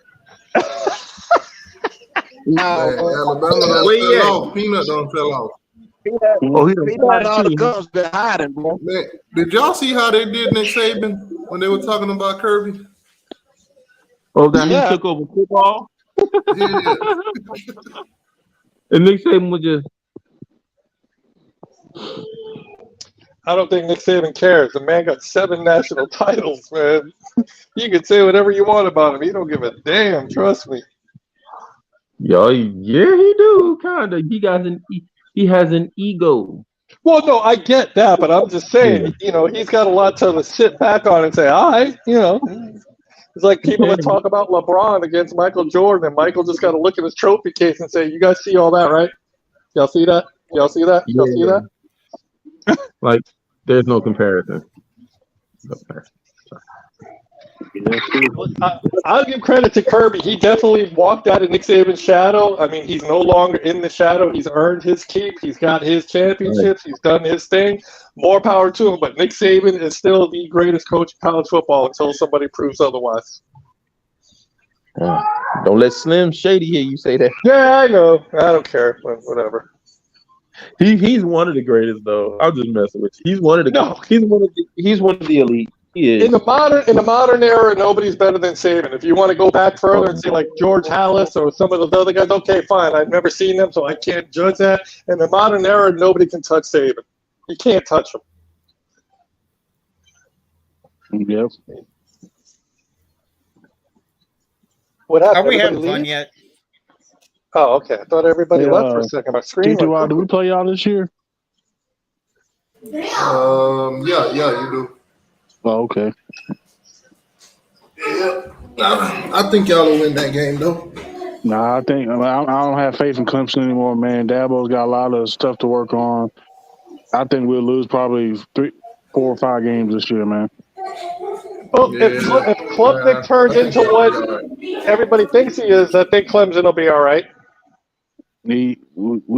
No, Alabama where he at? off. Peanut don't fell off. Oh, he all the guns been hiding, bro. Man, did y'all see how they did Nick Saban when they were talking about Kirby? Oh, that he took over football. Yeah. And Nick Saban was just. I don't think Nick Saban cares. The man got 7 national titles, man. You can say whatever you want about him. He don't give a damn. Trust me. Yeah, he do kind of. He has an ego. Well, no, I get that, but I'm just saying, he's got a lot to sit back on and say, all right, It's like people that talk about LeBron against Michael Jordan, and Michael just got to look at his trophy case and say, you guys see all that, right? Y'all see that? Y'all see that? Y'all see that? Like, there's no comparison. I'll give credit to Kirby. He definitely walked out of Nick Saban's shadow. I mean, he's no longer in the shadow. He's earned his keep. He's got his championships. He's done his thing. More power to him. But Nick Saban is still the greatest coach in college football until somebody proves otherwise. Don't let Slim Shady hear you say that. Yeah, I know. I don't care. Whatever. He's one of the greatest, though. I'm just messing with you. He's one of the he's one of the elite. He is. In the modern era, nobody's better than Saban. If you want to go back further and say like George Halas or some of those other guys, okay, fine. I've never seen them, so I can't judge that. In the modern era, nobody can touch Saban. You can't touch him. Yep. What happened? Are we having Everybody fun leave? yet? Oh, okay. I thought everybody left for a second. My screen. T2, do we play y'all this year? Yeah, you do. Oh, okay. Yeah, I think y'all will win that game though. Nah, I don't have faith in Clemson anymore, man. Dabo's got a lot of stuff to work on. I think we'll lose probably 3, 4, or 5 games this year, man. Well, if Klubnik turns into what everybody thinks he is, I think Clemson will be all right. We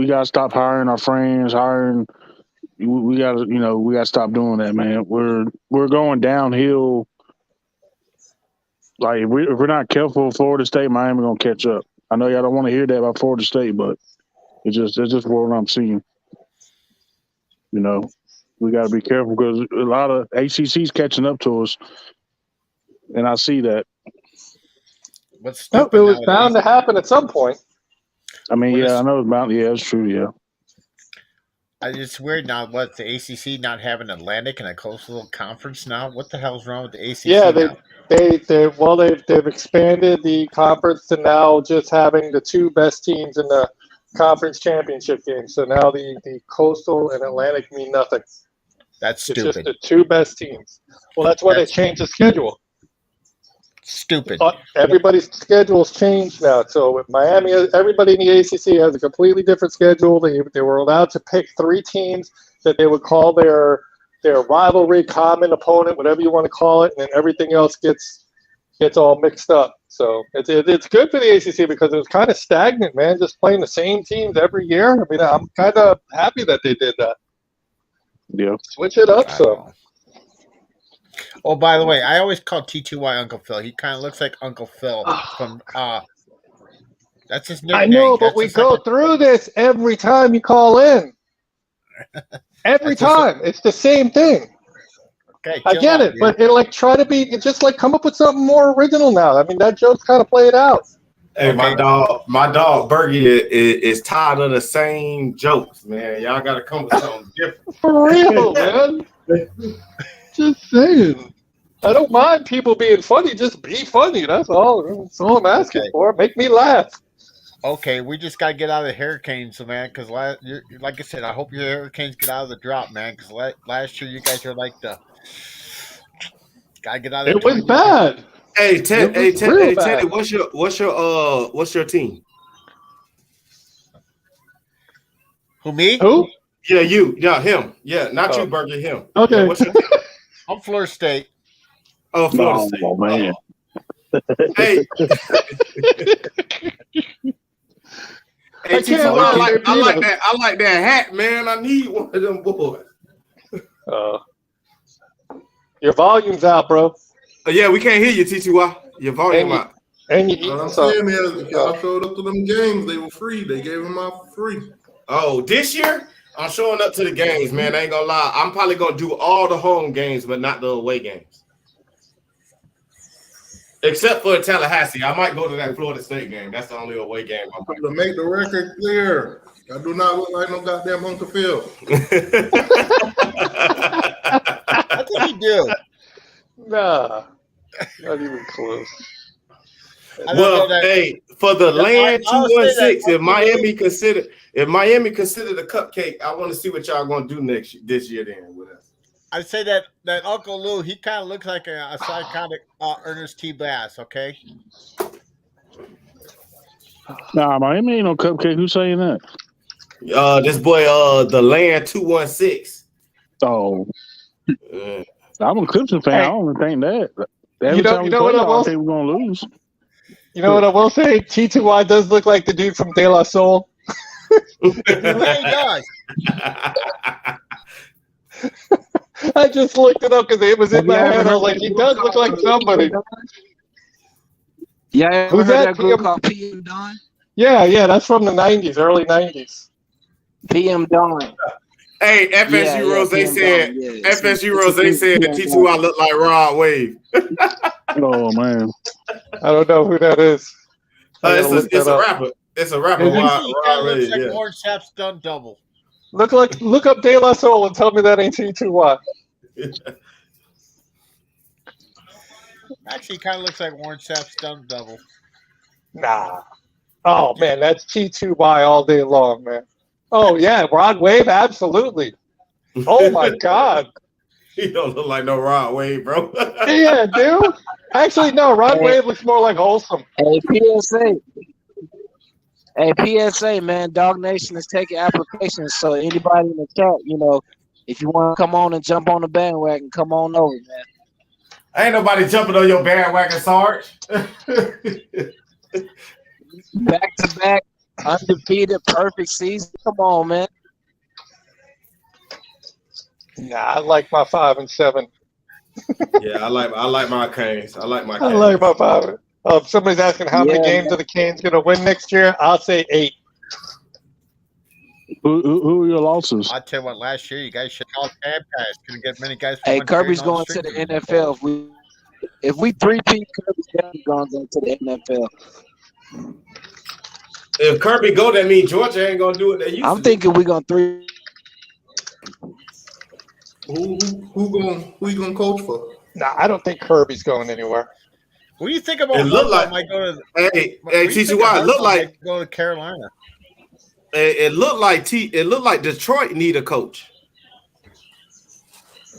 gotta stop hiring our friends, we gotta stop doing that, man. We're going downhill. Like if we're not careful, Florida State, Miami gonna catch up. I know y'all don't want to hear that about Florida State, but it's just what I'm seeing. You know, we got to be careful because a lot of ACC's catching up to us, and I see that. What's it was bound to happen at some point. I mean, I know it's bound. Yeah, it's true. Yeah. It's weird now. What, the ACC not having Atlantic and a coastal conference now? What the hell's wrong with the ACC? Yeah, now? they've expanded the conference to now just having the 2 best teams in the conference championship game. So now the coastal and Atlantic mean nothing. That's stupid. It's just the 2 best teams. Well, that's why they changed the schedule. Stupid. Everybody's schedule's changed now. So with Miami, everybody in the ACC has a completely different schedule. They were allowed to pick 3 teams that they would call their rivalry, common opponent, whatever you want to call it, and then everything else gets all mixed up. So it's good for the ACC because it was kind of stagnant, man, just playing the same teams every year. I mean, I'm kind of happy that they did that. Yeah. Switch it up, so. Oh, by the way, I always call T2Y Uncle Phil. He kind of looks like Uncle Phil from that's his nickname. I know, but we go through this every time you call in. Every time. It's the same thing. Okay, I get it, but come up with something more original now. I mean, that joke's kind of played out. Hey, my dog Bergie is tired of the same jokes, man. Y'all got to come with something different. For real, man. Just saying. I don't mind people being funny. Just be funny. That's all. That's all I'm asking for. Make me laugh. Okay, we just got to get out of the Hurricanes, man, because like I said, I hope your Hurricanes get out of the drop, man, because last year you guys are like got to get out of the It was bad. Hey, Teddy, what's your team? Who, me? Who? Yeah, you. Yeah, him. Yeah, not you, Bergie, him. Okay. Yeah, what's your team? I'm Florida State. Oh, Florida State. Oh, man. Hey. Hey, I like that hat, man. I need one of them boys. Your volume's out, bro. Yeah, we can't hear you, T2Y. Your volume out. And you What I'm saying is, if y'all showed up to them games, they were free. They gave them out for free. Oh, this year? I'm showing up to the games, man. I ain't gonna lie. I'm probably gonna do all the home games, but not the away games. Except for Tallahassee. I might go to that Florida State game. That's the only away game. To make the record clear, I do not look like no goddamn Uncle Phil. I think you do. Nah, not even close. Well, hey, for the land 216, if Miami consider the cupcake, I want to see what y'all gonna do this year then with us. I'd say that Uncle Lou, he kind of looks like a psychotic Ernest T. Bass, okay? Nah, Miami ain't no cupcake. Who's saying that? This boy, the land 216. Oh, I'm a Clemson fan. Hey. I don't think that. You Every know- time you we know play what I y'all, will- I think we're gonna lose. You know what I will say? T2Y does look like the dude from De La Soul. He really does. I just looked it up because it was in my head. I was like, he does look like somebody. Yeah, ever Who's heard that? that group called PM Dawn? Yeah, that's from the 90s, early 90s. PM Dawn. Hey, FSU Yeah, Rose PM said. Dawn, yeah. FSU It's Rose a said that PM T2I Dawn. looked like Rod Wave. Oh man, I don't know who that is. I gotta look It's that a up. rapper. It's a rapper. Is he? Rod He kind of looks Wave. like Yeah. Orange Sap's done double. Look up De La Soul and tell me that ain't T2Y. Actually, he kind of looks like Orange Sap's done double. Nah. Oh man, that's T2Y all day long, man. Oh yeah, Rod Wave, absolutely. Oh my God. He don't look like no Rod Wave, bro. Yeah, dude. Actually, no, Rod Wave looks more like wholesome. Hey, PSA, man, Dog Nation is taking applications. So anybody in the chat, if you want to come on and jump on the bandwagon, come on over, man. Ain't nobody jumping on your bandwagon, Sarge. Back to back, undefeated, perfect season. Come on, man. Nah, I like my 5 and 7. Yeah, I like my Canes. I like my Canes. I like my 5. Somebody's asking how many games are the Canes going to win next year? I'll say 8. Who are your losses? I tell you what, last year you guys should all tab pass. Couldn't get many guys. Hey, Kirby's going to the NFL. If we three-peat, Kirby's definitely going to the NFL. If Kirby go, that means Georgia ain't gonna do it. I'm thinking we're going to three. Who you gonna coach for? Nah, I don't think Kirby's going anywhere. What do you think about? It looked like might go to. Hey, TCY. It looked like go to Carolina. It looked like Detroit need a coach.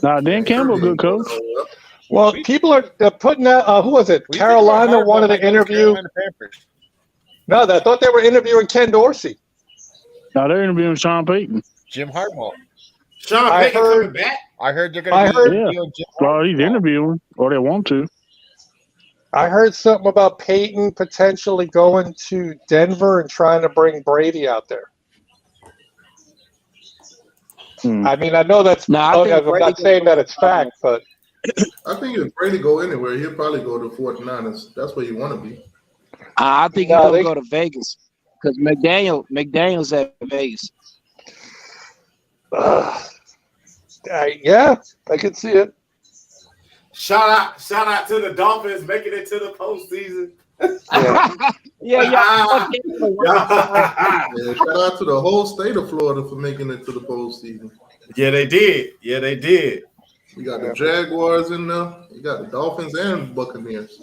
Nah, Dan Campbell, good coach. Well, people are putting that. Who was it? Carolina wanted to interview. No, I thought they were interviewing Ken Dorsey. Now they're interviewing Sean Payton. Jim Harbaugh. Sean Payton coming back. I heard they're going to. Yeah. Well, he's interviewing, or they want to. I heard something about Peyton potentially going to Denver and trying to bring Brady out there. I mean, I know that's. I'm not saying that it's fact, but I think if Brady go anywhere, he'll probably go to 49ers. That's where you want to be. I think he's going to go to Vegas because McDaniel's at Vegas. Yeah, I can see it. Shout out to the Dolphins making it to the postseason. Yeah. Shout out to the whole state of Florida for making it to the postseason. Yeah, they did. You got the Jaguars in there. You got the Dolphins and Buccaneers.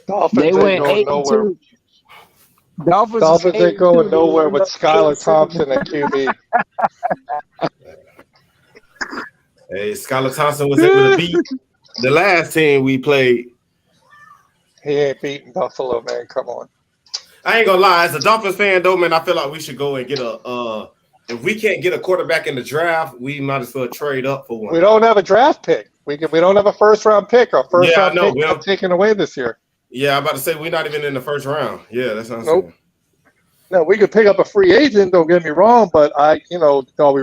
Dolphins they went ain't going nowhere. Dolphins ain't going nowhere with Skylar Thompson at QB. Hey, Skylar Thompson was able to beat the last team we played. He ain't beating Buffalo, man. Come on. I ain't gonna lie. As a Dolphins fan, though, man, I feel like we should go and get a. If we can't get a quarterback in the draft, we might as well trade up for one. We don't have a draft pick. We don't have a first-round pick. Our first-round pick got taken away this year. Yeah, I'm about to say we're not even in the first round. Yeah, that's what I'm saying. No, we could pick up a free agent. Don't get me wrong, but are we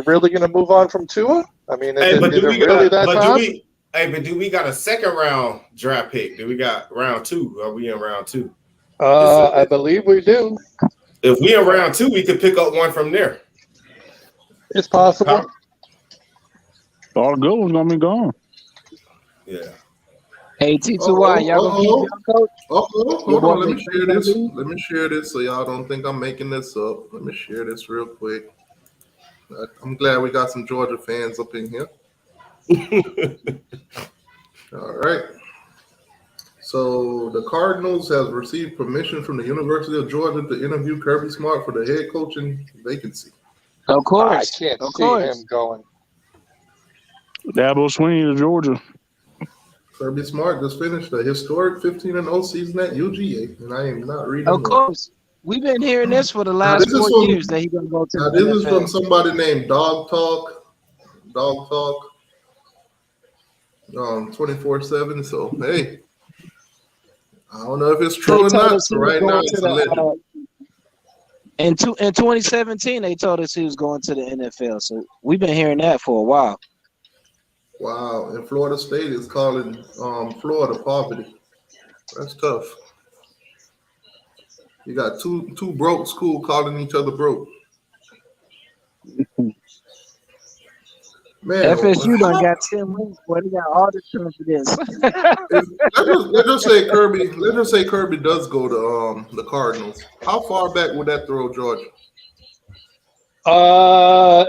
really going to move on from Tua? I mean, is it really that time? But do we got a second round draft pick? Do we got round 2? Are we in round 2? I believe we do. If we in round 2, we could pick up one from there. It's possible. All the good ones gonna be gone. Yeah. Hey, T2Y, y'all gonna keep your coach? Hold on. Let me share this. Let me share this so y'all don't think I'm making this up. Let me share this real quick. I'm glad we got some Georgia fans up in here. All right. So the Cardinals have received permission from the University of Georgia to interview Kirby Smart for the head coaching vacancy. Of course. I can't see him going. Dabo Swinney to Georgia. Kirby Smart just finished a historic 15-0 season at UGA, and I am not reading. Of course. We've been hearing this for the last 4 years that he's going to go to the This NFL. is from somebody named Dog Talk. 24/7. So hey, I don't know if it's They true or told not. us he So was right now going to it's a legend. in 2017, they told us he was going to the NFL. So we've been hearing that for a while. Wow, and Florida State is calling Florida poverty. That's tough. You got two broke school calling each other broke. Man, FSU done got 10 wins, boy. They got all the confidence. let's just say Kirby. Let's just say Kirby does go to the Cardinals. How far back would that throw Georgia?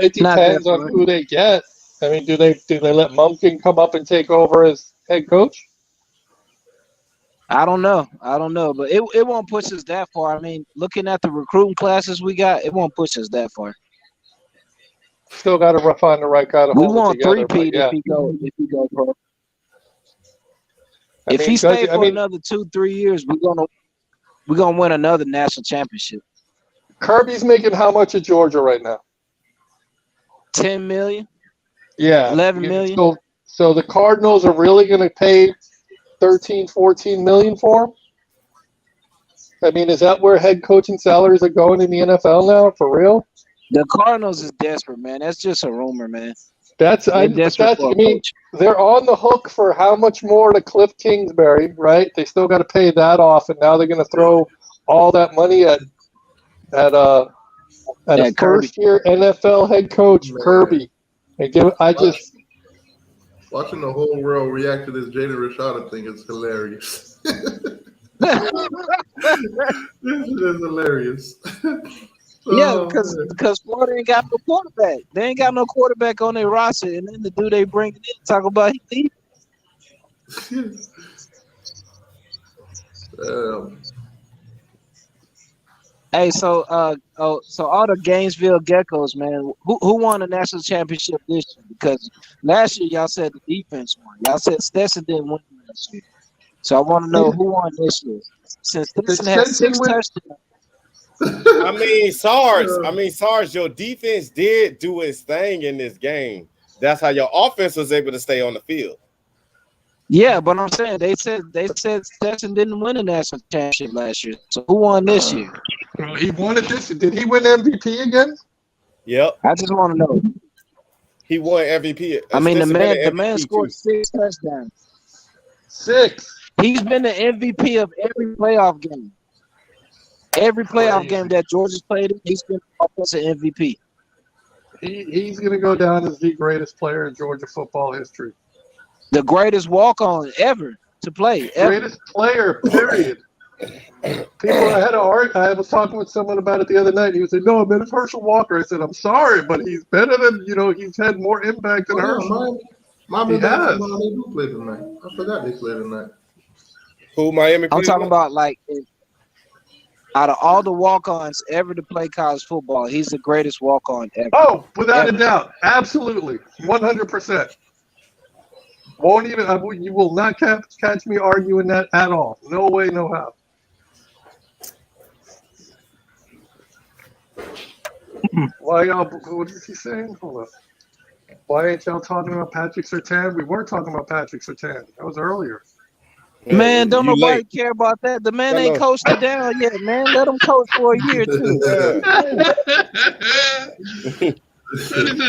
It depends on who they get. I mean, do they let Mumpkin come up and take over as head coach? I don't know, but it won't push us that far. I mean, looking at the recruiting classes we got, it won't push us that far. Still got to find the right guy to We hold want it together. three-peat if he go pro. If he stays for another 2-3 years, we're gonna win another national championship. Kirby's making how much at Georgia right now? 10 million. Yeah, 11 million. So the Cardinals are really going to pay 13, 14 million for him? I mean, is that where head coaching salaries are going in the NFL now? For real? The Cardinals is desperate, man. That's just a rumor, man. They're on the hook for how much more to Cliff Kingsbury, right? They still got to pay that off, and now they're going to throw all that money at a first-year NFL head coach, Kirby. And Watching the whole world react to this Jaden Rashada thing is hilarious. This is hilarious. Yeah, because Florida ain't got no quarterback. They ain't got no quarterback on their roster, and then the dude they bring it in talk about he. Hey, so all the Gainesville Geckos, man, who won the national championship this year? Because last year y'all said the defense won. Y'all said Stetson didn't win last year. So I want to know who won this year. Since Stetson had 6 touchdowns. I mean, Sarge, your defense did do its thing in this game. That's how your offense was able to stay on the field. Yeah, but I'm saying they said Stetson didn't win a national championship last year. So who won this year? He won it this year. Did he win MVP again? Yep. I just want to know. He won MVP. I mean, the man scored 6 touchdowns. 6. He's been the MVP of every playoff game. Every playoff game that Georgia's played in, he's been offensive MVP. He's going to go down as the greatest player in Georgia football history. The greatest walk-on ever to play. Greatest player, period. I was talking with someone about it the other night. He was saying, no, man, it's Herschel Walker. I said, I'm sorry, but he's better than, he's had more impact than Herschel. Miami do play tonight. I forgot they play tonight. Who, Miami? I'm talking about, like, out of all the walk-ons ever to play college football, he's the greatest walk-on ever. Oh, without a doubt. Absolutely. 100%. You will not catch me arguing that at all. No way, no how. Why y'all? What is he saying? Hold on. Why ain't y'all talking about Patrick Surtain? We were talking about Patrick Surtain. That was earlier. Man, don't nobody care about that. The man ain't coached it down yet, man. Let him coach for a year too.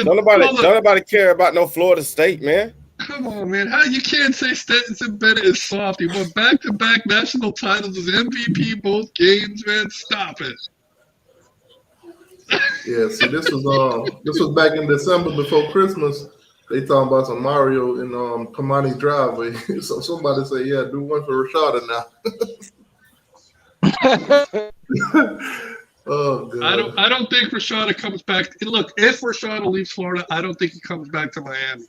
Don't nobody care about no Florida State, man. Come on, man. How you can't say Stetson Bennett is soft? He won back-to-back national titles as MVP both games, man. Stop it. Yeah, see, this was back in December before Christmas. They talking about some Mario in Kamani's driveway. So somebody say, yeah, do one for Rashada now. Oh, God. I don't think Rashada comes back. Look, if Rashada leaves Florida, I don't think he comes back to Miami.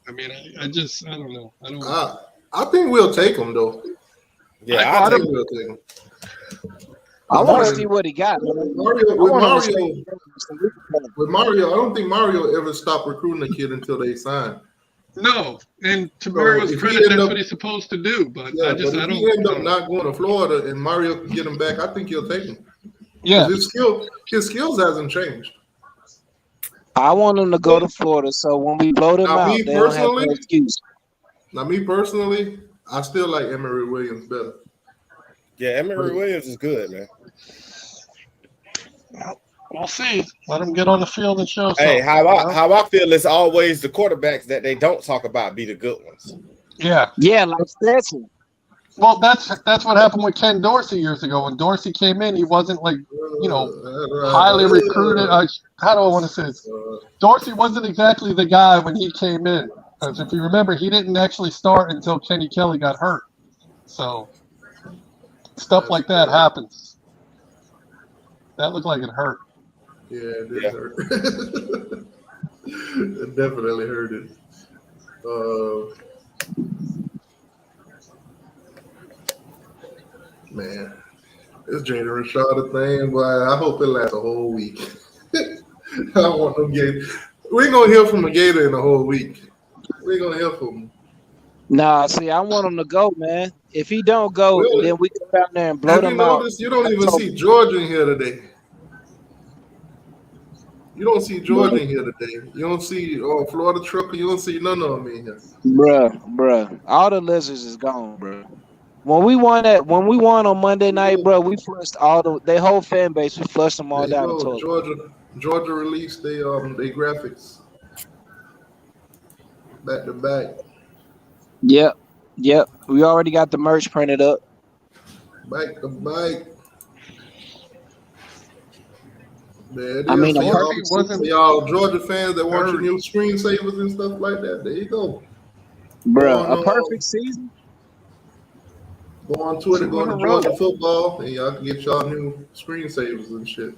I mean, I don't know. I think we'll take him though. Yeah, I think we'll take him. I want to see what he got. With Mario, I don't think Mario ever stopped recruiting a kid until they signed. No, and to Mario's credit, that's what he's supposed to do. But if he end up not going to Florida and Mario can get him back, I think he'll take him. Yeah, his skills hasn't changed. I want them to go to Florida, so when we blow them out, they don't have no excuse. Now, me personally, I still like Emory Williams better. Yeah, Emory Williams is good, man. We'll see. Let him get on the field and show something. Hey, how I feel is always the quarterbacks that they don't talk about be the good ones. Yeah. Yeah, like Stetson. Well, that's what happened with Ken Dorsey years ago. When Dorsey came in, he wasn't like, highly recruited. How do I want to say this? Dorsey wasn't exactly the guy when he came in. Because if you remember, he didn't actually start until Kenny Kelly got hurt. So stuff like that happens. That looked like it hurt. Yeah, it did hurt. It definitely hurt it. Man, this Jaden Rashada thing, boy, I hope it lasts a whole week. I want them Gators. We ain't gonna hear from a Gator in a whole week. We ain't gonna hear from him. Nah, see, I want him to go, man. If he don't go, then we go down there and blow them out. You don't even see Georgia in here today. You don't see Georgia in here today. You don't see Florida Trucker. You don't see none of them in here. Bruh. All the lizards is gone, bro. When we won on Monday night, bro, we flushed their whole fan base. We flushed them all down the toilet. Georgia released they graphics back to back. Yep. We already got the merch printed up. Back to back. Man, I mean, y'all Georgia fans that want your new screensavers and stuff like that. There you go, bro. A perfect season. Go on Twitter, go to Georgia football, and y'all can get y'all new screensavers and shit.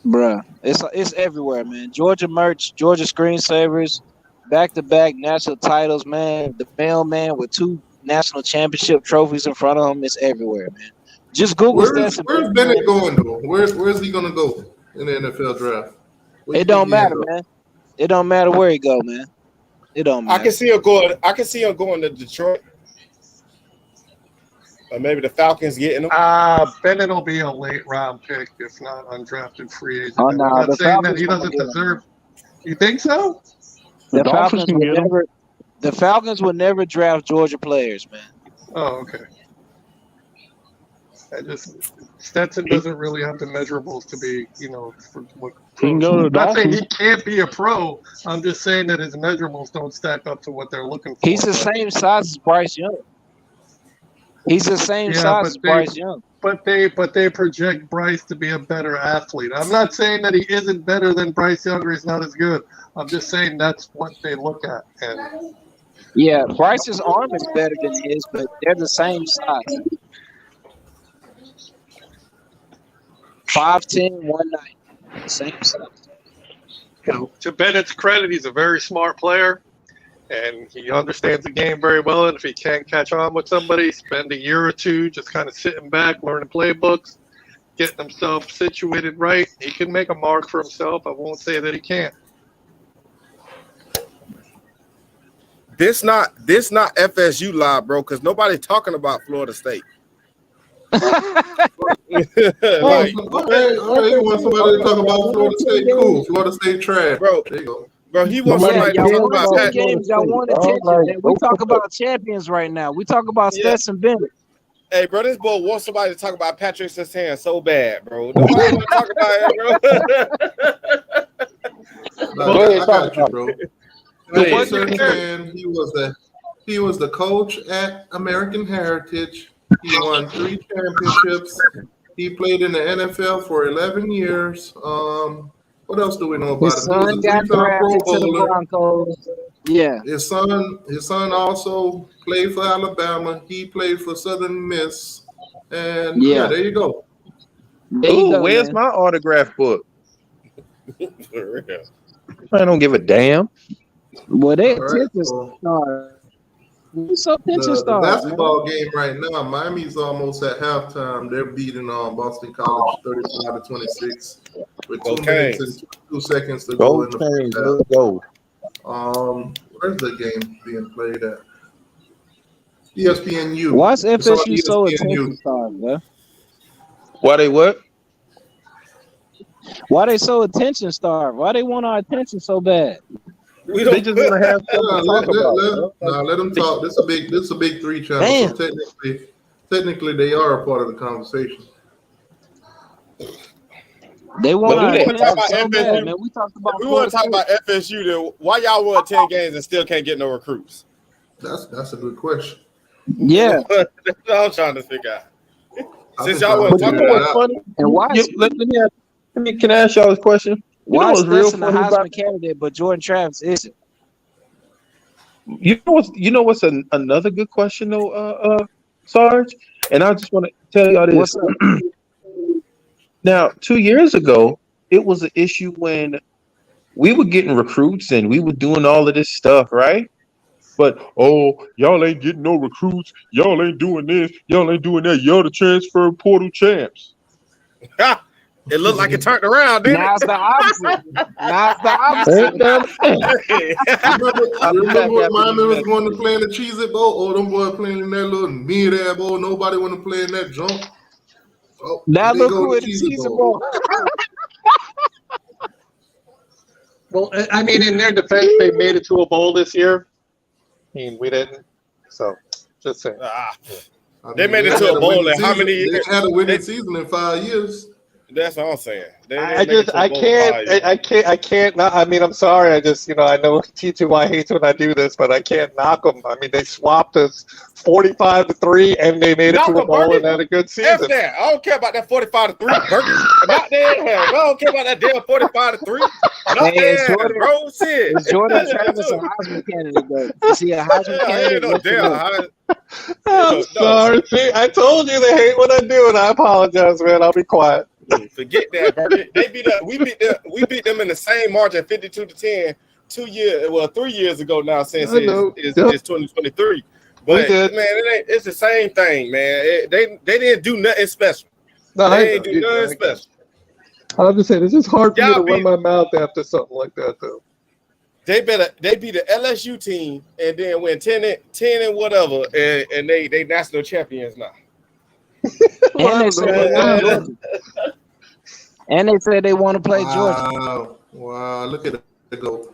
Bruh, it's everywhere, man. Georgia merch, Georgia screensavers, back-to-back national titles, man. The mailman with 2 national championship trophies in front of him. It's everywhere, man. Just Google Stetson. Where's Bennett going, though? Where's he going to go in the NFL draft? It don't matter, man. It don't matter where he go, man. It don't matter. I can see him going to Detroit. Or maybe the Falcons getting him. Bennett will be a late round pick, if not undrafted free agent. Oh, no, I'm not saying that he doesn't deserve. You think so? The Falcons would never draft Georgia players, man. Oh, okay. Stetson doesn't really have the measurables to be, for what. He can go to the I'm not saying Dolphins. he can't be a pro. I'm just saying that his measurables don't stack up to what they're looking for. He's the same size as Bryce Young. He's the same size as Bryce Young. But they project Bryce to be a better athlete. I'm not saying that he isn't better than Bryce Young or he's not as good. I'm just saying that's what they look at. And yeah, Bryce's arm is better than his, but they're the same size. 5'10", 190. Same size. To Bennett's credit, he's a very smart player. And he understands the game very well. And if he can't catch on with somebody, spend a year or two just kind of sitting back, learning playbooks, getting himself situated right. He can make a mark for himself. I won't say that he can't. This not FSU live, bro, because nobody's talking about Florida State. You want somebody to talk about Florida State? Cool. Florida State trash. Bro, there you go. Bro, he wants somebody to talk about games y'all want attention. We talk about champions right now. We talk about Stetson Bennett. Hey, bro, this boy wants somebody to talk about Patrick Surtain so bad, bro. Nobody want to talk about it, bro. I got you, bro. Surtain, he was the coach at American Heritage. He won 3 championships. He played in the NFL for 11 years. What else do we know about his him? He was a 3-time Pro Bowler. Yeah. His son also played for Alabama. He played for Southern Miss. And yeah there you go. Where's my autograph book? I don't give a damn. Well, they attention stars. The basketball game right now, Miami's almost at halftime. They're beating Boston College 35-26 with 2 minutes and 2 seconds to go in the first half. Where's the game being played at? ESPNU. Why is FSU so attention stars, man? Why they what? Why they so attention starved? Why they want our attention so bad? They just want to have something to talk about. Let them talk. This is a big three channel. So technically, they are a part of the conversation. They want our attention talk about so bad, FSU. man. We talked about. We want to talk about FSU. Then why y'all won 10 games and still can't get no recruits? That's a good question. Yeah, that's what I'm trying to figure out. Since y'all want to talk about what's funny? and why? Can I ask y'all this question? Why is real Stetson a funny about Heisman candidate, but Jordan Travis isn't? You know what's another good question though, Sarge? And I just want to tell y'all this. What's up? Now, 2 years ago, it was an issue when we were getting recruits and we were doing all of this stuff, right? But y'all ain't getting no recruits. Y'all ain't doing this. Y'all ain't doing that. Y'all the transfer portal champs. It looked like it turned around, didn't Now it's the opposite. Now it's the opposite. Remember when Miami was going to play in the Cheez-It Bowl? Oh, them boys playing in that little mid-air bowl. Nobody want to play in that jump. Oh, Now they look go who to in the Cheez-It season Bowl. ball. Well, I mean, in their defense, they made it to a bowl this year. I mean, we didn't. So, just saying. They made it to a bowl in how many years? They had a winning season in 5 years. That's all I'm saying. I can't. Not, I mean, I'm sorry. I just, I know T2Y hates when I do this, but I can't knock them. I mean, they swapped us 45-3, and they made it to a bowl and had a good season. F that. I don't care about that 45-3. Not there. I don't care about that damn 45-3. Not there, bro. Shit. Is Jordan Travis a Heisman candidate, though? Is he a Heisman candidate? No damn. I'm sorry. See, I told you they hate what I do, and I apologize, man. I'll be quiet. Forget that, Burger. We beat them in the same margin, 52-10, 3 years ago now. Since it's 2023, but man, it's the same thing, man. They didn't do nothing special. No, they didn't do nothing special. I'm just saying, it's just hard for me to run my mouth after something like that, though. They beat the LSU team and then went 10 and whatever, and they national champions now. And they said they want to play Georgia. Wow, look at it go.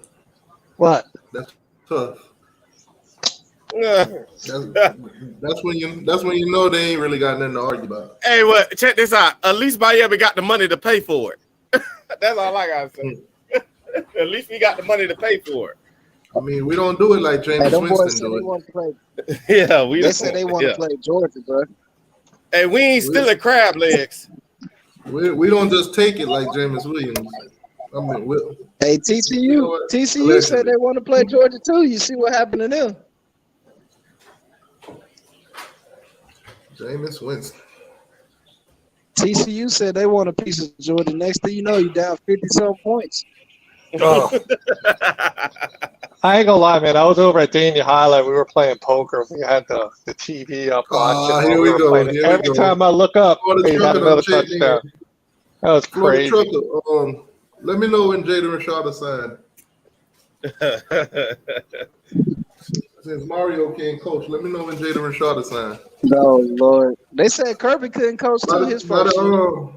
What? That's tough. That's when you know they ain't really got nothing to argue about. Hey, well, check this out. At least Miami got the money to pay for it. That's all I gotta say. At least we got the money to pay for it. I mean, we don't do it like James Winston do it. Yeah, they said they want to play Georgia, bro. Hey, we ain't stealing crab legs. We don't just take it like Jameis Williams. I mean, hey, TCU said they want to play Georgia too. You see what happened to them? Jameis Winston. TCU said they want a piece of Georgia. Next thing you know, you down 50-some points. Oh. I ain't gonna lie, man. I was over at Dania Highlight. We were playing poker. We had the TV up watching. Here we go. Every time I look up, they had another touchdown. That was crazy. Let me know when Jaden Rashada signed. Since Mario can't coach, let me know when Jaden Rashada signed. Oh Lord, they said Kirby couldn't coach till his first year.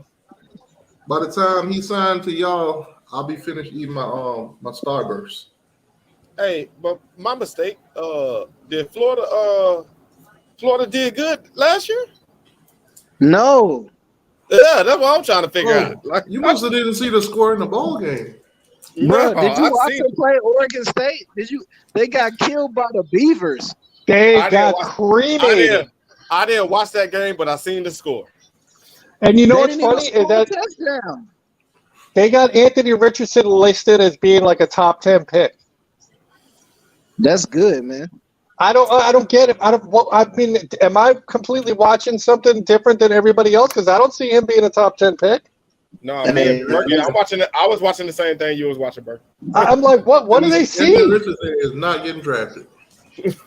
By the time he signed to y'all, I'll be finished eating my Starburst. Hey, but my mistake. Did Florida did good last year? No. Yeah, that's what I'm trying to figure out. Like, you must have didn't see the score in the ball game. Bro, did you watch them play Oregon State? They got killed by the Beavers. They got cremated. I didn't watch that game, but I seen the score. And you know what's funny is that touchdown. They got Anthony Richardson listed as being like a top 10 pick. That's good, man. I don't get it. I mean, am I completely watching something different than everybody else? Because I don't see him being a top 10 pick. No, man, Berkey, I'm watching it. I was watching the same thing you was watching, Berkey. I'm like, what do they see? Anthony Richardson is not getting drafted.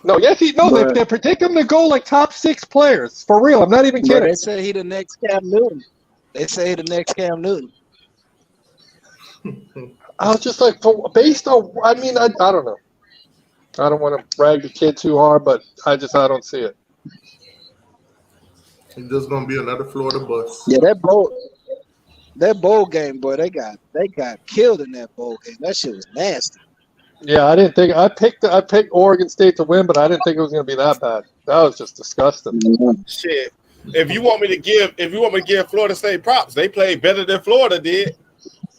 No, they predict him to go like top 6 players for real. I'm not even kidding. They say he the next Cam Newton. I was just like, based on, I mean, I don't know. I don't want to brag the kid too hard, but I don't see it. It's just gonna be another Florida bus. Yeah, that boat. That bowl game, boy, they got killed in that bowl game. That shit was nasty. Yeah, I didn't think I picked Oregon State to win, but I didn't think it was going to be that bad. That was just disgusting. Shit. If you want me to give Florida State props, they played better than Florida did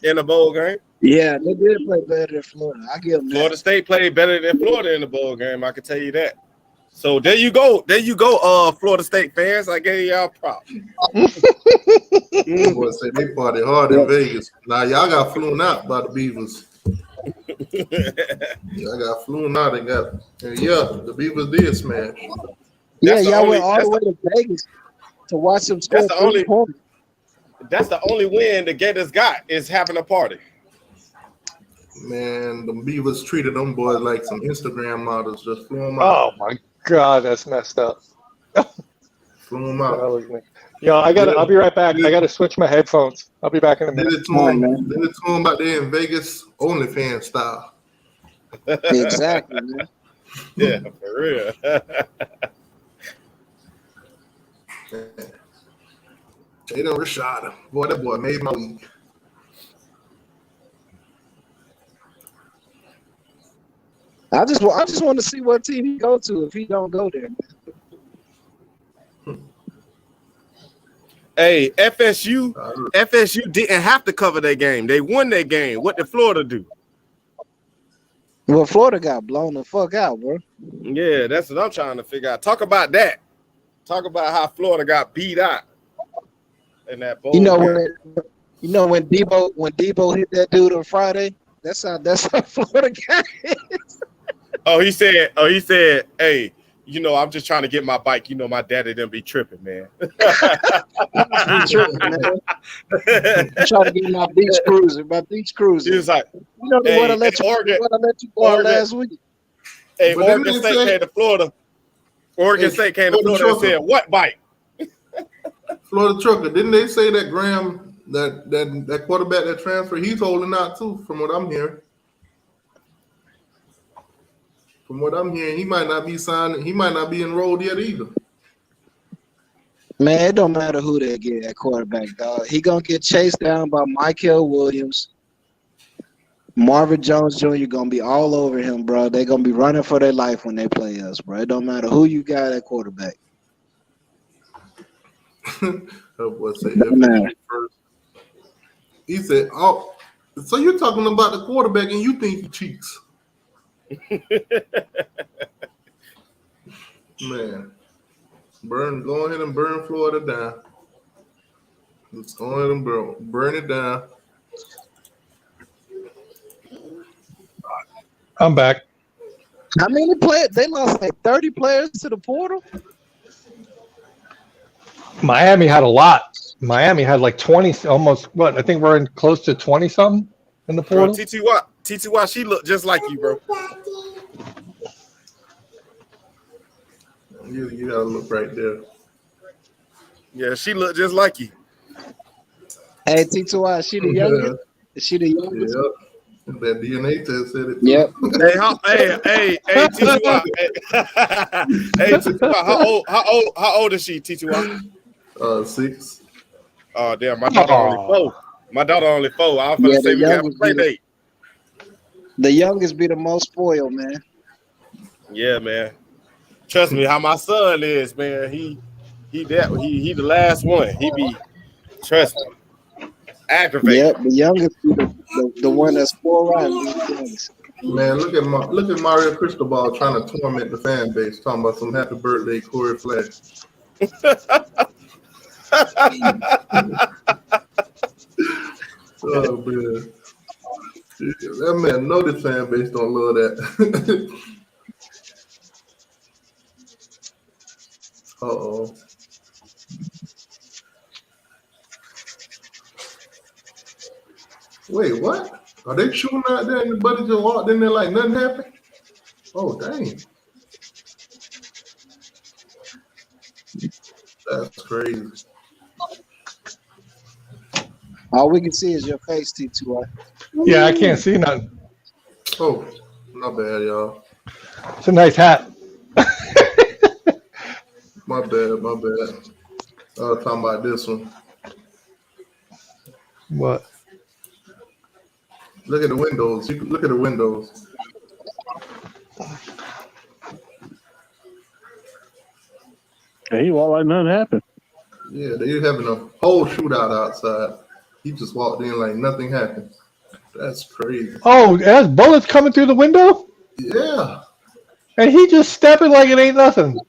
in the bowl game. Yeah, they did play better than Florida. I give them Florida that. State played better than Florida in the bowl game. I can tell you that. So there you go, Florida State fans. I gave y'all props. Boy, say they party hard in Vegas. Now y'all got flown out by the Beavers. Y'all got flown out and the Beavers did smash. Yeah, y'all went all the way to Vegas to watch them score. That's the only win the Gators got is having a party. Man, the Beavers treated them boys like some Instagram models. Just flew them out. Oh my God, that's messed up. Flew them out. Yo, I'll be right back. I gotta switch my headphones. I'll be back in a minute. Did it to them out there in Vegas, OnlyFans style. Exactly, man. Yeah, for real. Jaden Rashada. Boy, that boy made my week. I just want to see what team he go to if he don't go there. Hey, FSU didn't have to cover their game. They won their game. What did Florida do? Well, Florida got blown the fuck out, bro. Yeah, that's what I'm trying to figure out. Talk about that. Talk about how Florida got beat out in that bowl. You know when Debo hit that dude on Friday. That's how Florida got it. Oh, he said, hey, I'm just trying to get my bike. My daddy didn't be tripping, man. I'm trying to get my beach cruiser. He was like, they want to let you go out last week. Hey, Oregon State came to Florida. Oregon State came to Florida and said, what bike? Florida Trucker. Didn't they say that Graham, that quarterback that transferred, he's holding out too, from what I'm hearing? From what I'm hearing, he might not be signed. He might not be enrolled yet either. Man, it don't matter who they get at quarterback, dog. He gonna get chased down by Michael Williams. Marvin Jones Jr. gonna be all over him, bro. They gonna be running for their life when they play us, bro. It don't matter who you got at quarterback. He said, "Oh, so you're talking about the quarterback, and you think he cheats?" Man, go ahead and burn Florida down. Let's go ahead and burn it down. I'm back. How many players? They lost like 30 players to the portal. Miami had a lot. Miami had like 20, almost what? I think we're in close to 20 something in the portal. TTY, she looked just like you, bro. You gotta look right there. Yeah, she looked just like you. Hey, TTY, she the youngest? Is she the youngest? Yep. That DNA test said it. Yep. Hey, TTY. Hey, TTY, how old is she, TTY? 6. Oh, damn, my daughter only 4. My daughter only 4. I was going to say we got a play date. The youngest be the most spoiled, man. Yeah, man. Trust me, how my son is, man. He the last one. He be, trust me, aggravated. Yep, the youngest be the one that's spoiled right. Man, look at Mario Cristobal trying to torment the fan base, talking about some happy birthday, Corey Flash. Oh man, that man know the fan base don't love that. Uh-oh. Wait, what? Are they shooting out there and the buddy just walked in there like nothing happened? Oh, dang. That's crazy. All we can see is your face, T2I. Yeah, I can't see nothing. Oh, not bad, y'all. It's a nice hat. My bad. Talking about this one. What? Look at the windows. You can look at the windows. Yeah, he walked like nothing happened. Yeah, they having a whole shootout outside. He just walked in like nothing happened. That's crazy. Oh, there's bullets coming through the window? Yeah. And he just stepping like it ain't nothing.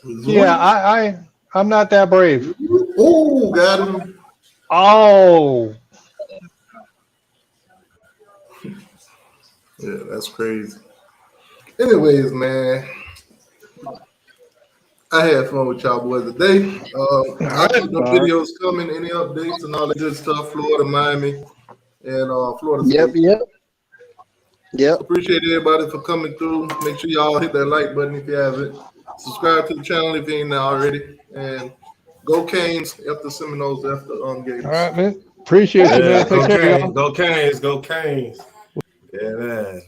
Yeah, I'm not that brave. Oh, got him. Oh. Yeah, that's crazy. Anyways, man, I had fun with y'all boys today. I keep the videos coming, any updates and all that good stuff. Florida, Miami, and Florida State. Yep. Appreciate everybody for coming through. Make sure y'all hit that like button if you haven't. Subscribe to the channel if you ain't already. And go Canes after Seminoles after Gators. All right, man. Appreciate you, man. Take care, y'all. Go Canes. Go Canes. Yeah, man.